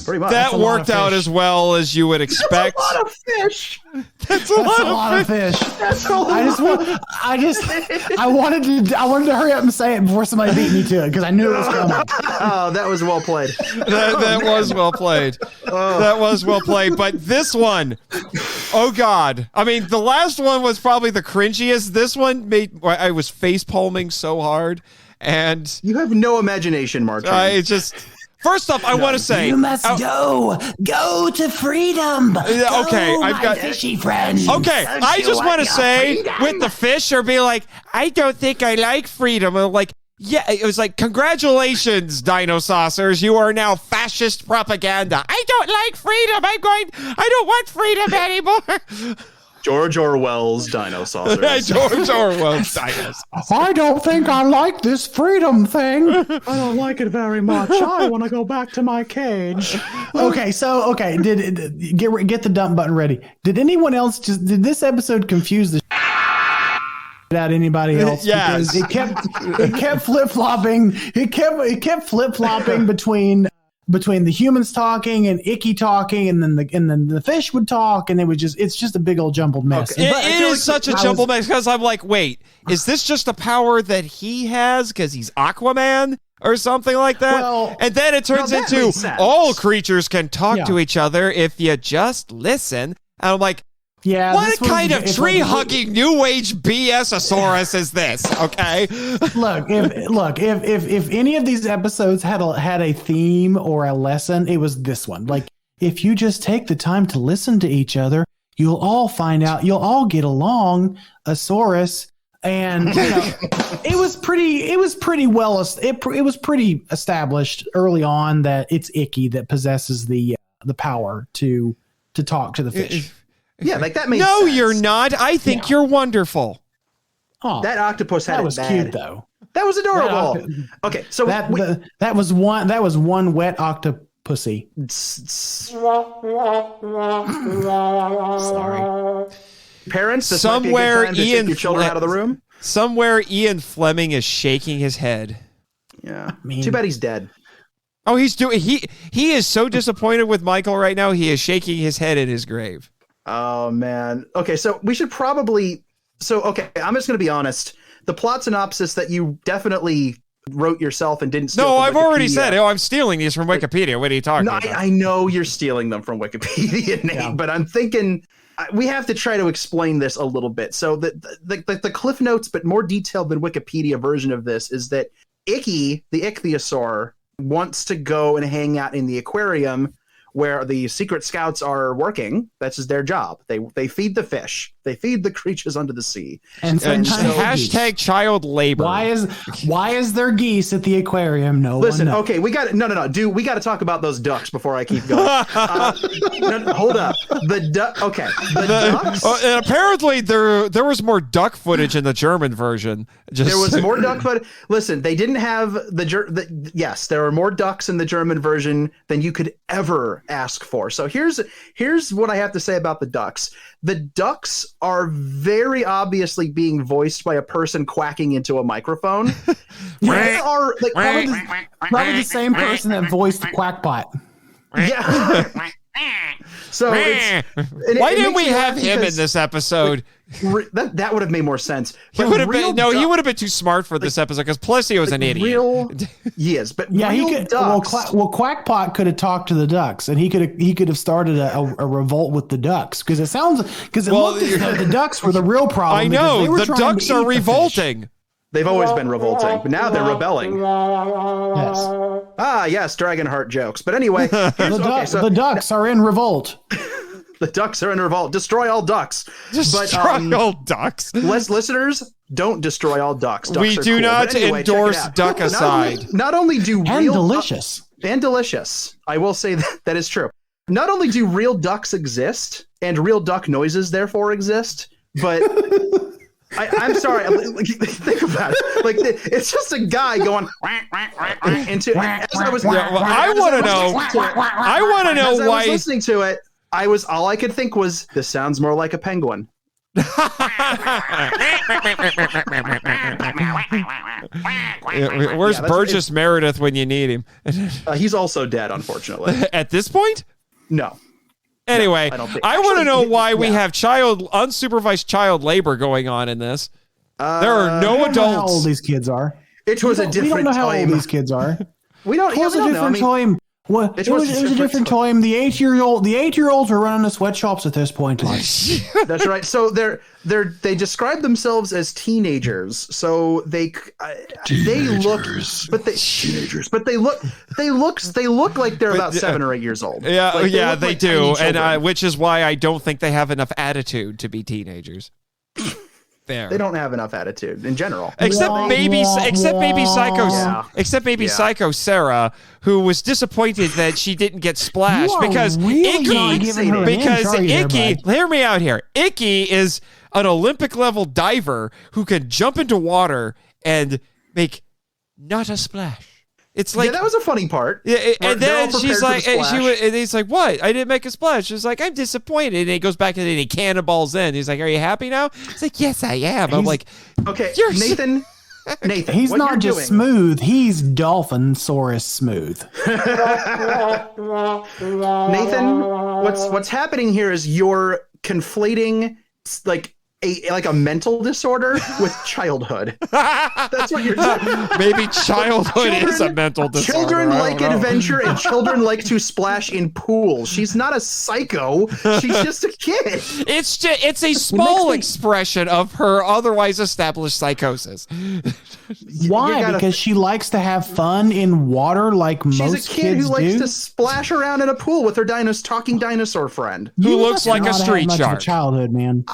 Speaker 4: Pretty much.
Speaker 6: That worked out as well as you would expect.
Speaker 4: That's a lot of fish.
Speaker 6: That's a lot of fish.
Speaker 4: That's a lot.
Speaker 3: I wanted to hurry up and say it before somebody beat me to it because I knew it was coming.
Speaker 4: Oh, that was well played.
Speaker 6: That was well played. That was well played. But this one, oh God. I mean, the last one was probably the cringiest. This one I was face palming so hard. And
Speaker 4: you have no imagination, Mark.
Speaker 6: First off, I want to say
Speaker 3: you must go to freedom.
Speaker 6: Okay,
Speaker 3: I've got fishy friends.
Speaker 6: Okay, I just want to say with the fish or be like, I don't think I like freedom. I'm like, yeah, it was like, congratulations, Dinosaucers, you are now fascist propaganda. I don't like freedom. I don't want freedom anymore.
Speaker 7: George Orwell's Dinosaurs.
Speaker 6: George Orwell's Dinosaurs.
Speaker 3: I don't think I like this freedom thing.
Speaker 7: I don't like it very much. I want to go back to my cage.
Speaker 3: Okay, did get the dump button ready. Did anyone else did this episode confuse the out anybody else?
Speaker 6: Yes.
Speaker 3: Because it kept flip-flopping. It kept flip-flopping between the humans talking and Icky talking, and then the fish would talk, and it's just a big old jumbled mess.
Speaker 6: Okay. It is such a jumbled mess because I'm like, wait, is this just a power that he has because he's Aquaman or something like that?
Speaker 3: Well,
Speaker 6: and then it turns into all creatures can talk to each other if you just listen. And I'm like,
Speaker 3: yeah,
Speaker 6: what kind of tree-hugging New Age BS-osaurus is this? Okay,
Speaker 3: if any of these episodes had a theme or a lesson, it was this one. Like, if you just take the time to listen to each other, you'll all find out. You'll all get along, Osaurus. And it was pretty established early on that it's Icky that possesses the power to talk to the fish.
Speaker 4: Yeah, like that makes
Speaker 6: No,
Speaker 4: sense.
Speaker 6: you're not. I think you're wonderful.
Speaker 3: Oh,
Speaker 4: that octopus had
Speaker 3: that was
Speaker 4: bad.
Speaker 3: Cute though.
Speaker 4: That was adorable. Okay, so
Speaker 3: that was one wet octopusy. Sorry.
Speaker 4: Parents, this might be a good time to take your children out of the room.
Speaker 6: Somewhere Ian Fleming is shaking his head.
Speaker 4: Yeah. Too bad he's dead.
Speaker 6: Oh, he is so disappointed with Michael right now. He is shaking his head in his grave.
Speaker 4: Oh man. Okay, so we should probably I'm just going to be honest. The plot synopsis that you definitely wrote yourself and didn't steal
Speaker 6: No,
Speaker 4: from
Speaker 6: I've
Speaker 4: Wikipedia.
Speaker 6: already said, I'm stealing these from Wikipedia. What are you talking about?
Speaker 4: I know you're stealing them from Wikipedia, Nate, but I'm thinking we have to try to explain this a little bit. So the Cliff Notes, but more detailed than Wikipedia version of this is that Icky, the ichthyosaur, wants to go and hang out in the aquarium where the Secret Scouts are working. That's just their job. They feed the fish. They feed the creatures under the sea.
Speaker 3: And
Speaker 6: hashtag child labor.
Speaker 3: Why is there geese at the aquarium?
Speaker 4: Listen, okay, we got no, dude. We got to talk about those ducks before I keep going. Hold up, the ducks.
Speaker 6: And apparently there was more duck footage in the German version.
Speaker 4: There was more duck footage. Listen, they didn't have yes, there were more ducks in the German version than you could ever ask for. So here's what I have to say about the ducks. The ducks are very obviously being voiced by a person quacking into a microphone. They are like
Speaker 3: Probably the same person that voiced the Quackpot.
Speaker 4: Yeah. So
Speaker 6: why didn't we have him in this episode?
Speaker 4: That would have made more sense.
Speaker 6: He would have been he would have been too smart for this episode because Plessio was an idiot.
Speaker 4: He is, but
Speaker 3: yeah, he could.
Speaker 4: Ducks,
Speaker 3: well, Quackpot could have talked to the ducks, and he could have started a revolt with the ducks because it looked as though the ducks were the real problem.
Speaker 6: I know the ducks are revolting.
Speaker 4: They've always been revolting, but now they're rebelling.
Speaker 3: Yes.
Speaker 4: Yes, Dragonheart jokes. But anyway,
Speaker 3: the ducks are in revolt.
Speaker 4: The ducks are in revolt. Destroy all ducks.
Speaker 6: Destroy all ducks.
Speaker 4: Listeners, don't destroy all ducks. Ducks
Speaker 6: we do
Speaker 4: cool.
Speaker 6: not endorse duckicide.
Speaker 4: Not only do
Speaker 3: and
Speaker 4: real
Speaker 3: delicious.
Speaker 4: And delicious. I will say that is true. Not only do real ducks exist, and real duck noises therefore exist, but... I'm sorry. Think about it. Like it's just a guy going into.
Speaker 6: I want to know. I want to know why.
Speaker 4: I was listening to it. All I could think was this sounds more like a penguin.
Speaker 6: Where's Burgess Meredith when you need him?
Speaker 4: He's also dead, unfortunately.
Speaker 6: At this point?
Speaker 4: No.
Speaker 6: Anyway, I want to know why we have unsupervised child labor going on in this. There are no adults.
Speaker 3: Know how old these kids are.
Speaker 4: It was a different time.
Speaker 3: We don't know how old these kids are.
Speaker 4: We don't.
Speaker 3: It was a different time. Well, it was a different time. The 8-year-olds are running the sweatshops at this point in life.
Speaker 4: That's right. So they describe themselves as teenagers. So they look like they're about 7 or 8 years old.
Speaker 6: Yeah,
Speaker 4: like,
Speaker 6: they do, and which is why I don't think they have enough attitude to be teenagers. There.
Speaker 4: They don't have enough attitude in general.
Speaker 6: Except maybe Psycho Sarah, who was disappointed that she didn't get splashed because Icky, hear me out here. Icky is an Olympic level diver who can jump into water and make not a splash. It's like
Speaker 4: that was a funny part.
Speaker 6: Yeah, and then she's like, and he's like, "What? I didn't make a splash." She's like, "I'm disappointed." And he goes back and he cannonballs in. He's like, "Are you happy now?" He's like, "Yes, I am." I'm like,
Speaker 4: "Okay, Nathan."
Speaker 3: He's not just smooth; he's Dolphinsaurus smooth.
Speaker 4: Nathan, what's happening here is you're conflating like a mental disorder with childhood. That's what you're doing.
Speaker 6: Maybe childhood is a mental disorder.
Speaker 4: Children like adventure and children like to splash in pools. She's not a psycho. She's just a kid.
Speaker 6: It's a small expression of her otherwise established psychosis.
Speaker 3: Why? Because she likes to have fun in water like most kids do?
Speaker 4: She's a kid who likes to splash around in a pool with her talking dinosaur friend.
Speaker 6: Who looks like a street shark.
Speaker 3: Childhood, man.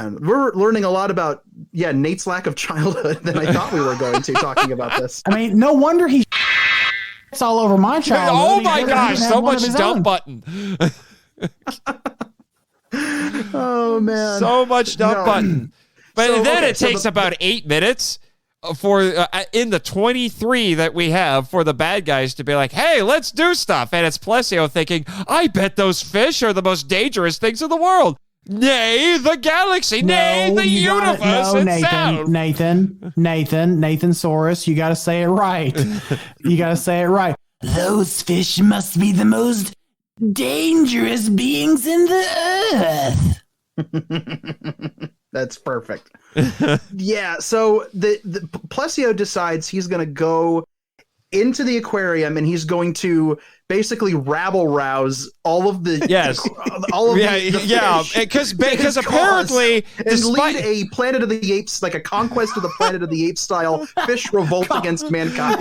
Speaker 4: We're learning a lot about Nate's lack of childhood than I thought we were going to talking about this.
Speaker 3: I mean, no wonder it's all over my childhood.
Speaker 6: Oh my gosh, so much dump button.
Speaker 4: Oh man,
Speaker 6: so much dump button. But then it takes about 8 minutes for in the 23 that we have for the bad guys to be like, "Hey, let's do stuff," and it's Plessio thinking, "I bet those fish are the most dangerous things in the world." Nay, the galaxy. Nay, the universe itself.
Speaker 3: Nathan Saurus, you got to say it right. You got to say it right. Those fish must be the most dangerous beings in the earth.
Speaker 4: That's perfect. Yeah, so the Plessio decides he's going to go into the aquarium and he's going to basically rabble rouse all of the
Speaker 6: because apparently
Speaker 4: and lead a Planet of the Apes, like a conquest of the Planet of the Apes style fish revolt against mankind.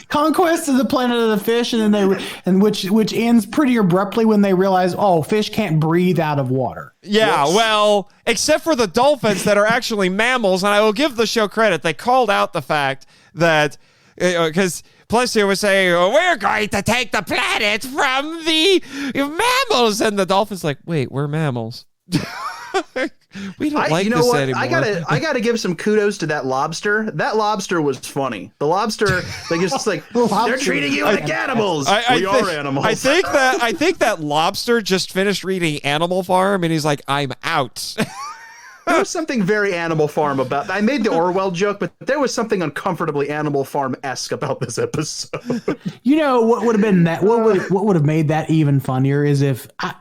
Speaker 3: Conquest of the Planet of the Fish, and then which ends pretty abruptly when they realize, oh, fish can't breathe out of water.
Speaker 6: Yeah, well, except for the dolphins that are actually mammals, and I will give the show credit. They called out the fact that because Plessio was saying, we're going to take the planet from the mammals, and the dolphin's like, wait, we're mammals. We don't like
Speaker 4: you know
Speaker 6: this
Speaker 4: what?
Speaker 6: anymore.
Speaker 4: I gotta give some kudos to that lobster. That lobster was funny. The lobster, like it's just like they're treating you like animals. We are animals.
Speaker 6: I think that lobster just finished reading Animal Farm, and he's like, I'm out.
Speaker 4: There was something very Animal Farm about. I made the Orwell joke, but there was something uncomfortably Animal Farm-esque about this episode.
Speaker 3: You know what would have been that? What would have made that even funnier is if. I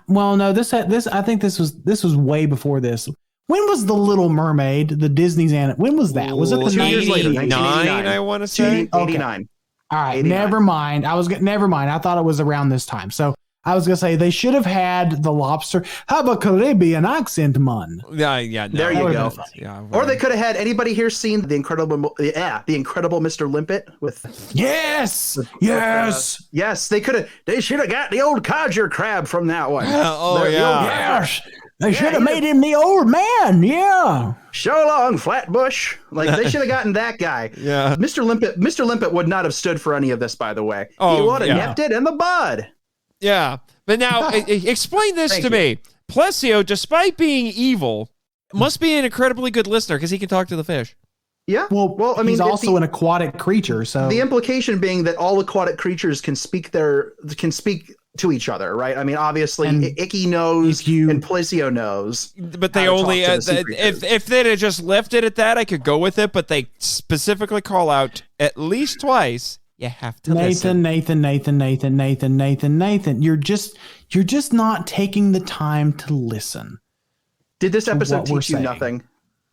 Speaker 3: think this was way before this. When was the Little Mermaid, the Disney's when was that? Was it the
Speaker 4: 2 years later,
Speaker 6: 1989? I want to say
Speaker 4: 89.
Speaker 3: All right,
Speaker 4: 89.
Speaker 3: never mind. Never mind. I thought it was around this time. So I was gonna say they should have had the lobster have a Caribbean accent, man.
Speaker 6: Yeah. No,
Speaker 4: There you go.
Speaker 6: Yeah,
Speaker 4: Or they could have had anybody here seen the incredible Mr. Limpet with.
Speaker 3: Yes.
Speaker 4: Yes, they could have. They should have got the old codger crab from that one.
Speaker 3: Yes. They should have made him the old man. Yeah.
Speaker 4: Show long, Flatbush. Like they should have gotten that guy.
Speaker 6: Yeah.
Speaker 4: Mr. Limpet would not have stood for any of this, by the way.
Speaker 6: Oh,
Speaker 4: he would have
Speaker 6: yeah.
Speaker 4: nipped it in the bud.
Speaker 6: Yeah, but now explain this to me. Plesio, despite being evil, must be an incredibly good listener because he can talk to the fish.
Speaker 4: Yeah.
Speaker 3: Well, I mean, he's also an aquatic creature. So
Speaker 4: the implication being that all aquatic creatures can speak to each other, right? I mean, obviously, Icky knows and Plesio knows.
Speaker 6: But they only if they'd have just left it at that, I could go with it. But they specifically call out at least twice. You have to listen.
Speaker 3: Nathan. You're just not taking the time to listen.
Speaker 4: Did this episode teach you nothing?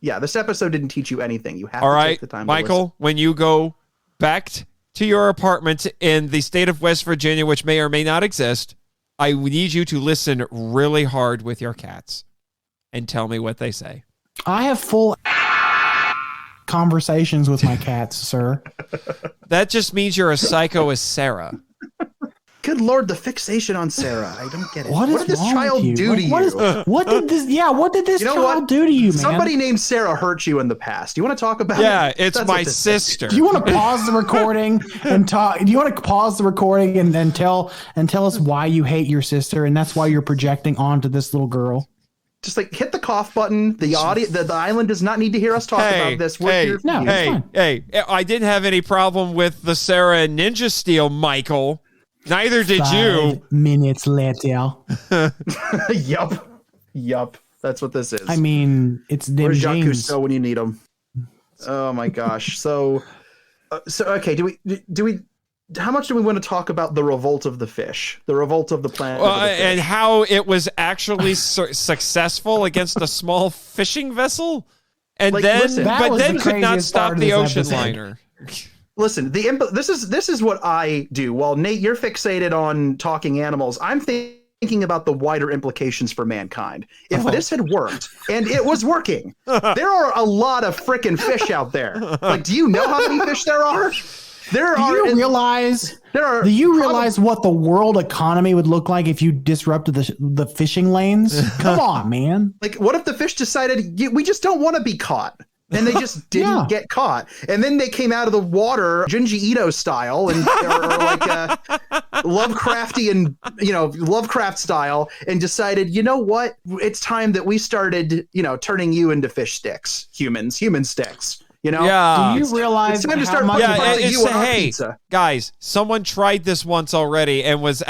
Speaker 4: Yeah, this episode didn't teach you anything. You have to take the time to
Speaker 6: Michael,
Speaker 4: listen.
Speaker 6: when you go back to your apartment in the state of West Virginia, which may or may not exist, I need you to listen really hard with your cats and tell me what they say.
Speaker 3: I have full conversations with my cats, sir.
Speaker 6: That just means you're a psycho as Sarah.
Speaker 4: Good Lord, the fixation on Sarah. I don't get it.
Speaker 3: What
Speaker 4: did this child do to you?
Speaker 3: What did this child do to you, man?
Speaker 4: Somebody named Sarah hurt you in the past. You want to talk about it?
Speaker 6: Yeah, it's my sister.
Speaker 3: Do you want to pause the recording and talk? Do you want to pause the recording and then tell us why you hate your sister and that's why you're projecting onto this little girl?
Speaker 4: Just like hit the cough button. The audience, the island does not need to hear us talk about this. We're
Speaker 6: hey, I didn't have any problem with the Sarah and Ninja Steel, Michael. Neither did you.
Speaker 3: 5 minutes later.
Speaker 4: Yup. That's what this is.
Speaker 3: I mean, it's them
Speaker 4: Where's Jacques
Speaker 3: James.
Speaker 4: Cousteau when you need him? Oh my gosh. So okay. Do we? How much do we want to talk about the revolt of the fish, the revolt of the planet, of the fish?
Speaker 6: And how it was actually successful against a small fishing vessel, and
Speaker 4: Like,
Speaker 6: then
Speaker 4: listen,
Speaker 6: could not stop the ocean liner.
Speaker 4: Listen, this is what I do. While Nate, you're fixated on talking animals, I'm thinking about the wider implications for mankind. If this had worked, and it was working, there are a lot of frickin' fish out there. Like, do you know how many fish there are? Do you realize
Speaker 3: what the world economy would look like if you disrupted the fishing lanes? Come on, man.
Speaker 4: Like, what if the fish decided we just don't want to be caught? And they just didn't get caught. And then they came out of the water, Junji Ito style, and or like Lovecraftian, Lovecraft style, and decided, you know what? It's time that we started, turning you into fish sticks, human sticks.
Speaker 6: Yeah.
Speaker 3: Do you realize
Speaker 4: it's time to
Speaker 3: how
Speaker 4: start
Speaker 3: much
Speaker 4: putting you on our pizza?
Speaker 6: Guys, someone tried this once already and was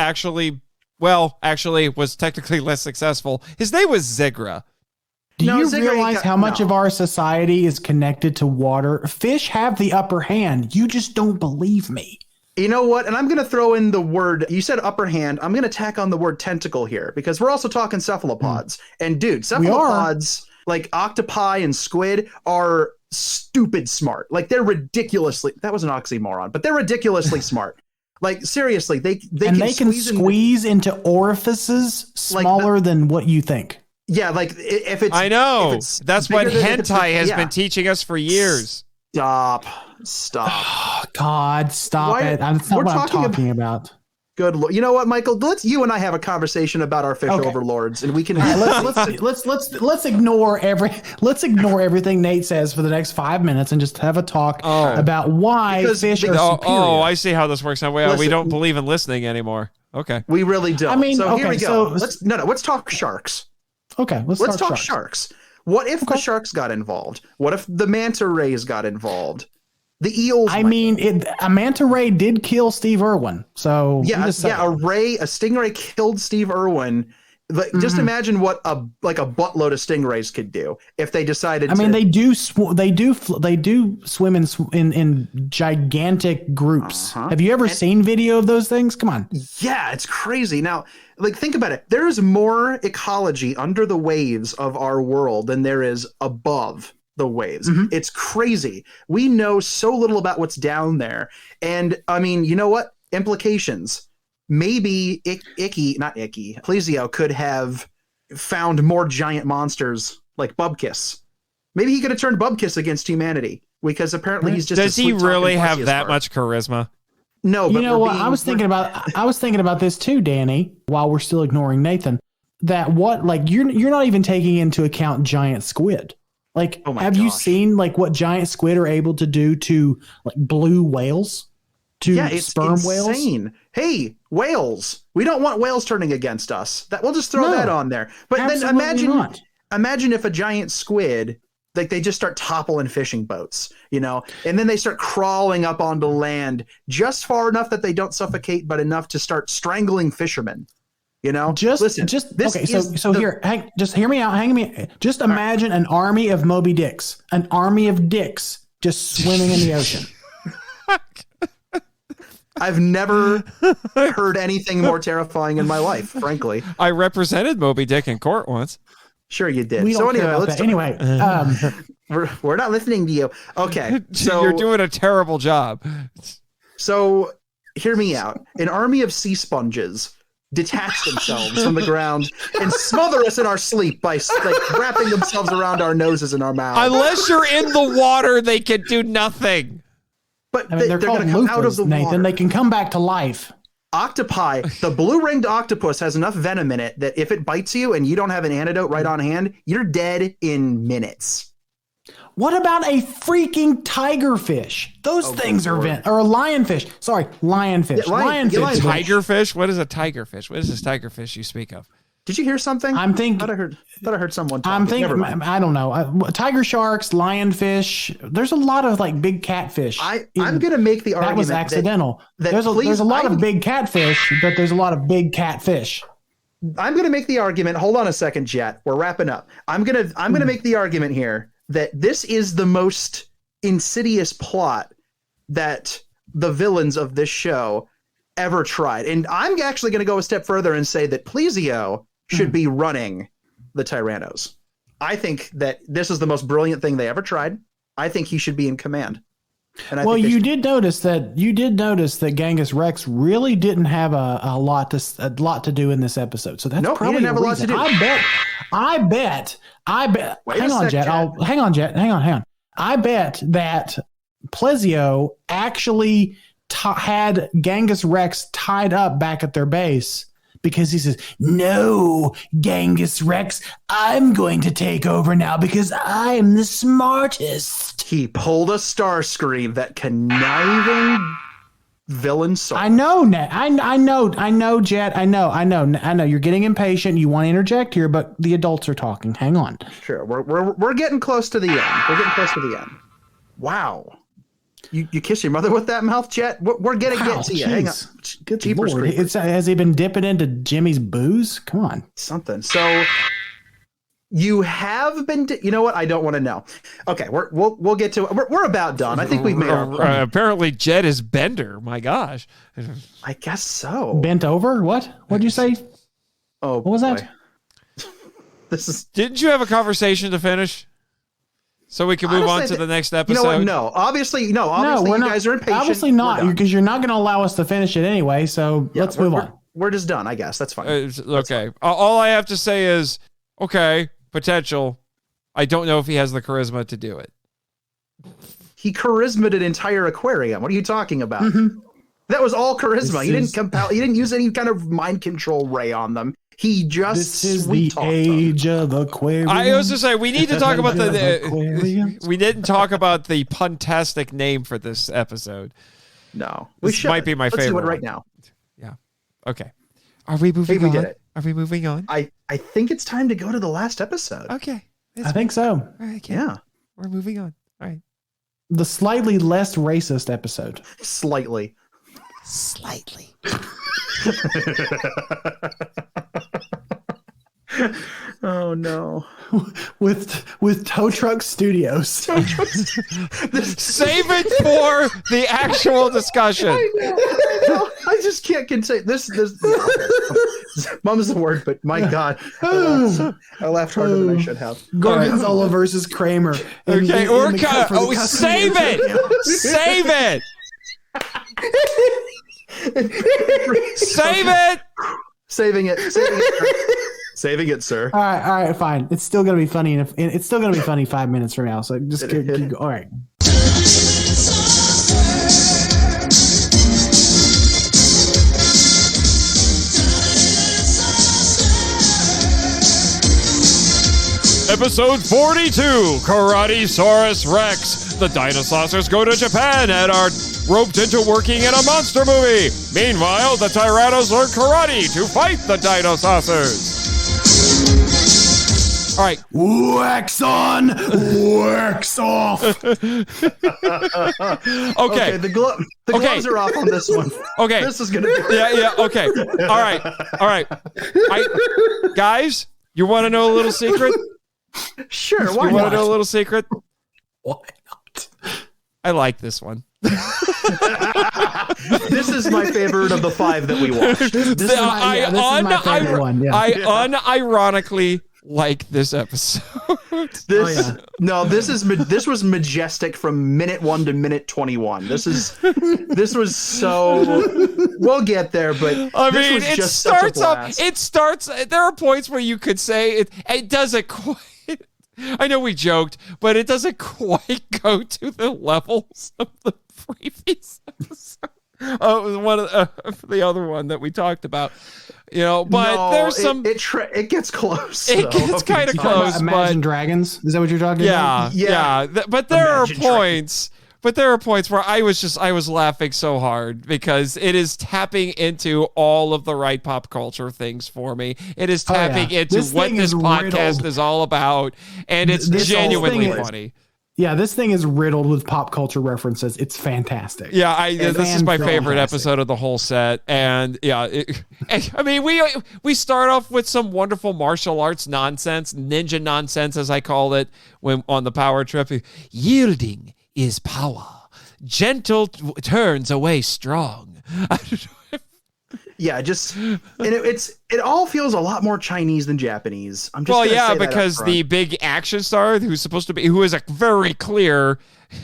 Speaker 6: was technically less successful. His name was Zigra.
Speaker 3: Do you realize how much of our society is connected to water? Fish have the upper hand. You just don't believe me.
Speaker 4: You know what? And I'm going to throw in the word, you said upper hand. I'm going to tack on the word tentacle here because we're also talking cephalopods. And dude, cephalopods like octopi and squid are stupid smart. Like they're ridiculously, that was an oxymoron, but they're ridiculously smart. Like seriously, they can
Speaker 3: squeeze into orifices smaller than what you think.
Speaker 4: Yeah, like if it's...
Speaker 6: I know. That's what hentai has been teaching us for years.
Speaker 4: Stop.
Speaker 3: Oh, God, stop it. That's not what I'm talking about.
Speaker 4: Good Lord. You know what, Michael? You and I have a conversation about our fish overlords, and we can...
Speaker 3: Let's ignore everything Nate says for the next 5 minutes and just have a talk about why fish are superior.
Speaker 6: Oh, I see how this works now. We don't believe in listening anymore. Okay.
Speaker 4: We really don't.
Speaker 3: I mean,
Speaker 4: so here we go.
Speaker 3: So
Speaker 4: let's talk sharks.
Speaker 3: Okay, let's
Speaker 4: talk sharks. What if the sharks got involved? What if the manta rays got involved? The eels.
Speaker 3: I mean, a manta ray did kill Steve Irwin. So
Speaker 4: a stingray killed Steve Irwin. But just imagine what a buttload of stingrays could do if they decided.
Speaker 3: I mean, they do swim in gigantic groups. Have you ever seen video of those things? Come on.
Speaker 4: Yeah, it's crazy. Now, think about it. There is more ecology under the waves of our world than there is above the waves. It's crazy. We know so little about what's down there. And I mean, you know what? Implications. Maybe Plesio could have found more giant monsters like Bubkiss. Maybe he could have turned Bubkiss against humanity because apparently he's just.
Speaker 6: Does he really have that much charisma?
Speaker 4: No, but
Speaker 3: you know what? I was thinking about this too, Dani. While we're still ignoring Nathan, that you're not even taking into account giant squid. Have you seen what giant squid are able to do to blue whales? It's sperm
Speaker 4: insane.
Speaker 3: Whales?
Speaker 4: Hey, whales. We don't want whales turning against us. We'll just throw that on there. But then imagine if a giant squid, they just start toppling fishing boats, and then they start crawling up onto land just far enough that they don't suffocate, but enough to start strangling fishermen. Just hear me out. Just imagine an army of Moby Dicks, an army of dicks just swimming in the ocean. I've never heard anything more terrifying in my life, frankly.
Speaker 6: I represented Moby Dick in court once.
Speaker 4: Sure you did.
Speaker 3: Anyway,
Speaker 4: we're not listening to you. Okay. So
Speaker 6: you're doing a terrible job.
Speaker 4: So hear me out. An army of sea sponges detach themselves from the ground and smother us in our sleep by wrapping themselves around our noses and our mouths.
Speaker 6: Unless you're in the water, they can do nothing.
Speaker 4: But
Speaker 3: they're going to come out of the Nathan. Water. They can come back to life.
Speaker 4: Octopi, the blue-ringed octopus has enough venom in it that if it bites you and you don't have an antidote right on hand, you're dead in minutes.
Speaker 3: What about a freaking tigerfish? Those things are or a lionfish. Sorry, lionfish. Lionfish.
Speaker 6: Tigerfish? What is a tigerfish? What is this tigerfish you speak of?
Speaker 4: Did you hear something?
Speaker 3: I'm thinking.
Speaker 4: I thought I heard someone talking.
Speaker 3: I'm thinking. I don't know. Tiger sharks, lionfish. There's a lot of big catfish.
Speaker 4: I'm going to make the argument
Speaker 3: that was accidental. There's a lot of big catfish, but there's a lot of big catfish.
Speaker 4: I'm going to make the argument. Hold on a second, Jet. We're wrapping up. I'm going to make the argument here that this is the most insidious plot that the villains of this show ever tried. And I'm actually going to go a step further and say that Plesio should be running the Tyrannos. I think that this is the most brilliant thing they ever tried. I think he should be in command. And
Speaker 3: you did notice that Genghis Rex really didn't have a lot to do in this episode. So that's probably
Speaker 4: he didn't have a lot to do.
Speaker 3: I bet. Hang on, Jet. I bet that Plesio actually had Genghis Rex tied up back at their base because he says, "No, Genghis Rex, I'm going to take over now because I'm the smartest."
Speaker 4: He pulled a Starscream, that conniving villain.
Speaker 3: I know, Jet. I know. You're getting impatient. You want to interject here, but the adults are talking. Hang on.
Speaker 4: Sure, we're getting close to the end. Wow. You kiss your mother with that mouth, Jet? We're going to get to you. Hang on.
Speaker 3: Good Lord. Has he been dipping into Jimmy's booze? Come on.
Speaker 4: Something. So you have been. You know what? I don't want to know. Okay, we'll get to it. We're about done. I think we've made our point.
Speaker 6: Apparently, Jet is Bender. My gosh.
Speaker 4: I guess so.
Speaker 3: Bent over? What? What'd you say?
Speaker 4: Oh,
Speaker 3: what was that?
Speaker 6: Didn't you have a conversation to finish? So we can move on to the next episode.
Speaker 4: You know what? No, obviously, you guys are impatient.
Speaker 3: Obviously not, because you're not going to allow us to finish it anyway. So let's move on.
Speaker 4: We're just done, I guess. That's fine.
Speaker 6: Okay. All I have to say is, okay, potential. I don't know if he has the charisma to do it.
Speaker 4: He charismaed an entire aquarium. What are you talking about? Mm-hmm. That was all charisma. He didn't use any kind of mind control ray on them. He just
Speaker 3: This is the age of Aquarium.
Speaker 6: I was to say we need to talk about we didn't talk about the puntastic name for this episode.
Speaker 4: No,
Speaker 6: this might be my favorite.
Speaker 4: Let's do it right now.
Speaker 6: Yeah. Okay. Are we moving on? Are we moving on?
Speaker 4: I think it's time to go to the last episode.
Speaker 6: Okay.
Speaker 3: I think so.
Speaker 6: All right,
Speaker 4: Yeah.
Speaker 6: we're moving on. All right.
Speaker 3: The slightly less racist episode.
Speaker 4: Slightly. Oh no.
Speaker 3: With Tow Truck Studios.
Speaker 6: Save it for the actual discussion.
Speaker 4: I just can't contain this. Mum's the word, but my God, I laughed harder than I should have.
Speaker 3: Gorgonzola versus Kramer.
Speaker 6: Okay, save it! Save it! Save it!
Speaker 4: Saving it. Saving it, sir.
Speaker 3: All right, fine. It's still gonna be funny. It's still gonna be funny 5 minutes from now. So just keep going. All right.
Speaker 6: Episode 42, Karate-saurus Rex. The Dinosaucers go to Japan and are roped into working in a monster movie. Meanwhile, the Tyrannos learn karate to fight the Dinosaucers. All right.
Speaker 5: Wax on, wax off.
Speaker 6: Okay.
Speaker 4: The gloves are off on this one.
Speaker 6: Okay.
Speaker 4: This is gonna be
Speaker 6: Yeah. Okay. All right. Guys, you want to know a little secret?
Speaker 4: Sure. Why
Speaker 6: You want
Speaker 4: not?
Speaker 6: to know a little secret?
Speaker 3: Why not?
Speaker 6: I like this one.
Speaker 4: This is my favorite of the 5 that we watched.
Speaker 3: This is my favorite one. Yeah.
Speaker 6: I unironically like this episode.
Speaker 4: This was majestic from minute 1 to minute 21. This was so. We'll get there, but
Speaker 6: I
Speaker 4: this
Speaker 6: mean,
Speaker 4: was
Speaker 6: it
Speaker 4: just
Speaker 6: starts
Speaker 4: such a
Speaker 6: up.
Speaker 4: blast.
Speaker 6: It starts. There are points where you could say it doesn't quite. I know we joked, but it doesn't quite go to the levels of the previous episode. One of the other one that we talked about, but there's some.
Speaker 4: It gets close.
Speaker 6: It gets kind of close.
Speaker 3: Imagine Dragons. Is that what you're talking about?
Speaker 6: Yeah. But there are
Speaker 4: Imagine
Speaker 6: points. But there are points where I was laughing so hard because it is tapping into all of the right pop culture things for me. It is tapping into what this podcast is all about, and it's genuinely funny.
Speaker 3: Yeah, this thing is riddled with pop culture references. It's fantastic.
Speaker 6: Yeah, this is my favorite episode of the whole set, and I mean, we start off with some wonderful martial arts nonsense, ninja nonsense, as I call it, when on the power trip. Yielding is power. Gentle turns away strong.
Speaker 4: Yeah, it all feels a lot more Chinese than Japanese. I'm just
Speaker 6: because the big action star who is a very clear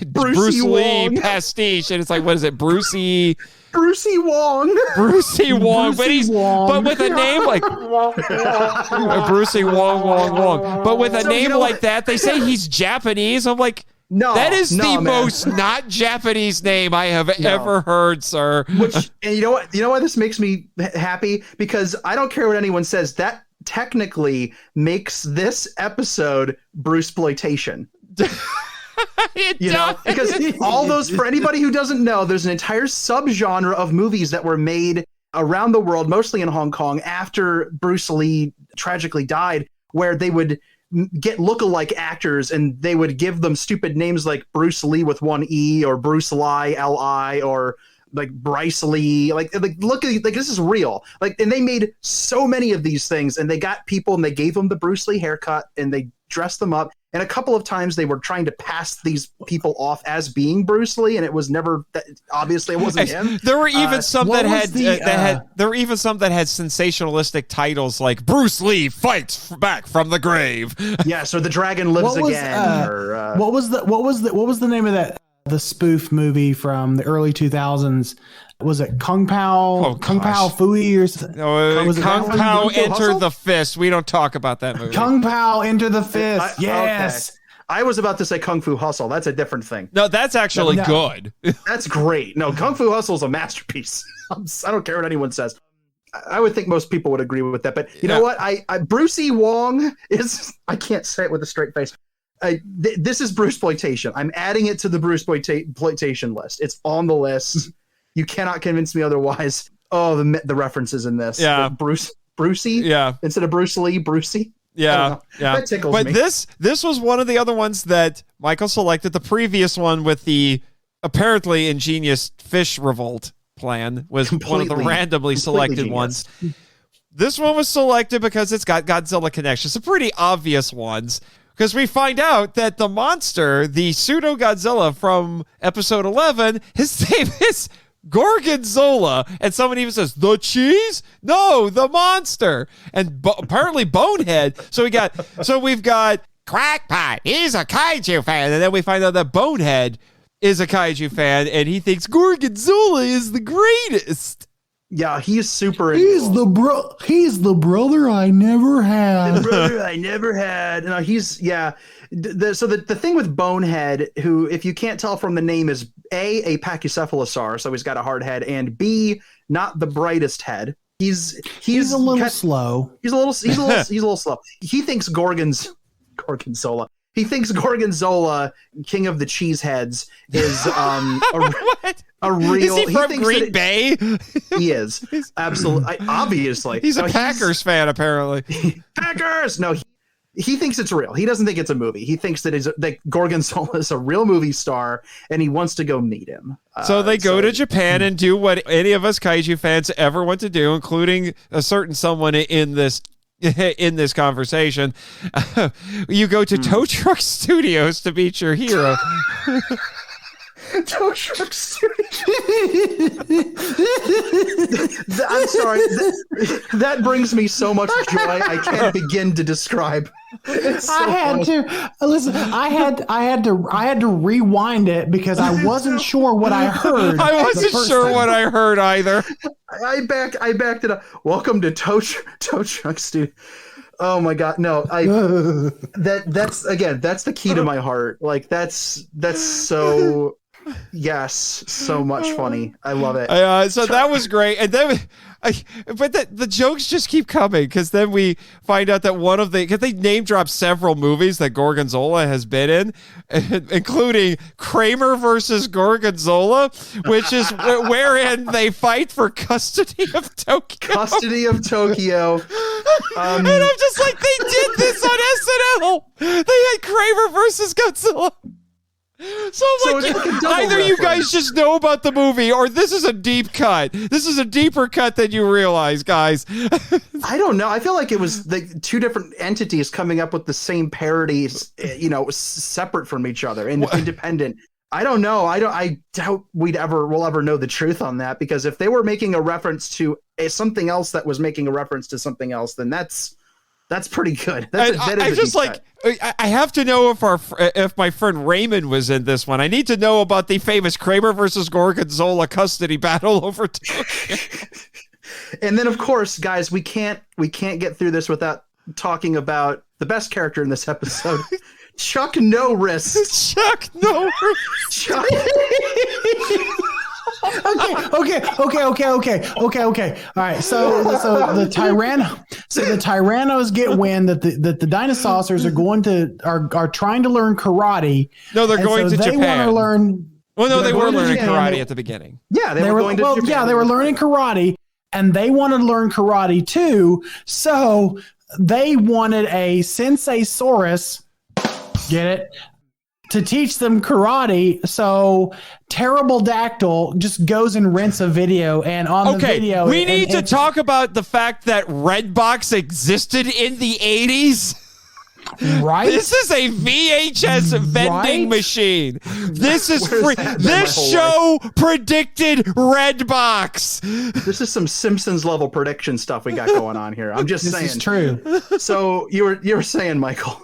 Speaker 6: Bruce Lee
Speaker 4: Wong
Speaker 6: pastiche, and it's like, what is it, Brucey Wong, but with a name like Brucey Wong, but with a name like that, they say he's Japanese. I'm like, no, that is the most not Japanese name I have ever heard, sir.
Speaker 4: And you know what? You know why this makes me happy? Because I don't care what anyone says. That technically makes this episode Bruceploitation. Because all those, for anybody who doesn't know, there's an entire subgenre of movies that were made around the world, mostly in Hong Kong, after Bruce Lee tragically died, where they would get lookalike actors and they would give them stupid names like Bruce Lee with one E, or Bruce Lie, L-I, or like Bryce Lee. Like look at, like, this is real. Like, and they made so many of these things, and they got people and they gave them the Bruce Lee haircut and they dressed them up. And a couple of times they were trying to pass these people off as being Bruce Lee, and it was never obviously it wasn't him.
Speaker 6: There were even some that had sensationalistic titles like Bruce Lee fights back from the grave.
Speaker 4: Yeah, so the dragon lives again.
Speaker 3: What was the name of that the spoof movie from the early 2000s? Was it Kung Pao? Kung Pao Fui or something?
Speaker 6: No, Kung Pao Enter the Fist. We don't talk about that movie.
Speaker 3: Kung Pao Enter the Fist. Yes.
Speaker 4: Okay. I was about to say Kung Fu Hustle. That's a different thing.
Speaker 6: No, that's actually good.
Speaker 4: That's great. No, Kung Fu Hustle is a masterpiece. I don't care what anyone says. I would think most people would agree with that. But you know what? Brucey Wong is, I can't say it with a straight face. This is Bruceploitation. I'm adding it to the Bruceploitation list. It's on the list. You cannot convince me otherwise. Oh, the references in this.
Speaker 6: Yeah.
Speaker 4: Brucey?
Speaker 6: Yeah.
Speaker 4: Instead of Bruce Lee, Brucey?
Speaker 6: Yeah.
Speaker 4: That tickles
Speaker 6: but
Speaker 4: me.
Speaker 6: this was one of the other ones that Michael selected. The previous one with the apparently ingenious fish revolt plan was one of the randomly selected
Speaker 4: genius.
Speaker 6: ones. This one was selected because it's got Godzilla connections. Some pretty obvious ones. Because we find out that the monster, the pseudo Godzilla from episode 11, his name is Gorgonzola. And someone even says, the cheese? No, the monster. And apparently Bonehead. So we've got Crackpot. He's a kaiju fan. And then we find out that Bonehead is a kaiju fan. And he thinks Gorgonzola is the greatest.
Speaker 4: Yeah, he's super.
Speaker 3: He's the brother I never had.
Speaker 4: The brother I never had. No, he's So the thing with Bonehead, who, if you can't tell from the name, is a pachycephalosaur, so he's got a hard head, and B, not the brightest head. He's
Speaker 3: a little slow.
Speaker 4: He's a little slow. He thinks Gorgonzola. He thinks Gorgonzola, king of the cheeseheads, is a real.
Speaker 6: Is he from Green Bay?
Speaker 4: He is absolutely, obviously.
Speaker 6: He's a Packers fan, apparently.
Speaker 4: Packers. No, he thinks it's real. He doesn't think it's a movie. He thinks that Gorgonzola is a real movie star, and he wants to go meet him.
Speaker 6: So they go to Japan and do what any of us kaiju fans ever want to do, including a certain someone in this conversation. You go to Tow Truck Studios to meet your hero.
Speaker 4: Tow Truck Studios. I'm sorry. That brings me so much joy. I can't begin to describe. It's so
Speaker 3: I had to listen. I had to rewind it because I wasn't sure what I heard.
Speaker 6: I wasn't sure what I heard either.
Speaker 4: I backed it up. Welcome to Tow Truck Studio. Oh my God, no! That's the key to my heart. Like that's so. Yes, so much funny. I love it.
Speaker 6: So that was great, and then, but the jokes just keep coming because then we find out that because they name drop several movies that Gorgonzola has been in, including Kramer versus Gorgonzola, which is wherein they fight for custody of Tokyo. And I'm just like, they did this on SNL. They had Kramer versus Godzilla. So either you guys just know about the movie or this is a deep cut. This is a deeper cut than you realize, guys.
Speaker 4: I don't know. I feel like it was the two different entities coming up with the same parodies, separate from each other and independent. I don't know. I doubt we'll ever know the truth on that, because if they were making a reference to something else that was making a reference to something else, then that's pretty good. I have to know if my friend Raymond was in this one. I need to know about the famous Kramer versus Gorgonzola custody battle over Tokyo. And then, of course, guys, we can't get through this without talking about the best character in this episode, Chuck No Wrist.
Speaker 6: Chuck No Wrist.
Speaker 3: Okay. All right. So the Tyrannos get wind that the Dinosaucers are trying to learn karate.
Speaker 6: No, they're going to Japan.
Speaker 3: They want to learn.
Speaker 6: Well, no, they were learning karate at the beginning.
Speaker 4: Yeah, they were going to Japan.
Speaker 3: Yeah, they were learning karate, and they wanted to learn karate too. So they wanted a Senseisaurus. Get it? To teach them karate. So Terrible Dactyl just goes and rents a video, and on the video
Speaker 6: we need to talk about the fact that Redbox existed in the 80s.
Speaker 3: Right?
Speaker 6: This is a VHS vending machine. This is free. This show predicted Redbox.
Speaker 4: This is some Simpsons level prediction stuff we got going on here. I'm just saying.
Speaker 3: This is true.
Speaker 4: So you were saying, Michael.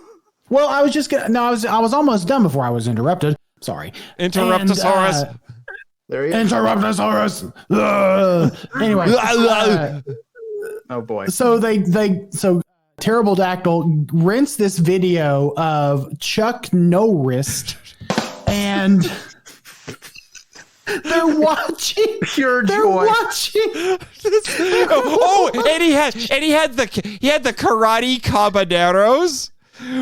Speaker 3: Well, I was just gonna. No, I was almost done before I was interrupted. Sorry.
Speaker 6: Interruptosaurus.
Speaker 4: There he is.
Speaker 3: Interruptosaurus. Anyway.
Speaker 4: Oh boy.
Speaker 3: So Terrible Dactyl rents this video of Chuck No Wrist, and they're watching.
Speaker 4: Pure joy.
Speaker 3: They're watching.
Speaker 6: And he had the karate caballeros.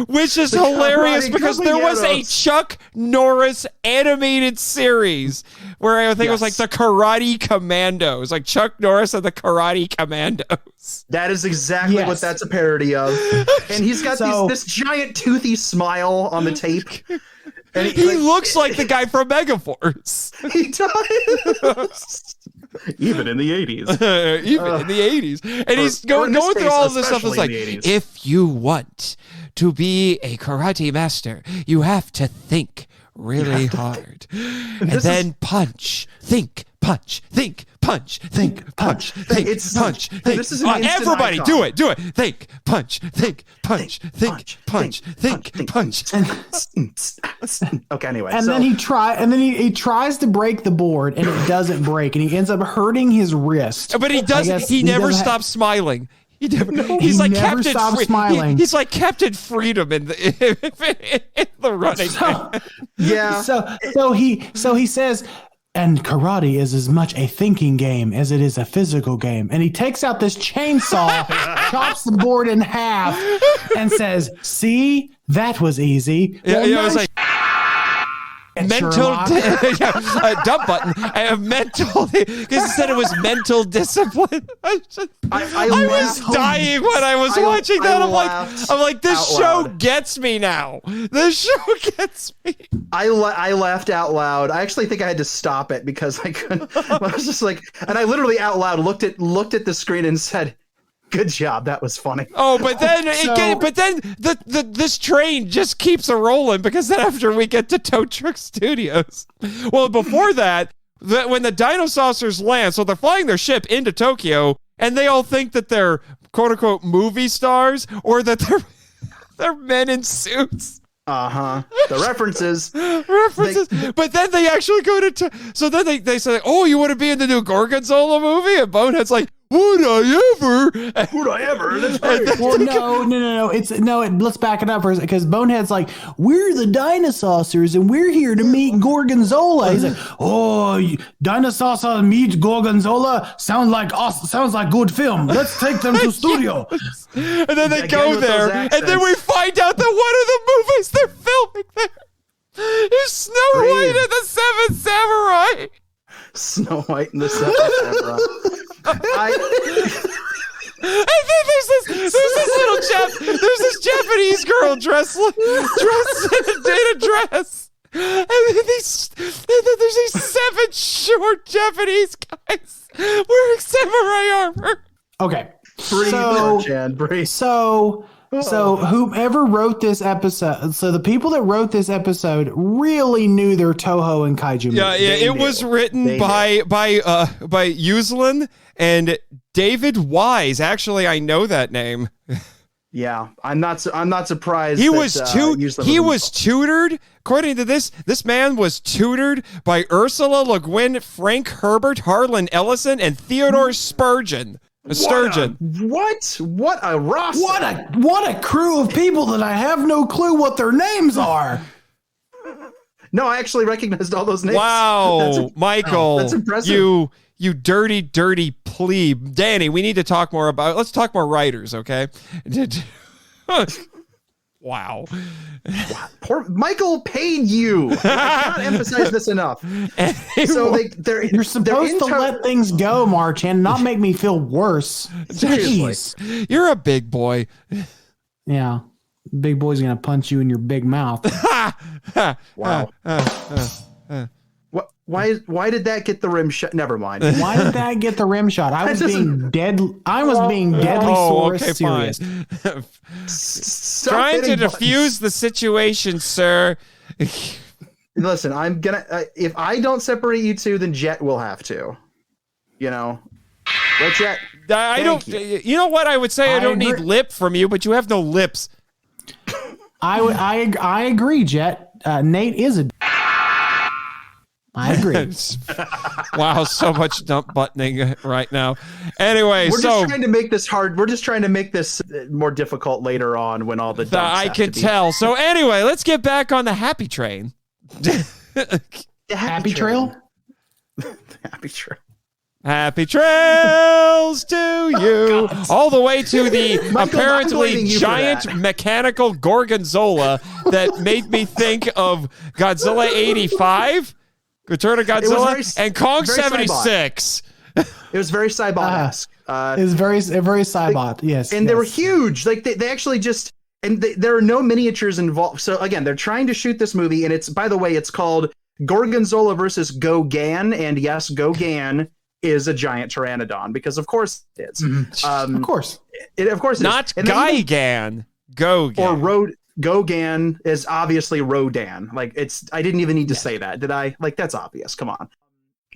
Speaker 6: Which is
Speaker 4: The
Speaker 6: hilarious
Speaker 4: karate
Speaker 6: because there was a
Speaker 4: commandos.
Speaker 6: Chuck Norris animated series where I think it was like the Karate Commandos, like Chuck Norris and the Karate Commandos.
Speaker 4: That is exactly what that's a parody of. And he's got this giant toothy smile on the tape. And
Speaker 6: he looks like the guy from Megaforce.
Speaker 4: He does. Even in the 80s.
Speaker 6: Even in the 80s. And he's going through all of this stuff. It's like, if you want to be a karate master, you have to think really hard. And then punch. Think, punch, think, punch, think, punch, think, punch, think.
Speaker 4: This is an instant
Speaker 6: everybody,
Speaker 4: icon.
Speaker 6: do it. Think, punch, think, punch, think, punch, think, punch.
Speaker 4: Okay, anyway.
Speaker 3: And then he tries to break the board, and it doesn't break, and he ends up hurting his wrist.
Speaker 6: But he doesn't. He never stops smiling. He's like
Speaker 3: never
Speaker 6: Captain
Speaker 3: stops smiling.
Speaker 6: He's like Captain Freedom in the running.
Speaker 3: So he says, and karate is as much a thinking game as it is a physical game. And he takes out this chainsaw, chops the board in half, and says, "See, that was easy."
Speaker 6: It was like mental dump button. I have mental because he said it was mental discipline. I was dying when I was watching that. I'm like, this show gets me now. This show gets me.
Speaker 4: I laughed out loud. I actually think I had to stop it because I couldn't. I was just like, and I literally out loud looked at the screen and said, "Good job, that was funny."
Speaker 6: Oh, but then this train just keeps a rolling because then after we get to Tow Truck Studios, well, before that, when the Dinosaucers land, so they're flying their ship into Tokyo, and they all think that they're quote unquote movie stars or that they're men in suits.
Speaker 4: The references.
Speaker 6: But then they actually go to so then they say, "Oh, you want to be in the new Gorgonzola movie?" And Bonehead's like, "Would I ever?"
Speaker 4: Would I ever? That's right.
Speaker 3: Well, no. Let's back it up for a second because Bonehead's like, "We're the Dinosaucers and we're here to meet Gorgonzola." He's like, "Oh, Dinosaucers meet Gorgonzola sounds like good film. Let's take them to studio."
Speaker 6: And then they go there, and then we find out that one of the movies they're filming there is Snow White and the Seven Samurai.
Speaker 4: Snow White and the Seven Samurai.
Speaker 6: And then there's this Japanese girl dressed in a dress. And then there's these 7 short Japanese guys wearing samurai armor.
Speaker 3: Okay.
Speaker 4: Breathe.
Speaker 3: So whoever wrote this episode, so the people that wrote this episode really knew their Toho and Kaiju movies.
Speaker 6: Yeah, it was written by Uslin and David Wise. Actually, I know that name.
Speaker 4: Yeah, I'm not surprised.
Speaker 6: He was tutored. According to this man was tutored by Ursula Le Guin, Frank Herbert, Harlan Ellison, and Theodore Sturgeon.
Speaker 4: What a roster!
Speaker 3: What a crew of people that I have no clue what their names are.
Speaker 4: No, I actually recognized all those names.
Speaker 6: Wow, Michael, that's
Speaker 4: impressive.
Speaker 6: You dirty plebe. Dani, we need to talk more about. Let's talk more writers, okay? Wow.
Speaker 4: Poor Michael paid you. I cannot emphasize this enough. So
Speaker 3: you're supposed to let things go, Marchand, not make me feel worse.
Speaker 4: Seriously.
Speaker 6: You're a big boy.
Speaker 3: Yeah. Big boy's going to punch you in your big mouth.
Speaker 4: Wow. Why did that get the rim shot? Never mind.
Speaker 3: Why did that get the rim shot? I was being deadly serious.
Speaker 6: Trying to defuse the situation, sir.
Speaker 4: Listen, I'm gonna. If I don't separate you two, then Jet will have to. You know, right, Jet?
Speaker 6: I don't. You know what I would say? I don't need lip from you, but you have no lips.
Speaker 3: I agree, Jet. Nate is a. I agree.
Speaker 6: Wow, so much dump buttoning right now. Anyway,
Speaker 4: we're just trying to make this hard. We're just trying to make this more difficult later on when all the dumps
Speaker 6: I can tell. So anyway, let's get back on the happy train.
Speaker 3: The happy trail?
Speaker 4: The happy trail.
Speaker 6: Happy trails to you. All the way to the
Speaker 4: Michael, I'm
Speaker 6: apparently
Speaker 4: blaming you for
Speaker 6: giant
Speaker 4: that.
Speaker 6: mechanical gorgonzola that made me think of Godzilla 85, Return of Godzilla, and Kong
Speaker 4: very
Speaker 6: 76.
Speaker 4: It was very Saban-esque.
Speaker 3: It's very Cybot, yes.
Speaker 4: And they were huge. Like they actually just, and there are no miniatures involved. So again, they're trying to shoot this movie, and it's, by the way, it's called Gorgonzola versus Gogan, and yes, Gogan is a giant pteranodon, because of course it is.
Speaker 3: Of course.
Speaker 4: Of course it
Speaker 6: Not
Speaker 4: is. And then even-
Speaker 6: Gigan. Gogan.
Speaker 4: Gogan is obviously Rodan. Like I didn't even need to say that, did I? Like that's obvious. Come on.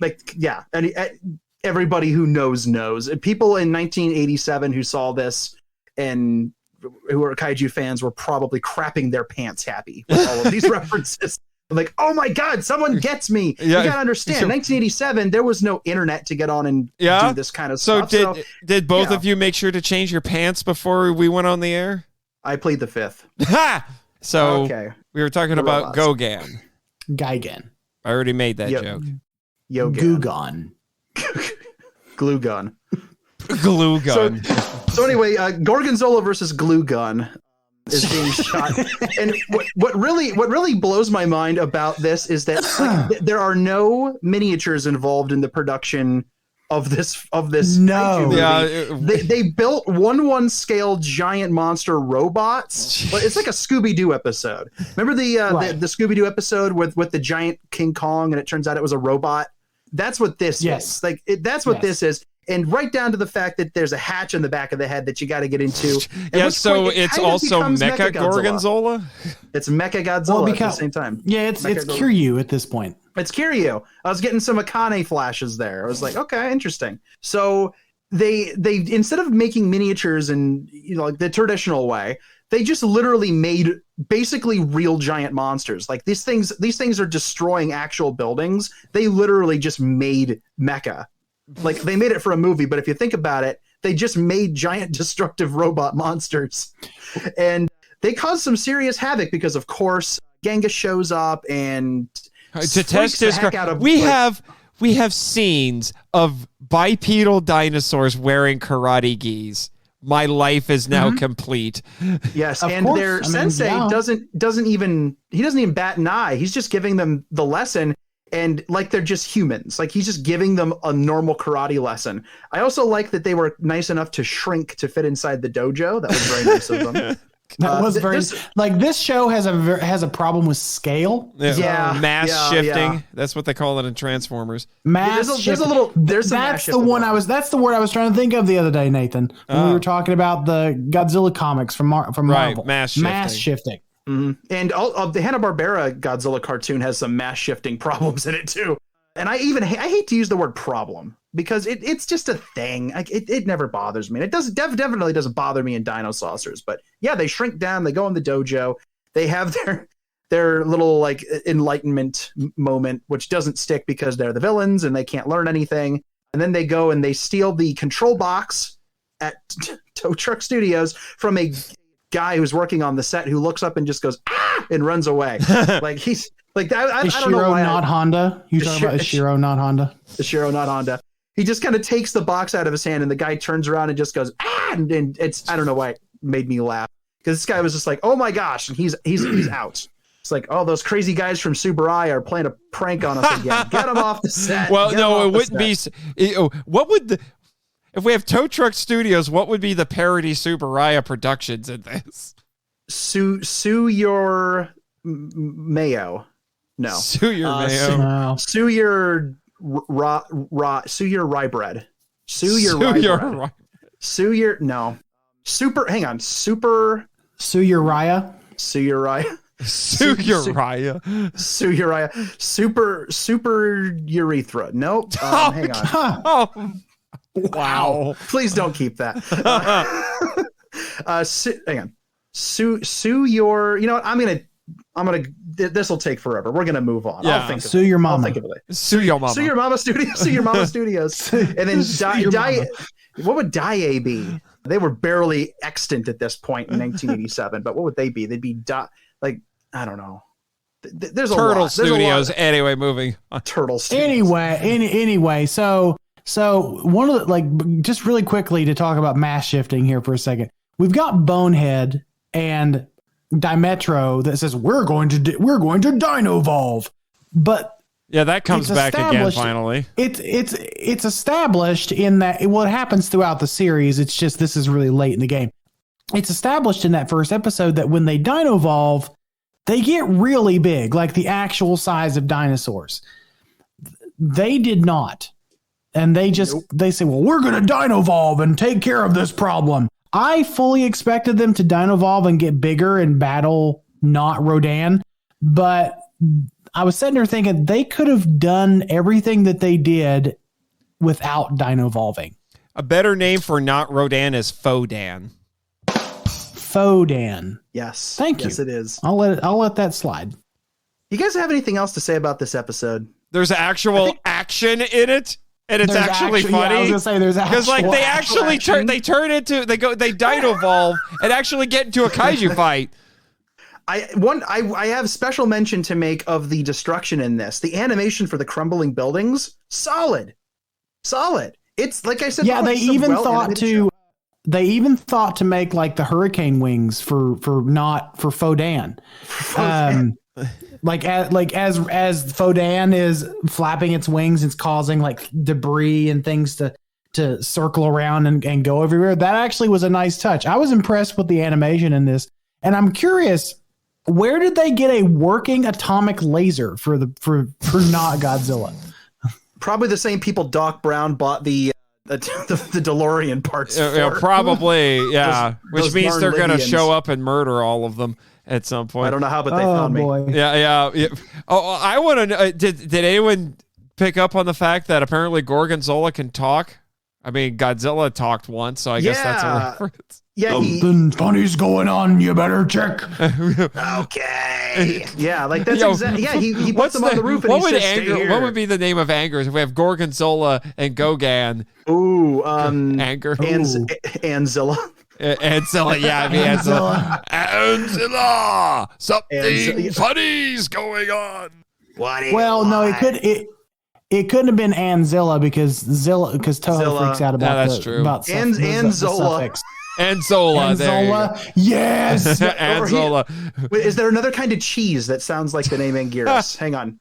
Speaker 4: Like yeah, and everybody who knows. People in 1987 who saw this and who are kaiju fans were probably crapping their pants happy with all of these references. Like, oh my God, someone gets me.
Speaker 6: Yeah.
Speaker 4: You gotta understand, 1987, there was no internet to get on and do this kind of stuff.
Speaker 6: So did both of you make sure to change your pants before we went on the air?
Speaker 4: I plead the fifth.
Speaker 6: Ha! So
Speaker 4: Okay.
Speaker 6: we were talking
Speaker 4: The
Speaker 6: about
Speaker 4: robots.
Speaker 6: Gogan.
Speaker 3: Gigan.
Speaker 6: I already made that
Speaker 4: Yep.
Speaker 6: joke.
Speaker 3: Gugon.
Speaker 4: Glue gun.
Speaker 6: Glue gun.
Speaker 4: So anyway, Gorgonzola versus Glue Gun is being shot, and what really blows my mind about this is that there are no miniatures involved in the production of this
Speaker 3: No.
Speaker 4: kaiju movie.
Speaker 6: Yeah,
Speaker 4: They built 1/1 scale giant monster robots. But it's like a Scooby-Doo episode. Remember the Scooby-Doo episode with the giant King Kong, and it turns out it was a robot? That's what this is. Like that's what this is. And right down to the fact that there's a hatch in the back of the head that you got to get into.
Speaker 6: Yeah, so it's also Mecha Gorgonzola?
Speaker 4: It's Mecha Godzilla at the same time.
Speaker 3: Yeah, it's Kiryu at this point.
Speaker 4: It's Kiryu. I was getting some Akane flashes there. I was like, okay, interesting. So they instead of making miniatures in like the traditional way, they just literally made basically real giant monsters. Like these things are destroying actual buildings. They literally just made mecha. Like they made it for a movie, but if you think about it, they just made giant destructive robot monsters, and they caused some serious havoc because, of course, Genghis shows up and
Speaker 6: to test his. We have scenes of bipedal dinosaurs wearing karate gis. My life is now complete.
Speaker 4: Yes,
Speaker 3: Of
Speaker 4: and
Speaker 3: course.
Speaker 4: their
Speaker 3: I mean,
Speaker 4: sensei
Speaker 3: yeah.
Speaker 4: doesn't even bat an eye. He's just giving them the lesson. And like they're just humans. Like he's just giving them a normal karate lesson. I also like that they were nice enough to shrink to fit inside the dojo. That was very nice of them.
Speaker 3: That was very this show has a problem with scale.
Speaker 4: Yeah,
Speaker 6: mass shifting.
Speaker 4: yeah.
Speaker 6: That's what they call it in Transformers.
Speaker 3: Mass
Speaker 4: There's a little. There's some mass
Speaker 3: that's the
Speaker 4: shift
Speaker 3: one
Speaker 4: about it.
Speaker 3: that's the word I was trying to think of the other day, Nathan, when we were talking about the Godzilla comics from Marvel.
Speaker 6: Mass
Speaker 3: shifting.
Speaker 4: Mm-hmm. And the Hanna-Barbera Godzilla cartoon has some mass shifting problems in it too. And I hate to use the word problem because it's just a thing. Like it never bothers me. And it definitely doesn't bother me in Dinosaucers. But yeah, they shrink down. They go in the dojo. They have their little like enlightenment moment, which doesn't stick because they're the villains and they can't learn anything. And then they go and they steal the control box at Tow Truck Studios from a guy who's working on the set who looks up and just goes and runs away. Like he's like I don't know why.
Speaker 3: Not Honda. You talking about Ishiro, not Honda?
Speaker 4: Ishiro, not Honda. He just kind of takes the box out of his hand, and the guy turns around and just goes and it's I don't know why it made me laugh because this guy was just like, oh my gosh, and he's out. It's like, oh, those crazy guys from Subaru are playing a prank on us again. Get them off the set.
Speaker 6: Well, no, it wouldn't be. What would if we have Tow Truck Studios? What would be the parody Subaraya Productions in this?
Speaker 4: Sue your mayo. No.
Speaker 6: Sue your mayo.
Speaker 3: No.
Speaker 4: Sue your sue your rye bread. Sue your rye bread. Sue your no. Super. Hang on. Super.
Speaker 3: Sue Uriah.
Speaker 4: Sue Uriah.
Speaker 6: Sue Uriah.
Speaker 4: Sue Uriah. Super urethra. Nope. Hang on.
Speaker 6: Oh. Wow.
Speaker 4: Please don't keep that. Hang on. Sue your. You know what? I'm gonna. This will take forever. We're gonna move on.
Speaker 6: Yeah.
Speaker 4: I'll think of
Speaker 3: Sue your mama.
Speaker 4: I'll think of it.
Speaker 6: Sue your mama.
Speaker 4: Sue your mama studios. Sue your mama studios. And then what would Dai be? They were barely extant at this point in 1987. But what would they be? They'd be like I don't know. There's a
Speaker 6: Turtle
Speaker 4: lot. There's
Speaker 6: Studios.
Speaker 4: A lot.
Speaker 6: Anyway, moving on.
Speaker 4: Turtle Studios.
Speaker 3: Anyway, so So one of the, just really quickly to talk about mass shifting here for a second. We've got Bonehead and Dimetro that says we're going to dino evolve, but
Speaker 6: yeah, that comes back again finally.
Speaker 3: It's established in that what happens throughout the series. It's just this is really late in the game. It's established in that first episode that when they dino evolve, they get really big, like the actual size of dinosaurs. They did not, and they say, well, we're going to dino evolve and take care of this problem. I fully expected them to dino evolve and get bigger and battle not Rodan, but I was sitting there thinking they could have done everything that they did without dino evolving.
Speaker 6: A better name for not Rodan is Fodan.
Speaker 3: Fodan.
Speaker 4: Yes.
Speaker 3: Thank you.
Speaker 4: Yes, it is.
Speaker 3: I'll let that slide.
Speaker 4: You guys have anything else to say about this episode?
Speaker 6: There's actual action in it. And it's actually funny.
Speaker 3: Yeah, I was gonna say there's
Speaker 6: because they actually they dino evolve and actually get into a kaiju fight.
Speaker 4: I have special mention to make of the destruction in this. The animation for the crumbling buildings, solid. It's like I said.
Speaker 3: Yeah, they even thought to make like the hurricane wings for Fodan. As Fodan is flapping its wings, it's causing like debris and things to circle around and go everywhere. That actually was a nice touch. I was impressed with the animation in this, and I'm curious, where did they get a working atomic laser for not Godzilla?
Speaker 4: Probably the same people Doc Brown bought the DeLorean parts for.
Speaker 6: Probably, yeah. Which means they're going to
Speaker 4: Libyans.
Speaker 6: show up and murder all of them at some point.
Speaker 4: I don't know how, but they found
Speaker 3: boy.
Speaker 6: me. Yeah. Oh, I want to know, did anyone pick up on the fact that apparently Gorgonzola can talk? I mean, Godzilla talked once, so I guess that's a reference.
Speaker 4: Yeah,
Speaker 5: something funny's going on. You better check.
Speaker 4: Okay. Yeah, like that's exactly. Yeah, he puts them on the roof and he says, "Stay here."
Speaker 6: What would be the name of Angers if we have Gorgonzola and Gogan?
Speaker 4: Ooh,
Speaker 6: Anger.
Speaker 4: Anzilla.
Speaker 6: Anzilla, yeah, I mean Anzilla. Anzilla! Something funny's going on.
Speaker 3: Well, no, it couldn't have been Anzilla because Toho freaks out about
Speaker 6: that's true.
Speaker 3: About
Speaker 4: Anzola.
Speaker 6: Anzola,
Speaker 3: Anzola, yes.
Speaker 6: Anzola.
Speaker 4: Wait, is there another kind of cheese that sounds like the name Anguirus? Hang on.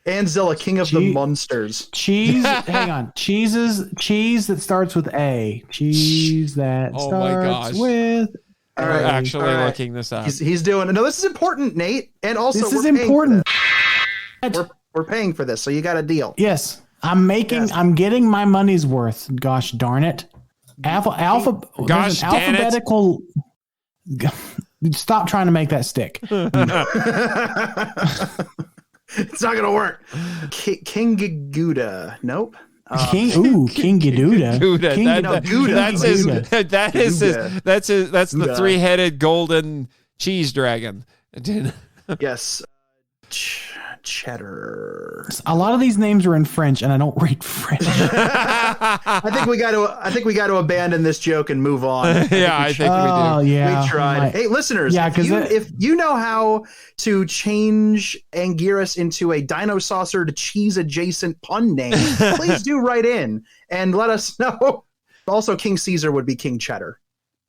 Speaker 4: Anzilla, king of the monsters.
Speaker 3: Cheese. Hang on. Cheese that starts with A. Cheese that starts with.
Speaker 6: All right, actually looking this up.
Speaker 4: He's doing. No, this is important, Nate. And also,
Speaker 3: this is important.
Speaker 4: We're paying for this, so you got a deal.
Speaker 3: Yes, I'm getting my money's worth. Gosh darn it. Alphabetical. Stop trying to make that stick.
Speaker 4: It's not gonna work. King Gaguda. Nope.
Speaker 3: King Gaduda.
Speaker 6: That's the three-headed golden cheese dragon.
Speaker 4: Yes. Cheddar.
Speaker 3: A lot of these names are in French, and I don't read French.
Speaker 4: I think we got to abandon this joke and move on.
Speaker 6: I think we do.
Speaker 3: Yeah,
Speaker 4: we tried. Hey, listeners, if you know how to change Anguirus into a Dinosaucer cheese adjacent pun name, please do write in and let us know. Also, King Caesar would be King Cheddar.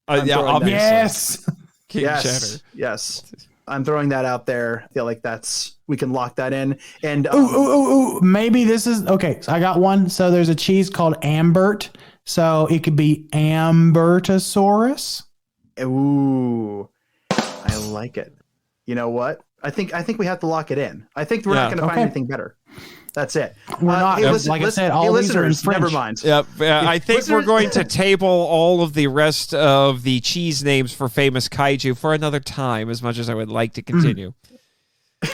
Speaker 6: Obviously.
Speaker 3: Yes.
Speaker 6: King Cheddar.
Speaker 4: Yes. I'm throwing that out there. I feel like we can lock that in. And
Speaker 3: maybe this is okay. So I got one. So there's a cheese called Ambert. So it could be Ambertosaurus.
Speaker 4: Ooh, I like it. You know what? I think we have to lock it in. I think we're not going to find anything better. That's it.
Speaker 3: We're not. I said, all these are in French.
Speaker 4: Never mind.
Speaker 6: Yep. I think we're going to table all of the rest of the cheese names for famous kaiju for another time, as much as I would like to continue.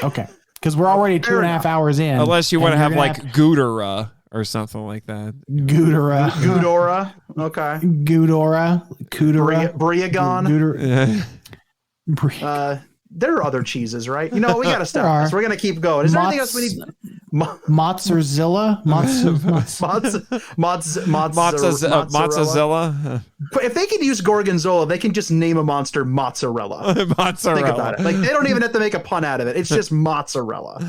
Speaker 3: Okay. Because we're already 2.5 hours in.
Speaker 6: Unless you want to have like Gudera or something like that.
Speaker 3: Gudera.
Speaker 4: Okay.
Speaker 3: Gudora.
Speaker 4: Briagon. There are other cheeses, right? You know, we got to stop this. We're going to keep going. Is there anything else we need?
Speaker 3: Mozzarella?
Speaker 6: Mozzarella.
Speaker 4: If they can use Gorgonzola, they can just name a monster Mozzarella.
Speaker 6: Mozzarella.
Speaker 4: Think about it. Like, they don't even have to make a pun out of it. It's just mozzarella.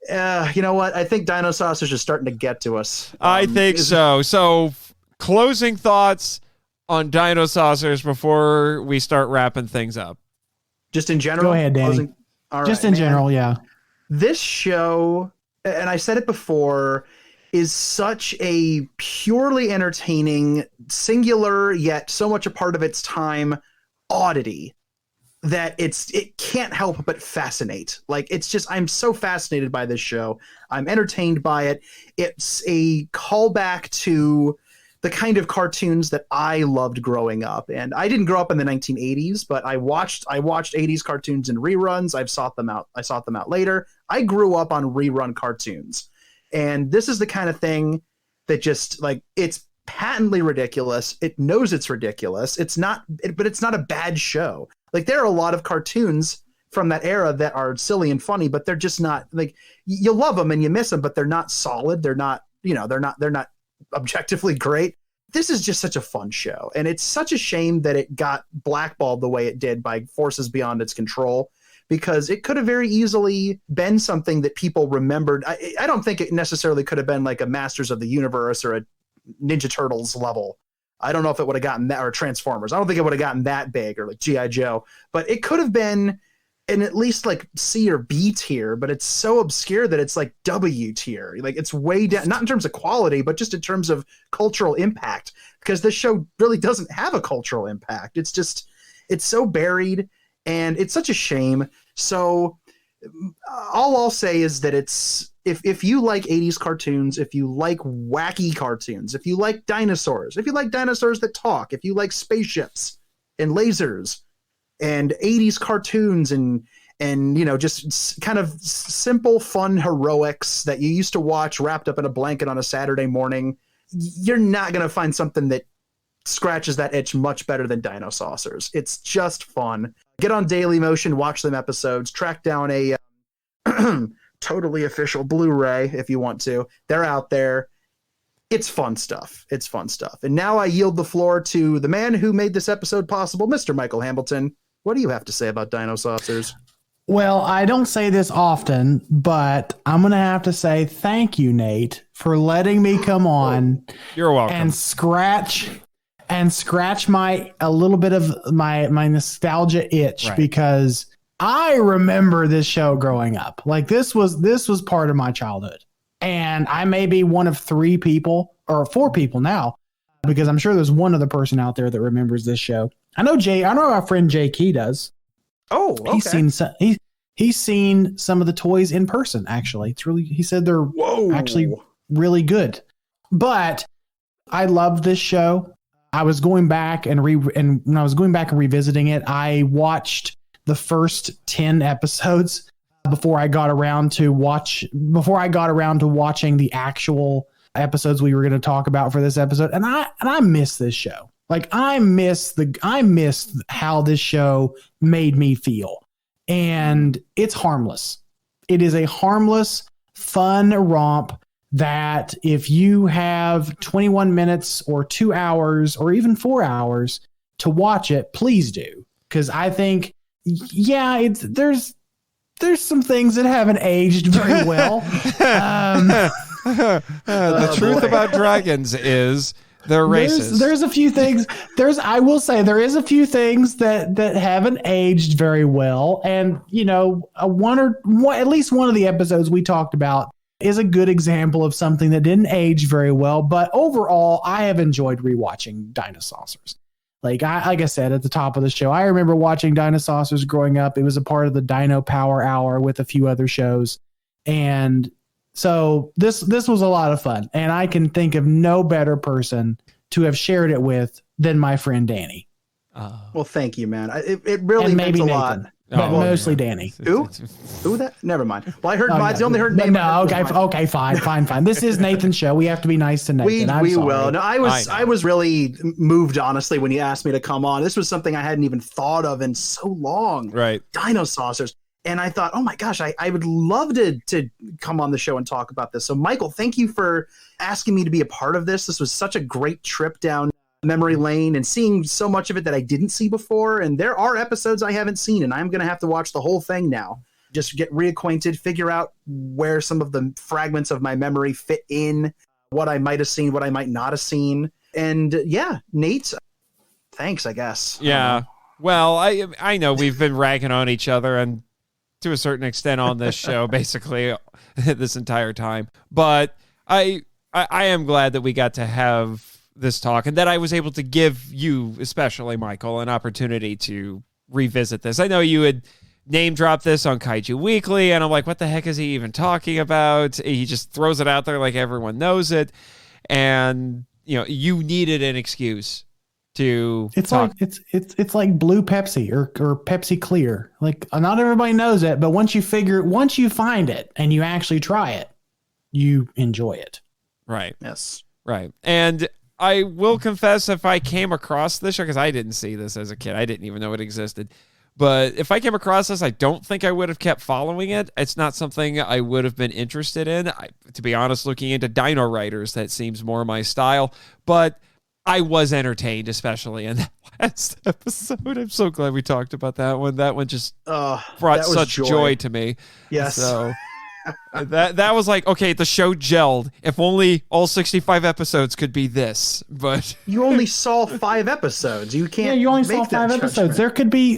Speaker 4: You know what? I think Dinosaucers are starting to get to us.
Speaker 6: I think so. So, closing thoughts on Dinosaucers before we start wrapping things up.
Speaker 4: Just in general?
Speaker 3: Go ahead, Dani.
Speaker 4: All
Speaker 3: Just
Speaker 4: right,
Speaker 3: in
Speaker 4: man.
Speaker 3: general, yeah.
Speaker 4: This show, and I said it before, is such a purely entertaining, singular, yet so much a part of its time oddity that it can't help but fascinate. Like, it's just, I'm so fascinated by this show. I'm entertained by it. It's a callback to the kind of cartoons that I loved growing up. And I didn't grow up in the 1980s, but I watched 80s cartoons in reruns. I sought them out later. I grew up on rerun cartoons. And this is the kind of thing that just, like, it's patently ridiculous. It knows it's ridiculous. But it's not a bad show. Like, there are a lot of cartoons from that era that are silly and funny, but they're just not, like, you love them and you miss them, but they're not solid. They're not objectively great. This is just such a fun show. And it's such a shame that it got blackballed the way it did by forces beyond its control, because it could have very easily been something that people remembered. I don't think it necessarily could have been like a Masters of the Universe or a Ninja Turtles level. I don't know if it would have gotten that, or Transformers. I don't think it would have gotten that big, or like G.I. Joe, but it could have been in at least like C or B tier, but it's so obscure that it's like W tier. Like, it's way down, not in terms of quality, but just in terms of cultural impact, because this show really doesn't have a cultural impact. It's so buried, and it's such a shame. So all I'll say is that it's, if you like 80s cartoons, if you like wacky cartoons, if you like dinosaurs, if you like dinosaurs that talk, if you like spaceships and lasers and 80s cartoons and just kind of simple, fun heroics that you used to watch wrapped up in a blanket on a Saturday morning, you're not going to find something that scratches that itch much better than Dinosaucers. It's just fun. Get on Daily Motion, watch them episodes, track down a totally official Blu-ray if you want to. They're out there. It's fun stuff. And now I yield the floor to the man who made this episode possible, Mr. Michael Hambleton. What do you have to say about Dinosaucers?
Speaker 3: Well, I don't say this often, but I'm going to have to say thank you, Nate, for letting me come on.
Speaker 6: You're welcome.
Speaker 3: And scratch a little bit of my nostalgia itch, right? Because I remember this show growing up. Like, this was part of my childhood. And I may be one of 3 people or 4 people now, because I'm sure there's one other person out there that remembers this show. I know our friend Jay Key does.
Speaker 4: Oh, okay.
Speaker 3: He's seen some of the toys in person, actually. He said they're actually really good. But I love this show. I was going back and when I was going back and revisiting it, I watched the first 10 episodes before I got around to watching the actual episodes we were going to talk about for this episode. And I miss this show. Like, I missed how this show made me feel. And it's harmless. It is a harmless, fun romp that if you have 21 minutes or 2 hours or even 4 hours to watch it, please do. Because I think, there's some things that haven't aged very well.
Speaker 6: The truth about dragons is they're racist.
Speaker 3: There's a few things. I will say there is a few things that haven't aged very well, and at least one of the episodes we talked about is a good example of something that didn't age very well. But overall, I have enjoyed rewatching Dinosaucers. Like I said at the top of the show, I remember watching Dinosaucers growing up. It was a part of the Dino Power Hour with a few other shows, and so this was a lot of fun. And I can think of no better person to have shared it with than my friend Dani.
Speaker 4: Well, thank you, man. It really means a lot.
Speaker 3: But mostly Dani.
Speaker 4: Who that? Never mind. Well, I heard I only heard name.
Speaker 3: No, okay, fine. This is Nathan's show. We have to be nice to Nathan.
Speaker 4: We will. No, I was really moved, honestly, when you asked me to come on. This was something I hadn't even thought of in so long.
Speaker 6: Right.
Speaker 4: Dinosaucers. And I thought, oh my gosh, I would love to come on the show and talk about this. So, Michael, thank you for asking me to be a part of this. This was such a great trip down memory lane and seeing so much of it that I didn't see before. And there are episodes I haven't seen, and I'm going to have to watch the whole thing now. just get reacquainted, figure out where some of the fragments of my memory fit in, what I might have seen, what I might not have seen. And yeah, Nate, thanks, I guess.
Speaker 6: Yeah. Well, I know we've been ragging on each other and to a certain extent on this show, basically this entire time. But I am glad that we got to have this talk and that I was able to give you, especially Michael, an opportunity to revisit this. I know you had name dropped this on Kaiju Weekly, and I'm like, what the heck is he even talking about? He just throws it out there like everyone knows it. And, you needed an excuse to talk.
Speaker 3: It's like blue Pepsi or Pepsi Clear. Like, not everybody knows it, but once you find it and you actually try it, you enjoy it.
Speaker 6: Right.
Speaker 4: Yes.
Speaker 6: Right. And I will confess, if I came across this show, because I didn't see this as a kid, I didn't even know it existed. But if I came across this, I don't think I would have kept following it. It's not something I would have been interested in. To be honest, looking into Dino Riders, that seems more my style. But I was entertained, especially in that last episode. I'm so glad we talked about that one. That one just brought such joy to me.
Speaker 4: Yes.
Speaker 6: So that was like, okay, the show gelled. If only all 65 episodes could be this, but
Speaker 4: you only saw 5 episodes. You can't.
Speaker 3: Yeah, you only
Speaker 4: make
Speaker 3: saw 5 episodes. There could be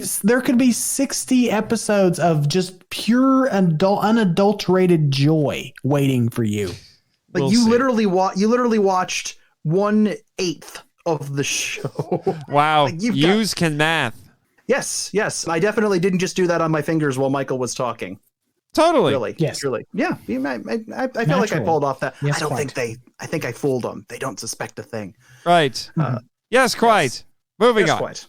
Speaker 3: 60 episodes of just pure unadulterated joy waiting for you.
Speaker 4: Like
Speaker 6: We'll
Speaker 4: you
Speaker 6: see.
Speaker 4: literally watched 1/8 of the show.
Speaker 6: wow,
Speaker 4: Like, you've
Speaker 6: yous can math.
Speaker 4: Yes. I definitely didn't just do that on my fingers while Michael was talking.
Speaker 6: Totally.
Speaker 4: Really?
Speaker 3: Yes.
Speaker 4: Truly. Yeah. I feel like I
Speaker 3: Natural.
Speaker 4: pulled off that.
Speaker 3: Yes,
Speaker 4: I don't
Speaker 3: quite.
Speaker 4: think I think I fooled them. They don't suspect a thing.
Speaker 6: Right. Yes, quite.
Speaker 4: yes.
Speaker 6: Moving
Speaker 4: Yes,
Speaker 6: on.
Speaker 4: quite.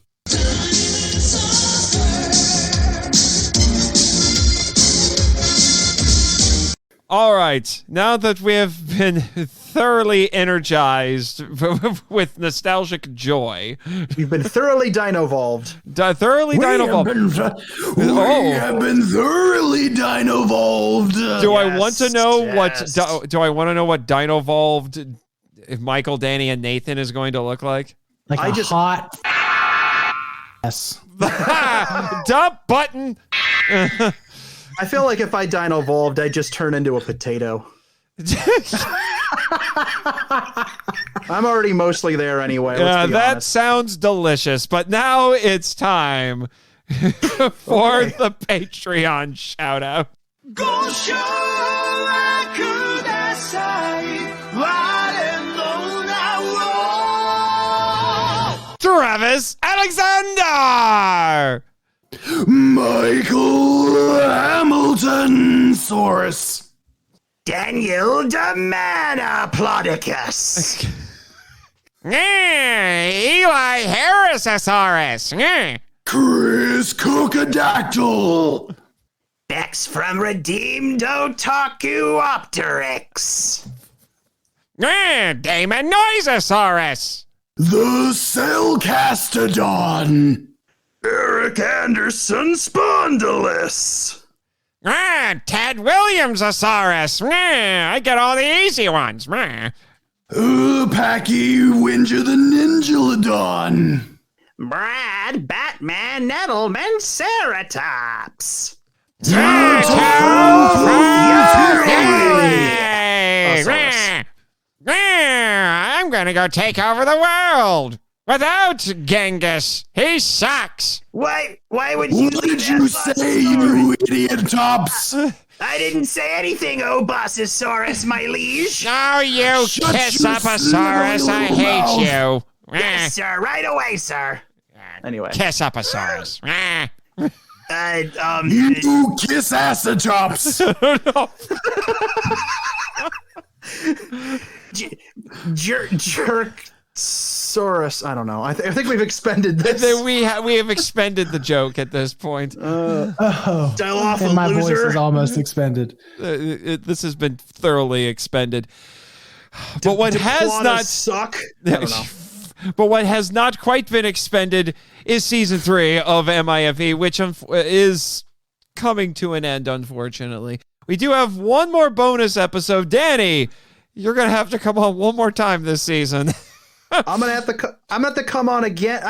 Speaker 6: All right. Now that we have been thoroughly energized with nostalgic joy,
Speaker 4: We've been thoroughly dino-volved.
Speaker 6: thoroughly
Speaker 5: We
Speaker 6: dino
Speaker 5: have been thoroughly dino-volved.
Speaker 6: Do I want to know
Speaker 4: yes.
Speaker 6: do I want to know what dino-volved if Michael, Dani, and Nathan is going to look like?
Speaker 3: Like
Speaker 4: I
Speaker 3: a
Speaker 4: just-
Speaker 3: hot yes.
Speaker 6: Dump button.
Speaker 4: I feel like if I dino-volved, I'd just turn into a potato. I'm already mostly there anyway. Let's be
Speaker 6: that
Speaker 4: honest.
Speaker 6: sounds delicious. But now it's time for the Patreon shout out. Travis Alexander.
Speaker 5: Michael Hamilton Saurus.
Speaker 4: Daniel DiManna Plodicus.
Speaker 6: Eli Harrisosaurus.
Speaker 5: Chris Cookadactyl.
Speaker 4: Bex from Redeemed Otakuopteryx.
Speaker 6: Damon Noisosaurus.
Speaker 5: The Cellcastodon.
Speaker 4: Eric Anderson Spondylus.
Speaker 6: Ted Williamsosaurus. I get all the easy ones.
Speaker 5: Packy Winja the Ninjalodon.
Speaker 4: Brad Batman Nettleman Ceratops.
Speaker 6: I'm gonna go take over the world without Genghis. He sucks.
Speaker 4: Why would you
Speaker 5: What did you say, you idiot tops?
Speaker 4: I didn't say anything, Obossasaurus, my liege.
Speaker 6: Oh, you
Speaker 5: Shut
Speaker 6: Kissoposaurus.
Speaker 5: your
Speaker 6: I
Speaker 5: little
Speaker 6: hate you.
Speaker 4: Yes, sir. Right away, sir. Anyway.
Speaker 6: Kissoposaurus.
Speaker 5: You kiss assatops.
Speaker 4: Jerksaurus. I don't know. I think we've expended this.
Speaker 6: We have expended the joke at this point.
Speaker 4: Dilopha
Speaker 3: And my
Speaker 4: loser.
Speaker 3: voice is almost expended.
Speaker 6: This has been thoroughly expended. But what has
Speaker 4: Diplana
Speaker 6: not
Speaker 4: suck. I don't know.
Speaker 6: But what has not quite been expended is season 3 of MIFE, which is coming to an end, unfortunately. We do have one more bonus episode. Dani, you're gonna have to come on one more time this season.
Speaker 4: I'm gonna have to come on again.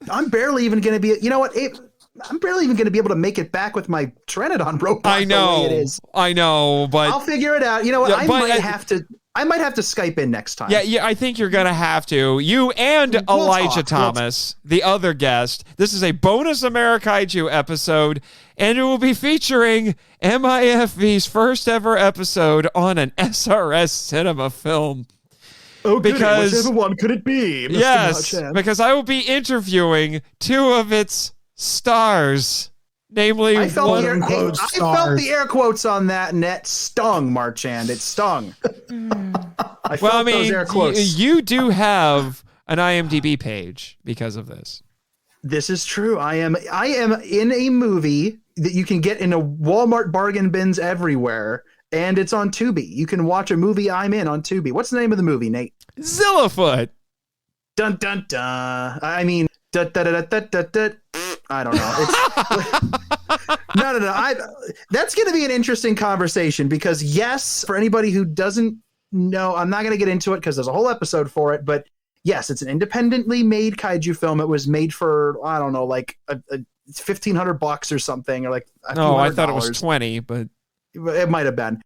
Speaker 4: I'm barely even gonna be. You know what? I'm barely even going to be able to make it back with my Pteranodon robot.
Speaker 6: I know.
Speaker 4: The way it is.
Speaker 6: I know, but
Speaker 4: I'll figure it out. You know what?
Speaker 6: Yeah,
Speaker 4: I might have to Skype in next time.
Speaker 6: Yeah, I think you're going to have to. You and Elijah Thomas, the other guest. This is a bonus Amerikaiju episode, and it will be featuring MIFV's first ever episode on an SRS cinema film.
Speaker 4: Oh,
Speaker 6: because
Speaker 4: whichever one could it be? Mr.
Speaker 6: Yes,
Speaker 4: Marchand?
Speaker 6: because I will be interviewing two of its stars, namely
Speaker 4: I felt
Speaker 3: quote
Speaker 4: the air quotes on that, and that stung, Marchand. It stung. I felt those air quotes.
Speaker 6: You do have an IMDb page because of this.
Speaker 4: This is true. I am in a movie that you can get in a Walmart bargain bins everywhere, and it's on Tubi. You can watch a movie I'm in on Tubi. What's the name of the movie, Nate?
Speaker 6: Zillafoot.
Speaker 4: Dun dun dun. I mean, da, da, da, da, da, da. I don't know. No. That's going to be an interesting conversation because, yes, for anybody who doesn't know, I'm not going to get into it because there's a whole episode for it. But yes, it's an independently made kaiju film. It was made for, I don't know, like $1,500 or something, or like
Speaker 6: No, I thought it was 20, but
Speaker 4: it might have been.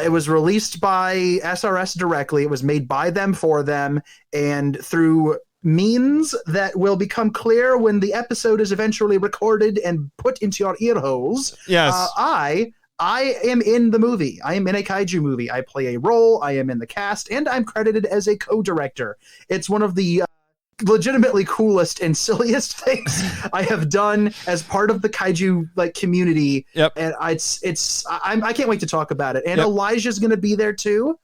Speaker 4: It was released by SRS directly. It was made by them for them, and through means that will become clear when the episode is eventually recorded and put into your ear holes.
Speaker 6: Yes.
Speaker 4: I am in the movie. I am in a kaiju movie. I play a role. I am in the cast, and I'm credited as a co-director. It's one of the legitimately coolest and silliest things I have done as part of the kaiju community.
Speaker 6: Yep.
Speaker 4: And I can't wait to talk about it. And
Speaker 6: Yep.
Speaker 4: Elijah's going to be there too.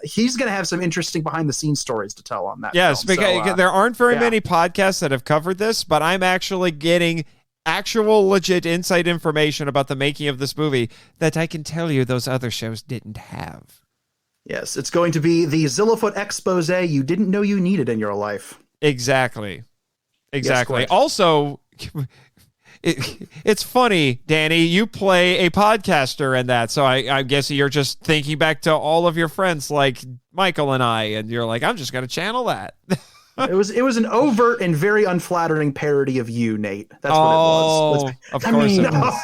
Speaker 4: He's going to have some interesting behind the scenes stories to tell on that.
Speaker 6: yes,
Speaker 4: film.
Speaker 6: because there aren't very
Speaker 4: yeah.
Speaker 6: many podcasts that have covered this, but I'm actually getting actual legit inside information about the making of this movie that I can tell you those other shows didn't have.
Speaker 4: Yes, it's going to be the Zillafoot expose you didn't know you needed in your life.
Speaker 6: Exactly.
Speaker 4: quite.
Speaker 6: Also, it's funny, Dani, you play a podcaster in that, so I guess you're just thinking back to all of your friends like Michael and I, and you're like, I'm just going to channel that.
Speaker 4: It was an overt and very unflattering parody of you, Nate. That's what it was.
Speaker 6: Of course it was.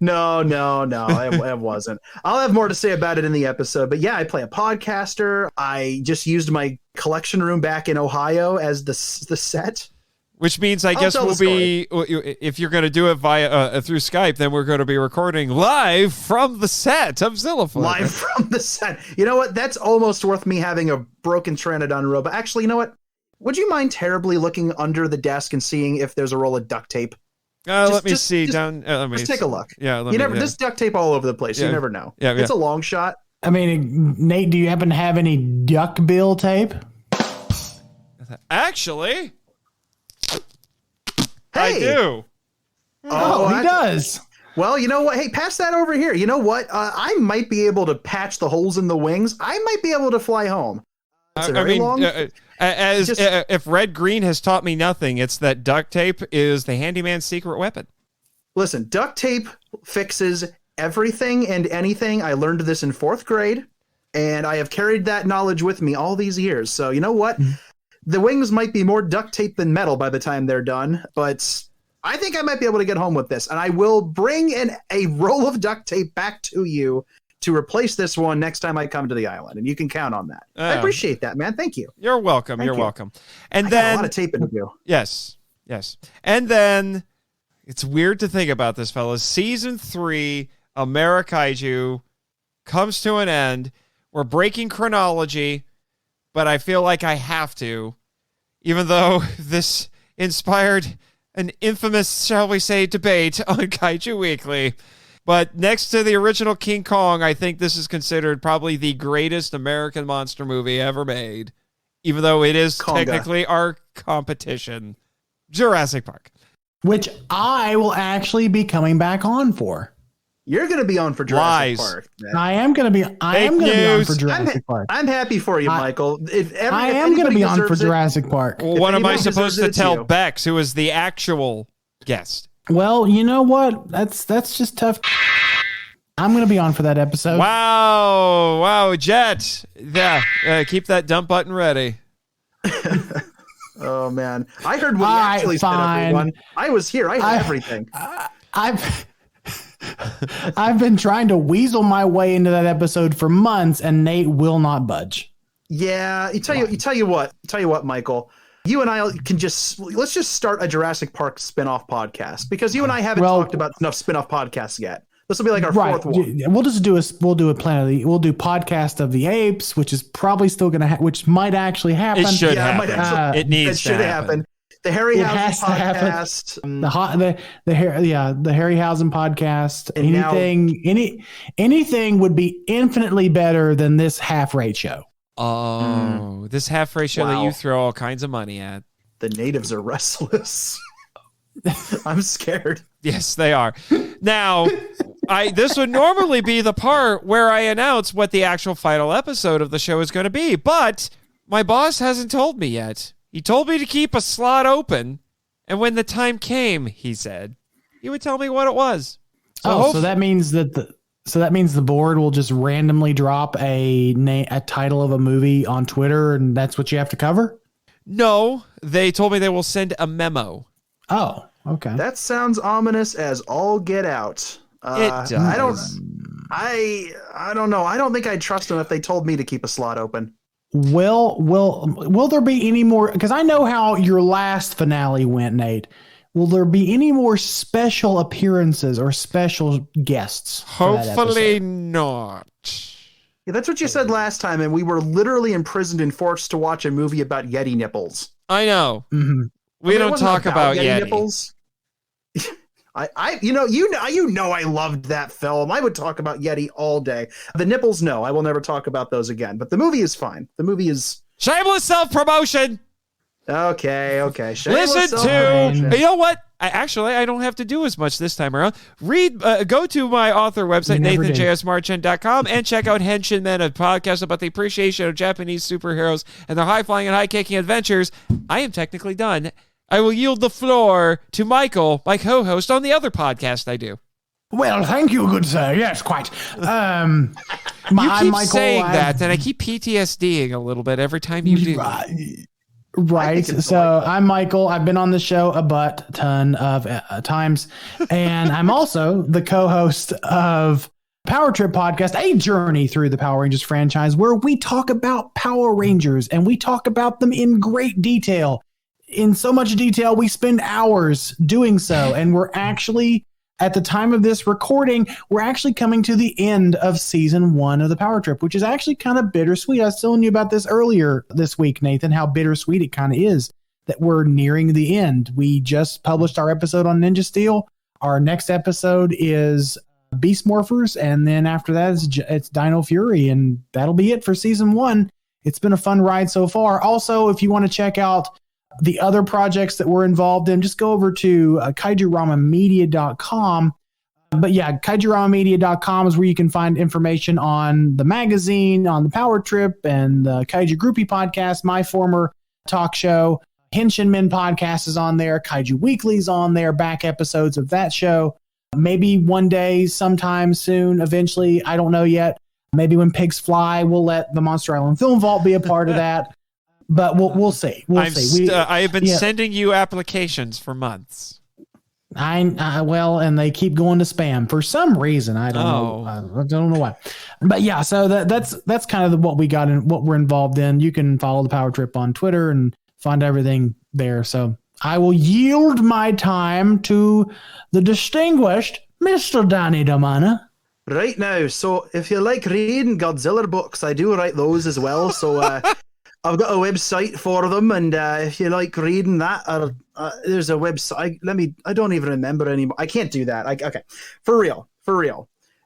Speaker 4: No, it wasn't. I'll have more to say about it in the episode. But yeah, I play a podcaster. I just used my collection room back in Ohio as the set.
Speaker 6: Which means I guess we'll be, if you're going to do it via through Skype, then we're going to be recording live from the set of Zillafoot.
Speaker 4: Live from the set. You know what? That's almost worth me having a broken Pteranodon robot. Actually, you know what? Would you mind terribly looking under the desk and seeing if there's a roll of duct tape?
Speaker 6: Let me see. Just
Speaker 4: take a look.
Speaker 6: Yeah,
Speaker 4: This duct tape all over the place.
Speaker 6: Yeah.
Speaker 4: You never know.
Speaker 6: Yeah,
Speaker 4: It's a long shot.
Speaker 3: I mean, Nate, do you happen to have any duck bill tape?
Speaker 6: Actually,
Speaker 4: Hey!
Speaker 6: I do.
Speaker 3: Oh, he does.
Speaker 4: Well, you know what? Hey, pass that over here. You know what? I might be able to patch the holes in the wings. I might be able to fly home.
Speaker 6: If Red Green has taught me nothing, it's that duct tape is the handyman's secret weapon.
Speaker 4: Listen, duct tape fixes everything and anything. I learned this in 4th grade, and I have carried that knowledge with me all these years. So you know what? The wings might be more duct tape than metal by the time they're done, but I think I might be able to get home with this. And I will bring in a roll of duct tape back to you to replace this one next time I come to the island, and you can count on that. I appreciate that, man. Thank you.
Speaker 6: You're welcome. You're welcome. And
Speaker 4: I
Speaker 6: then
Speaker 4: got a lot of taping to do.
Speaker 6: Yes. And then it's weird to think about this, fellas. Season 3, Amerikaiju comes to an end. We're breaking chronology, but I feel like I have to, even though this inspired an infamous, shall we say, debate on Kaiju Weekly. But next to the original King Kong, I think this is considered probably the greatest American monster movie ever made, even though it is technically our competition, Jurassic Park.
Speaker 3: Which I will actually be coming back on for.
Speaker 4: You're going to be on for Jurassic Park. Man.
Speaker 3: I am going to be on for Jurassic Park.
Speaker 4: I'm happy for you, Michael.
Speaker 3: I am going to be on for Jurassic Park.
Speaker 6: Well, what am I supposed to tell Bex, who is the actual guest?
Speaker 3: Well, you know what? That's just tough. I'm going to be on for that episode.
Speaker 6: Wow, Jet. Yeah, keep that dump button ready.
Speaker 4: Oh man, I heard what he actually said. Everyone, I was here. I heard everything.
Speaker 3: I've been trying to weasel my way into that episode for months, and Nate will not budge.
Speaker 4: Yeah, tell you what, Michael. You and I let's just start a Jurassic Park spinoff podcast, because you and I haven't talked about enough spinoff podcasts yet. This will be like our fourth one.
Speaker 3: We'll just do we'll do Podcast of the Apes, which is probably still going to which might actually happen.
Speaker 6: It should happen. It needs to happen.
Speaker 4: The Harryhausen podcast,
Speaker 3: the Harryhausen podcast. Anything would be infinitely better than this half rate show.
Speaker 6: Oh, this half rate show that you throw all kinds of money at.
Speaker 4: The natives are restless. I'm scared.
Speaker 6: Yes, they are. Now, this would normally be the part where I announce what the actual final episode of the show is going to be, but my boss hasn't told me yet. He told me to keep a slot open, and when the time came, he said, he would tell me what it was.
Speaker 3: So that means that the board will just randomly drop a title of a movie on Twitter, and that's what you have to cover?
Speaker 6: No, they told me they will send a memo.
Speaker 3: Oh, okay.
Speaker 4: That sounds ominous as all get out.
Speaker 6: It does.
Speaker 4: I don't know. I don't think I'd trust them if they told me to keep a slot open.
Speaker 3: Will there be any more? Because I know how your last finale went, Nate. Will there be any more special appearances or special guests?
Speaker 6: Hopefully not.
Speaker 4: Yeah, that's what you said last time, and we were literally imprisoned and forced to watch a movie about Yeti nipples.
Speaker 6: I know.
Speaker 3: Mm-hmm.
Speaker 6: We don't talk about Yeti
Speaker 4: nipples. You know I loved that film. I would talk about Yeti all day. The nipples, no, I will never talk about those again. But the movie is fine. The movie is
Speaker 6: shameless self-promotion.
Speaker 4: Okay.
Speaker 6: Listen to. You know what? I don't have to do as much this time around. Go to my author website, NathanJSMarchand.com, and check out Henshin Men, a podcast about the appreciation of Japanese superheroes and their high-flying and high-kicking adventures. I am technically done. I will yield the floor to Michael, my co-host on the other podcast I do.
Speaker 3: Well, thank you, good sir. Yes, quite.
Speaker 6: You keep saying that, and I keep PTSDing a little bit every time you do.
Speaker 3: Right. So I'm Michael. I've been on the show a ton of times, and I'm also the co-host of Power Trip Podcast, a journey through the Power Rangers franchise, where we talk about Power Rangers, and we talk about them in great detail. In so much detail, we spend hours doing so, and we're actually, at the time of this recording, we're actually coming to the end of season 1 of the Power Trip, which is actually kind of bittersweet. I was telling you about this earlier this week, Nathan, how bittersweet it kind of is that we're nearing the end. We just published our episode on Ninja Steel. Our next episode is Beast Morphers, and then after that, it's Dino Fury, and that'll be it for season 1. It's been a fun ride so far. Also, if you want to check out the other projects that we're involved in, just go over to kaijuramamedia.com. But yeah, kaijuramamedia.com is where you can find information on the magazine, on the Power Trip, and the Kaiju Groupie podcast, my former talk show. Henshin Men podcast is on there. Kaiju Weekly's on there, back episodes of that show. Maybe one day, sometime soon, eventually, I don't know yet. Maybe when pigs fly, we'll let the Monster Island Film Vault be a part of that. But we'll see.
Speaker 6: I have been sending you applications for months.
Speaker 3: And they keep going to spam for some reason. I don't know. I don't know why. But yeah, so that's kind of what we got and what we're involved in. You can follow the Power Trip on Twitter and find everything there. So I will yield my time to the distinguished Mr. Dani DiManna.
Speaker 4: Right now, so if you like reading Godzilla books, I do write those as well. So I've got a website for them, and if you like reading that, there's a website. I don't even remember anymore. I can't do that. Okay, for real.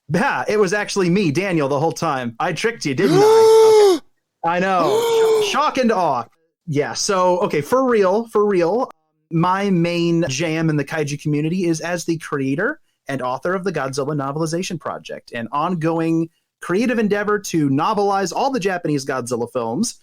Speaker 4: Yeah, it was actually me, Daniel, the whole time. I tricked you, didn't I? Okay. I know. Shock and awe. Yeah. So okay, for real. My main jam in the kaiju community is as the creator and author of the Godzilla novelization project, an ongoing creative endeavor to novelize all the Japanese Godzilla films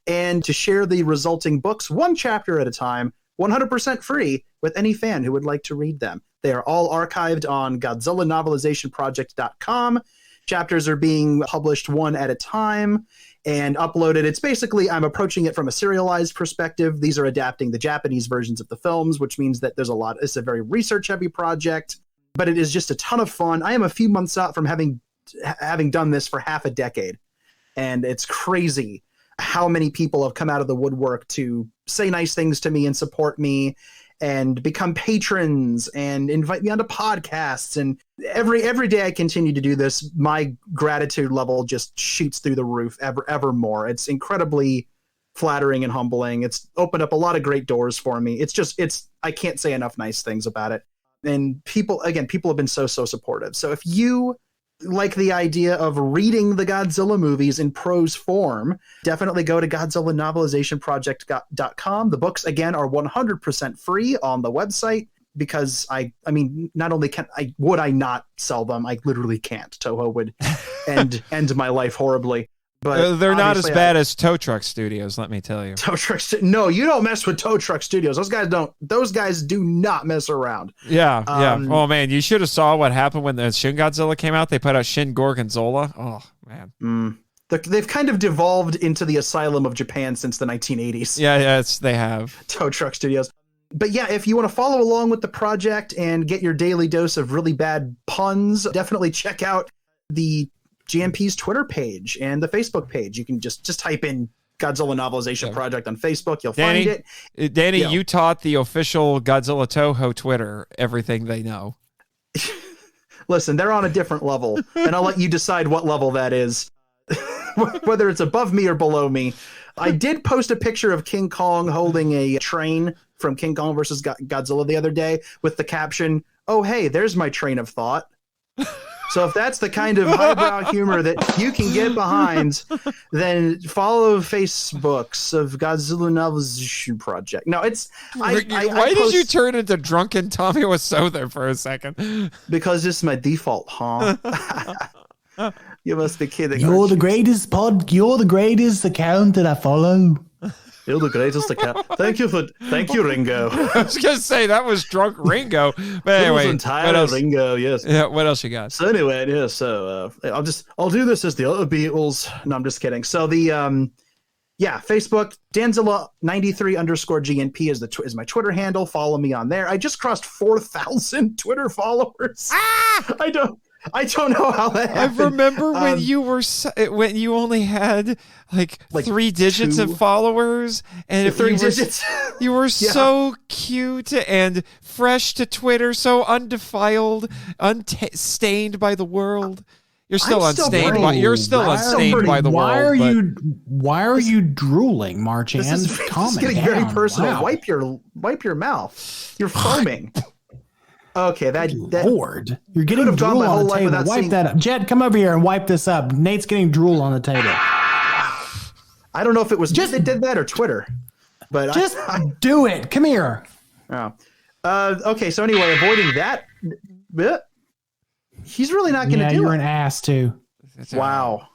Speaker 4: and to share the resulting books one chapter at a time, 100% free, with any fan who would like to read them. They are all archived on GodzillaNovelizationProject.com. Chapters are being published one at a time and uploaded. It's basically, I'm approaching it from a serialized perspective. These are adapting the Japanese versions of the films, which means that it's a very research heavy project, but it is just a ton of fun. I am a few months out from having done this for half a decade. And it's crazy how many people have come out of the woodwork to say nice things to me and support me and become patrons and invite me onto podcasts. And every day I continue to do this, my gratitude level just shoots through the roof ever more. It's incredibly flattering and humbling. It's opened up a lot of great doors for me. I can't say enough nice things about it. And people have been so supportive. So if you like the idea of reading the Godzilla movies in prose form, definitely go to GodzillaNovelizationProject.com. The books, again, are 100% free on the website because I mean, not only would I not sell them, I literally can't. Toho would end my life horribly. But
Speaker 6: they're not as bad as Tow Truck Studios, let me tell you.
Speaker 4: No, you don't mess with Tow Truck Studios. Those guys do not mess around.
Speaker 6: Yeah. Oh man, you should have saw what happened when the Shin Godzilla came out. They put out Shin Gorgonzola. Oh man.
Speaker 4: They've kind of devolved into the asylum of Japan since the 1980s.
Speaker 6: Yeah, they have.
Speaker 4: Tow Truck Studios. But yeah, if you want to follow along with the project and get your daily dose of really bad puns, definitely check out the GMP's Twitter page and the Facebook page. You can just type in Godzilla Novelization Project on Facebook. You'll find it.
Speaker 6: Danny, you taught the official Godzilla Toho Twitter everything they know.
Speaker 4: Listen, they're on a different level, and I'll let you decide what level that is, whether it's above me or below me. I did post a picture of King Kong holding a train from King Kong versus Godzilla the other day with the caption, "Oh, hey, there's my train of thought." So if that's the kind of highbrow humor that you can get behind, then follow Facebooks of Godzilla Novelization Project. No, it's...
Speaker 6: Why did you turn into drunken Tommy Wiseau there for a second?
Speaker 4: Because it's my default, huh? You must be kidding.
Speaker 3: You're the greatest account that I follow.
Speaker 4: You're the greatest account. Thank you, Ringo.
Speaker 6: I was gonna say that was drunk Ringo, but anyway,
Speaker 4: entire Ringo. Yes.
Speaker 6: Yeah. What else you got?
Speaker 4: So anyway, yeah. So I'll do this as the other Beatles. No, I'm just kidding. So the Facebook Danzilla93_GNP is my Twitter handle. Follow me on there. I just crossed 4,000 Twitter followers. I don't know how that happened.
Speaker 6: I remember when you only had like 3 digits of followers, and you were so cute and fresh to Twitter, so undefiled, unstained by the world. You're still unstained. You're still unstained by the world.
Speaker 3: Why are you drooling, Marchand?
Speaker 4: This is getting very personal. Wow. Wipe your mouth. You're foaming. Okay,
Speaker 3: Lord, you're getting drool on the table. Wipe that up. Jet, come over here and wipe this up. Nate's getting drool on the table.
Speaker 4: I don't know if it was just they did that or Twitter, but
Speaker 3: just do it. Come here.
Speaker 4: Oh, okay. So anyway, avoiding that. He's really not going to do it.
Speaker 3: You're an ass too.
Speaker 4: Wow.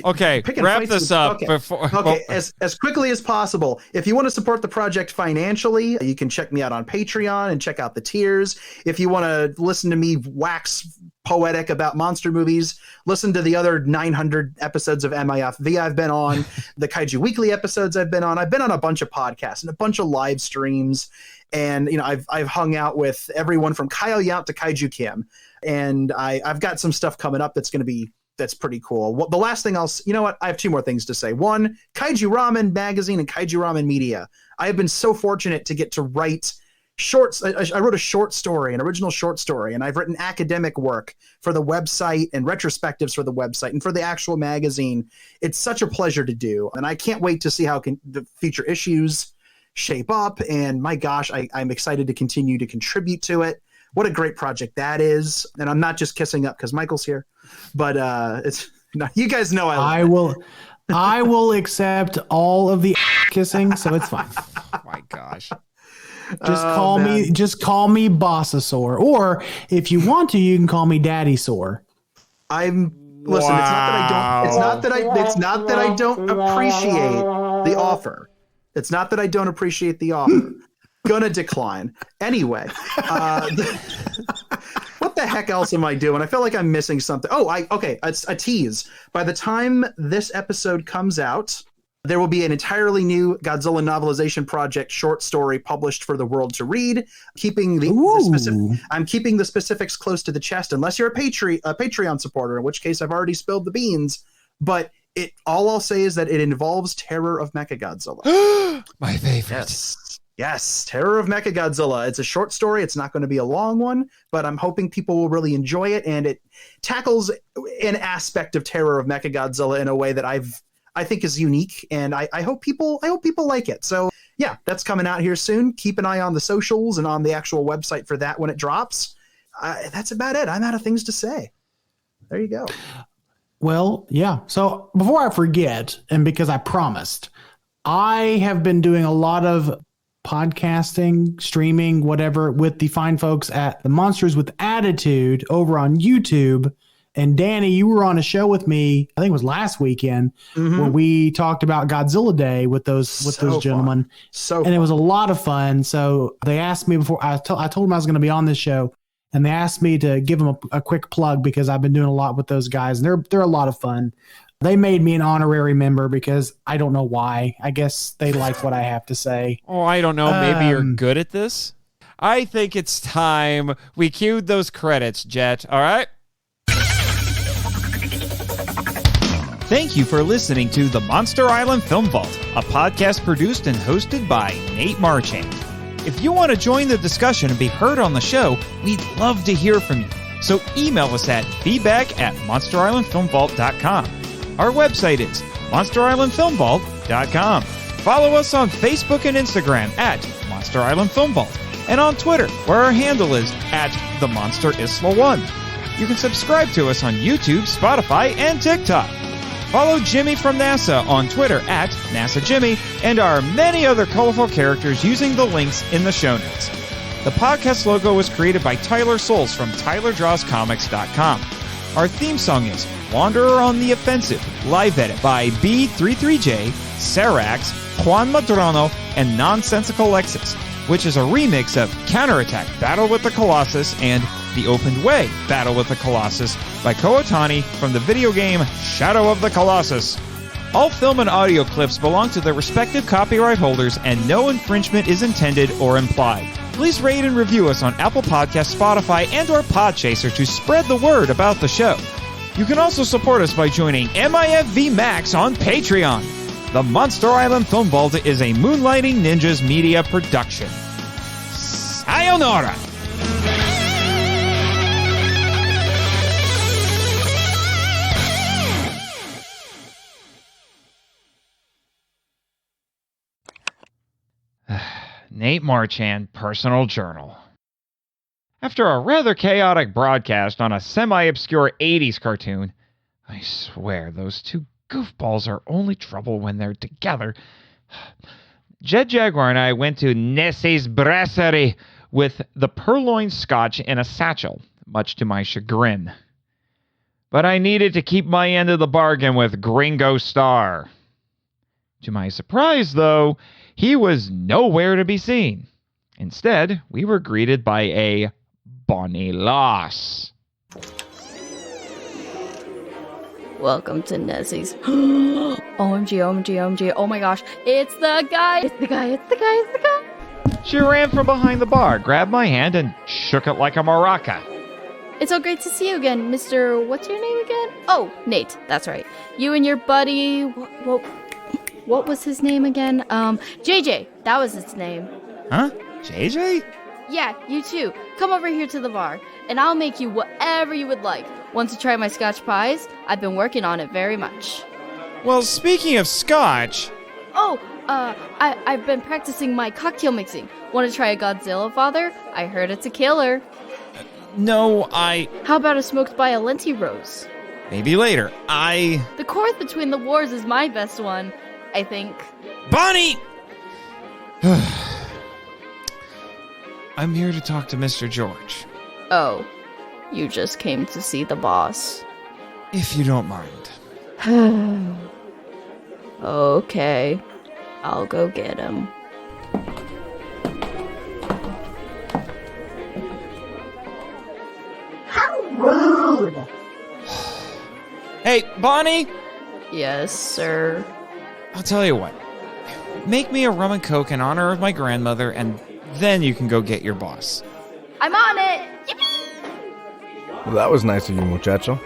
Speaker 6: Okay, wrap this up.
Speaker 4: Okay, as quickly as possible. If you want to support the project financially, you can check me out on Patreon and check out the tiers. If you want to listen to me wax poetic about monster movies, listen to the other 900 episodes of MIFV I've been on, the Kaiju Weekly episodes I've been on. I've been on a bunch of podcasts and a bunch of live streams, and I've hung out with everyone from Kyle Yount to Kaiju Kim, and I've got some stuff coming up that's pretty cool. Well, the last thing I have 2 more things to say. One, Kaiju Ramen Magazine and Kaiju Ramen Media. I have been so fortunate to get to write shorts. I wrote an original short story, and I've written academic work for the website and retrospectives for the website and for the actual magazine. It's such a pleasure to do, and I can't wait to see how the future issues shape up. And my gosh, I'm excited to continue to contribute to it. What a great project that is. And I'm not just kissing up because Michael's here, but you guys know I
Speaker 3: will accept all of the kissing, so it's fine.
Speaker 6: Oh my gosh.
Speaker 3: Just call me Bossasaur, or if you want to, you can call me Daddy Sore.
Speaker 4: Listen, it's not that I don't appreciate the offer. It's not that I don't appreciate the offer. Gonna decline. Anyway, what what the heck else am I doing? I feel like I'm missing something. Oh, okay. It's a tease. By the time this episode comes out, there will be an entirely new Godzilla novelization project short story published for the world to read. I'm keeping the specifics close to the chest, unless you're a Patreon supporter, in which case I've already spilled the beans. But all I'll say is that it involves Terror of Mechagodzilla.
Speaker 1: My favorite.
Speaker 4: Yes, Terror of Mechagodzilla. It's a short story. It's not going to be a long one, but I'm hoping people will really enjoy it. And it tackles an aspect of Terror of Mechagodzilla in a way that I think is unique, and I hope people like it. So yeah, that's coming out here soon. Keep an eye on the socials and on the actual website for that when it drops. That's about it. I'm out of things to say. There you go.
Speaker 3: Well, yeah. So before I forget, and because I promised, I have been doing a lot of podcasting, streaming, whatever, with the fine folks at the Monsters with Attitude over on YouTube. And Dani, you were on a show with me, I think it was last weekend, where we talked about Godzilla Day with those gentlemen. And it was a lot of fun. So they asked me before, I told them I was going to be on this show, and they asked me to give them a quick plug because I've been doing a lot with those guys, and they're a lot of fun. They made me an honorary member because I don't know why. I guess they like what I have to say.
Speaker 6: Oh, I don't know. Maybe you're good at this. I think it's time we cued those credits, Jet. All right?
Speaker 1: Thank you for listening to the Monster Island Film Vault, a podcast produced and hosted by Nathan Marchand. If you want to join the discussion and be heard on the show, we'd love to hear from you. So email us at feedback@monsterislandfilmvault.com. Our website is monsterislandfilmvault.com. Follow us on Facebook and Instagram at Monster Island Film Vault, and on Twitter, where our handle is @TheMonsterIsla1. You can subscribe to us on YouTube, Spotify, and TikTok. Follow Jimmy from NASA on Twitter @NASAJimmy, and our many other colorful characters using the links in the show notes. The podcast logo was created by Tyler Souls from TylerDrawsComics.com. Our theme song is Wanderer on the Offensive, live edit by B33J, Sarax, Juan Madrano, and Nonsensical Lexus, which is a remix of Counterattack Battle with the Colossus and The Opened Way Battle with the Colossus by Kootani from the video game Shadow of the Colossus. All film and audio clips belong to their respective copyright holders, and no infringement is intended or implied. Please rate and review us on Apple Podcasts, Spotify, and or Podchaser to spread the word about the show. You can also support us by joining MIFV Max on Patreon. The Monster Island Film Vault is a Moonlighting Ninjas media production. Sayonara! Nathan Marchand, Personal Journal. After a rather chaotic broadcast on a semi-obscure 80s cartoon, I swear those two goofballs are only trouble when they're together. Jet Jaguar and I went to Nessie's Brasserie with the purloined scotch in a satchel, much to my chagrin. But I needed to keep my end of the bargain with Gringo Star. To my surprise, though, he was nowhere to be seen. Instead, we were greeted by a Bonnie loss.
Speaker 8: Welcome to Nessie's. OMG. Oh my gosh. It's the guy.
Speaker 1: She ran from behind the bar, grabbed my hand, and shook it like a maraca.
Speaker 8: It's so great to see you again, Mr. What's your name again? Oh, Nate. That's right. You and your buddy. What was his name again? JJ. That was his name.
Speaker 1: Huh? JJ?
Speaker 8: Yeah, you too. Come over here to the bar, and I'll make you whatever you would like. Want to try my scotch pies? I've been working on it very much.
Speaker 1: Well, speaking of scotch...
Speaker 8: Oh, I've been practicing my cocktail mixing. Want to try a Godzilla, Father? I heard it's a killer.
Speaker 1: No,
Speaker 8: How about a smoked by a Lenti rose?
Speaker 1: Maybe later.
Speaker 8: The Course Between the Wars is my best one, I think.
Speaker 1: Bonnie! I'm here to talk to Mr. George.
Speaker 8: Oh, you just came to see the boss.
Speaker 1: If you don't mind.
Speaker 8: Okay, I'll go get him.
Speaker 9: food.
Speaker 1: Hey, Bonnie,
Speaker 8: Yes, sir.
Speaker 1: I'll tell you what. Make me a rum and coke in honor of my grandmother, and then you can go get your boss.
Speaker 8: I'm on it. Yippee!
Speaker 10: Well, that was nice of you, muchacho.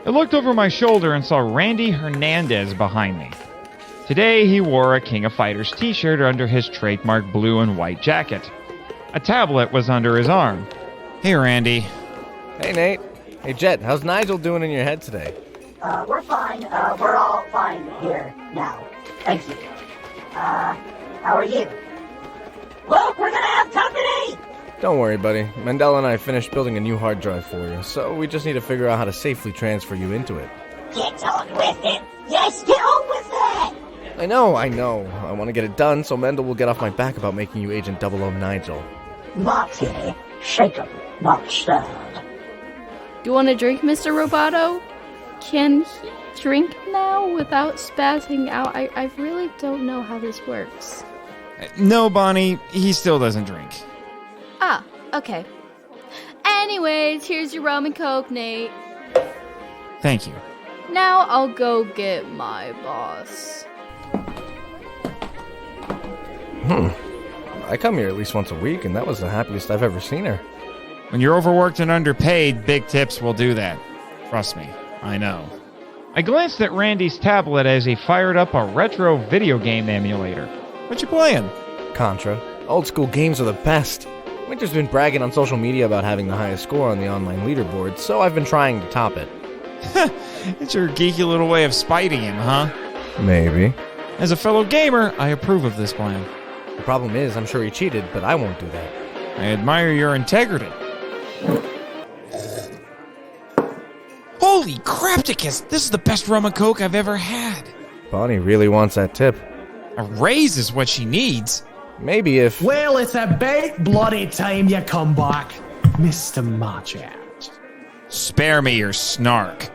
Speaker 1: I looked over my shoulder and saw Randy Hernandez behind me. Today, he wore a King of Fighters t-shirt under his trademark blue and white jacket. A tablet was under his arm. Hey, Randy.
Speaker 10: Hey, Nate. Hey, Jet, how's Nigel doing in your head today?
Speaker 9: We're fine. We're all fine here now. Thank you. How are you? Look, we're gonna have company!
Speaker 10: Don't worry, buddy. Mendel and I finished building a new hard drive for you, so we just need to figure out how to safely transfer you into it.
Speaker 9: Get on with it! Yes, get on with it!
Speaker 10: I know. I want to get it done so Mendel will get off my back about making you Agent 00 Nigel.
Speaker 9: Latte, shaken, not stirred.
Speaker 8: You want a drink, Mr. Roboto? Can he drink now without spazzing out? I really don't know how this works.
Speaker 1: No, Bonnie, he still doesn't drink.
Speaker 8: Ah, okay. Anyways, here's your rum and coke, Nate.
Speaker 1: Thank you.
Speaker 8: Now I'll go get my boss.
Speaker 10: I come here at least once a week, and that was the happiest I've ever seen her.
Speaker 1: When you're overworked and underpaid, big tips will do that. Trust me, I know. I glanced at Randy's tablet as he fired up a retro video game emulator. What you playing?
Speaker 10: Contra. Old school games are the best. Winter's been bragging on social media about having the highest score on the online leaderboard, so I've been trying to top it.
Speaker 1: It's your geeky little way of spiting him, huh?
Speaker 10: Maybe.
Speaker 1: As a fellow gamer, I approve of this plan.
Speaker 10: The problem is, I'm sure he cheated, but I won't do that.
Speaker 1: I admire your integrity. Holy crapticus! This is the best rum and coke I've ever had.
Speaker 10: Bonnie really wants that tip.
Speaker 1: A raise is what she needs.
Speaker 10: Maybe if...
Speaker 3: Well, it's about bloody time you come back, Mr. Marchand.
Speaker 1: Spare me your snark.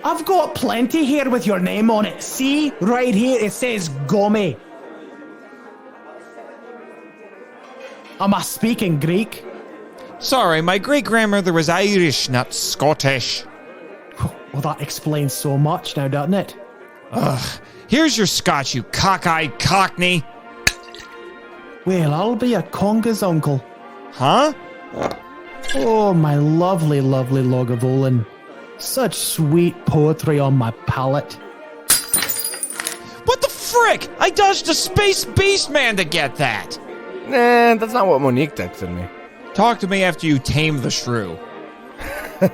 Speaker 3: I've got plenty here with your name on it. See? Right here it says Gummy. Am I speaking Greek?
Speaker 1: Sorry, my great-grandmother was Irish, not Scottish.
Speaker 3: Well, that explains so much now, doesn't it?
Speaker 1: Ugh. Here's your scotch, you cockeyed cockney.
Speaker 3: Well, I'll be a conga's uncle.
Speaker 1: Huh?
Speaker 3: Oh, my lovely, lovely Lagavulin. Such sweet poetry on my palate.
Speaker 1: What the frick? I dodged a Space Beastman to get that.
Speaker 10: Nah, that's not what Monique texted me.
Speaker 1: Talk to me after you tame the shrew.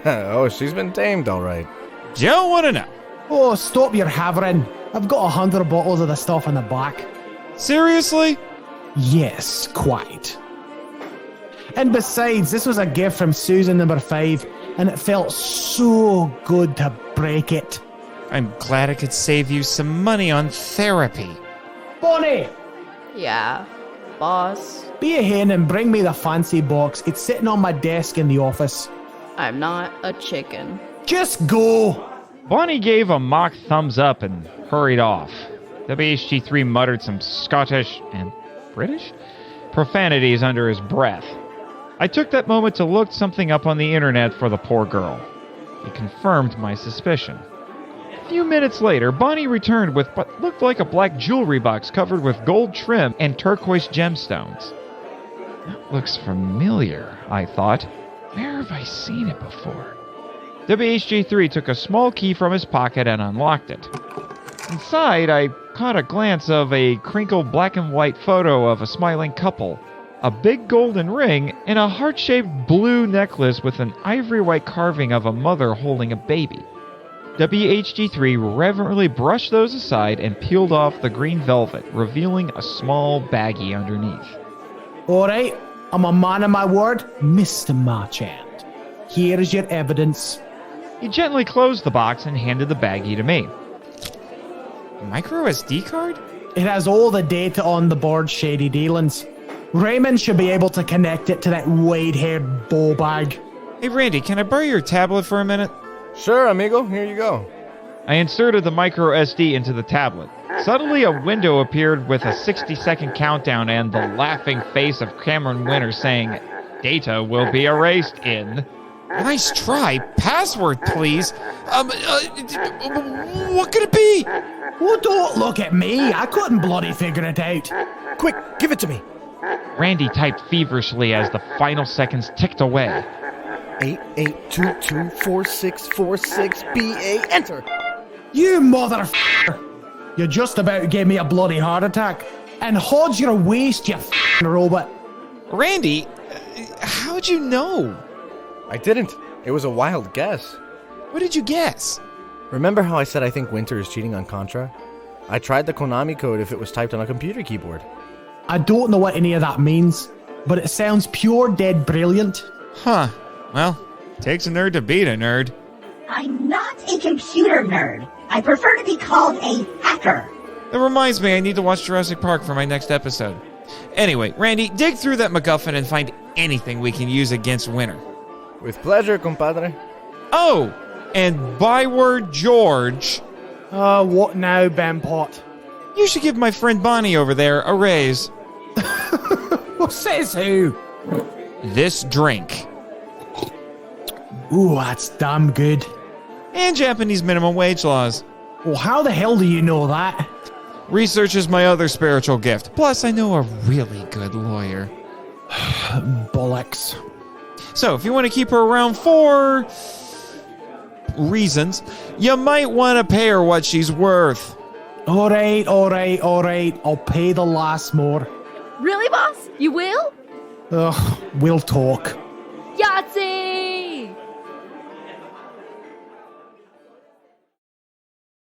Speaker 10: Oh, she's been tamed, all right.
Speaker 1: Don't want to know.
Speaker 3: Oh, stop your havering. I've got 100 bottles of the stuff in the back.
Speaker 1: Seriously?
Speaker 3: Yes, quite. And besides, this was a gift from Susan number 5, and it felt so good to break it.
Speaker 1: I'm glad I could save you some money on therapy.
Speaker 3: Bonnie!
Speaker 8: Yeah, boss.
Speaker 3: Be a hen and bring me the fancy box. It's sitting on my desk in the office.
Speaker 8: I'm not a chicken.
Speaker 3: Just go!
Speaker 1: Bonnie gave a mock thumbs up and hurried off. WHG3 muttered some Scottish and British profanities under his breath. I took that moment to look something up on the internet for the poor girl. It confirmed my suspicion. A few minutes later, Bonnie returned with what looked like a black jewelry box covered with gold trim and turquoise gemstones. That looks familiar, I thought. Where have I seen it before? WHG3 took a small key from his pocket and unlocked it. Inside, I caught a glance of a crinkled black and white photo of a smiling couple, a big golden ring, and a heart-shaped blue necklace with an ivory white carving of a mother holding a baby. WHG3 reverently brushed those aside and peeled off the green velvet, revealing a small baggie underneath.
Speaker 3: All right, I'm a man of my word, Mr. Marchand. Here is your evidence.
Speaker 1: He gently closed the box and handed the baggie to me. A micro SD card?
Speaker 3: It has all the data on the board's shady dealings. Raymond should be able to connect it to that wide-haired bow bag.
Speaker 1: Hey Randy, can I borrow your tablet for a minute?
Speaker 10: Sure, amigo, here you go.
Speaker 1: I inserted the micro SD into the tablet. Suddenly a window appeared with a 60-second countdown and the laughing face of Cameron Winter saying, "Data will be erased in..." Nice try. Password, please. What could it be?
Speaker 3: Well, don't look at me. I couldn't bloody figure it out.
Speaker 10: Quick, give it to me.
Speaker 11: Randy typed feverishly as the final seconds ticked away.
Speaker 10: 88224646BA. Enter.
Speaker 3: You motherfucker. You just about gave me a bloody heart attack. And hold your waist, you f***ing robot.
Speaker 1: Randy, how'd you know?
Speaker 10: I didn't. It was a wild guess.
Speaker 1: What did you guess?
Speaker 10: Remember how I said I think Winter is cheating on Contra? I tried the Konami code if it was typed on a computer keyboard.
Speaker 3: I don't know what any of that means, but it sounds pure dead brilliant.
Speaker 1: Huh. Well, takes a nerd to beat a nerd.
Speaker 9: I'm not a computer nerd. I prefer to be called a hacker.
Speaker 1: That reminds me, I need to watch Jurassic Park for my next episode. Anyway, Randy, dig through that MacGuffin and find anything we can use against Winter.
Speaker 10: With pleasure, compadre.
Speaker 1: Oh, and byword George.
Speaker 3: What now, Bempot?
Speaker 1: You should give my friend Bonnie over there a raise.
Speaker 3: Well, says who?
Speaker 1: This drink.
Speaker 3: Ooh, that's damn good.
Speaker 1: And Japanese minimum wage laws.
Speaker 3: Well, how the hell do you know that?
Speaker 1: Research is my other spiritual gift. Plus, I know a really good lawyer.
Speaker 3: Bollocks.
Speaker 1: So, if you want to keep her around for reasons, you might want to pay her what she's worth.
Speaker 3: All right. I'll pay the last more.
Speaker 8: Really, boss? You will?
Speaker 3: We'll talk.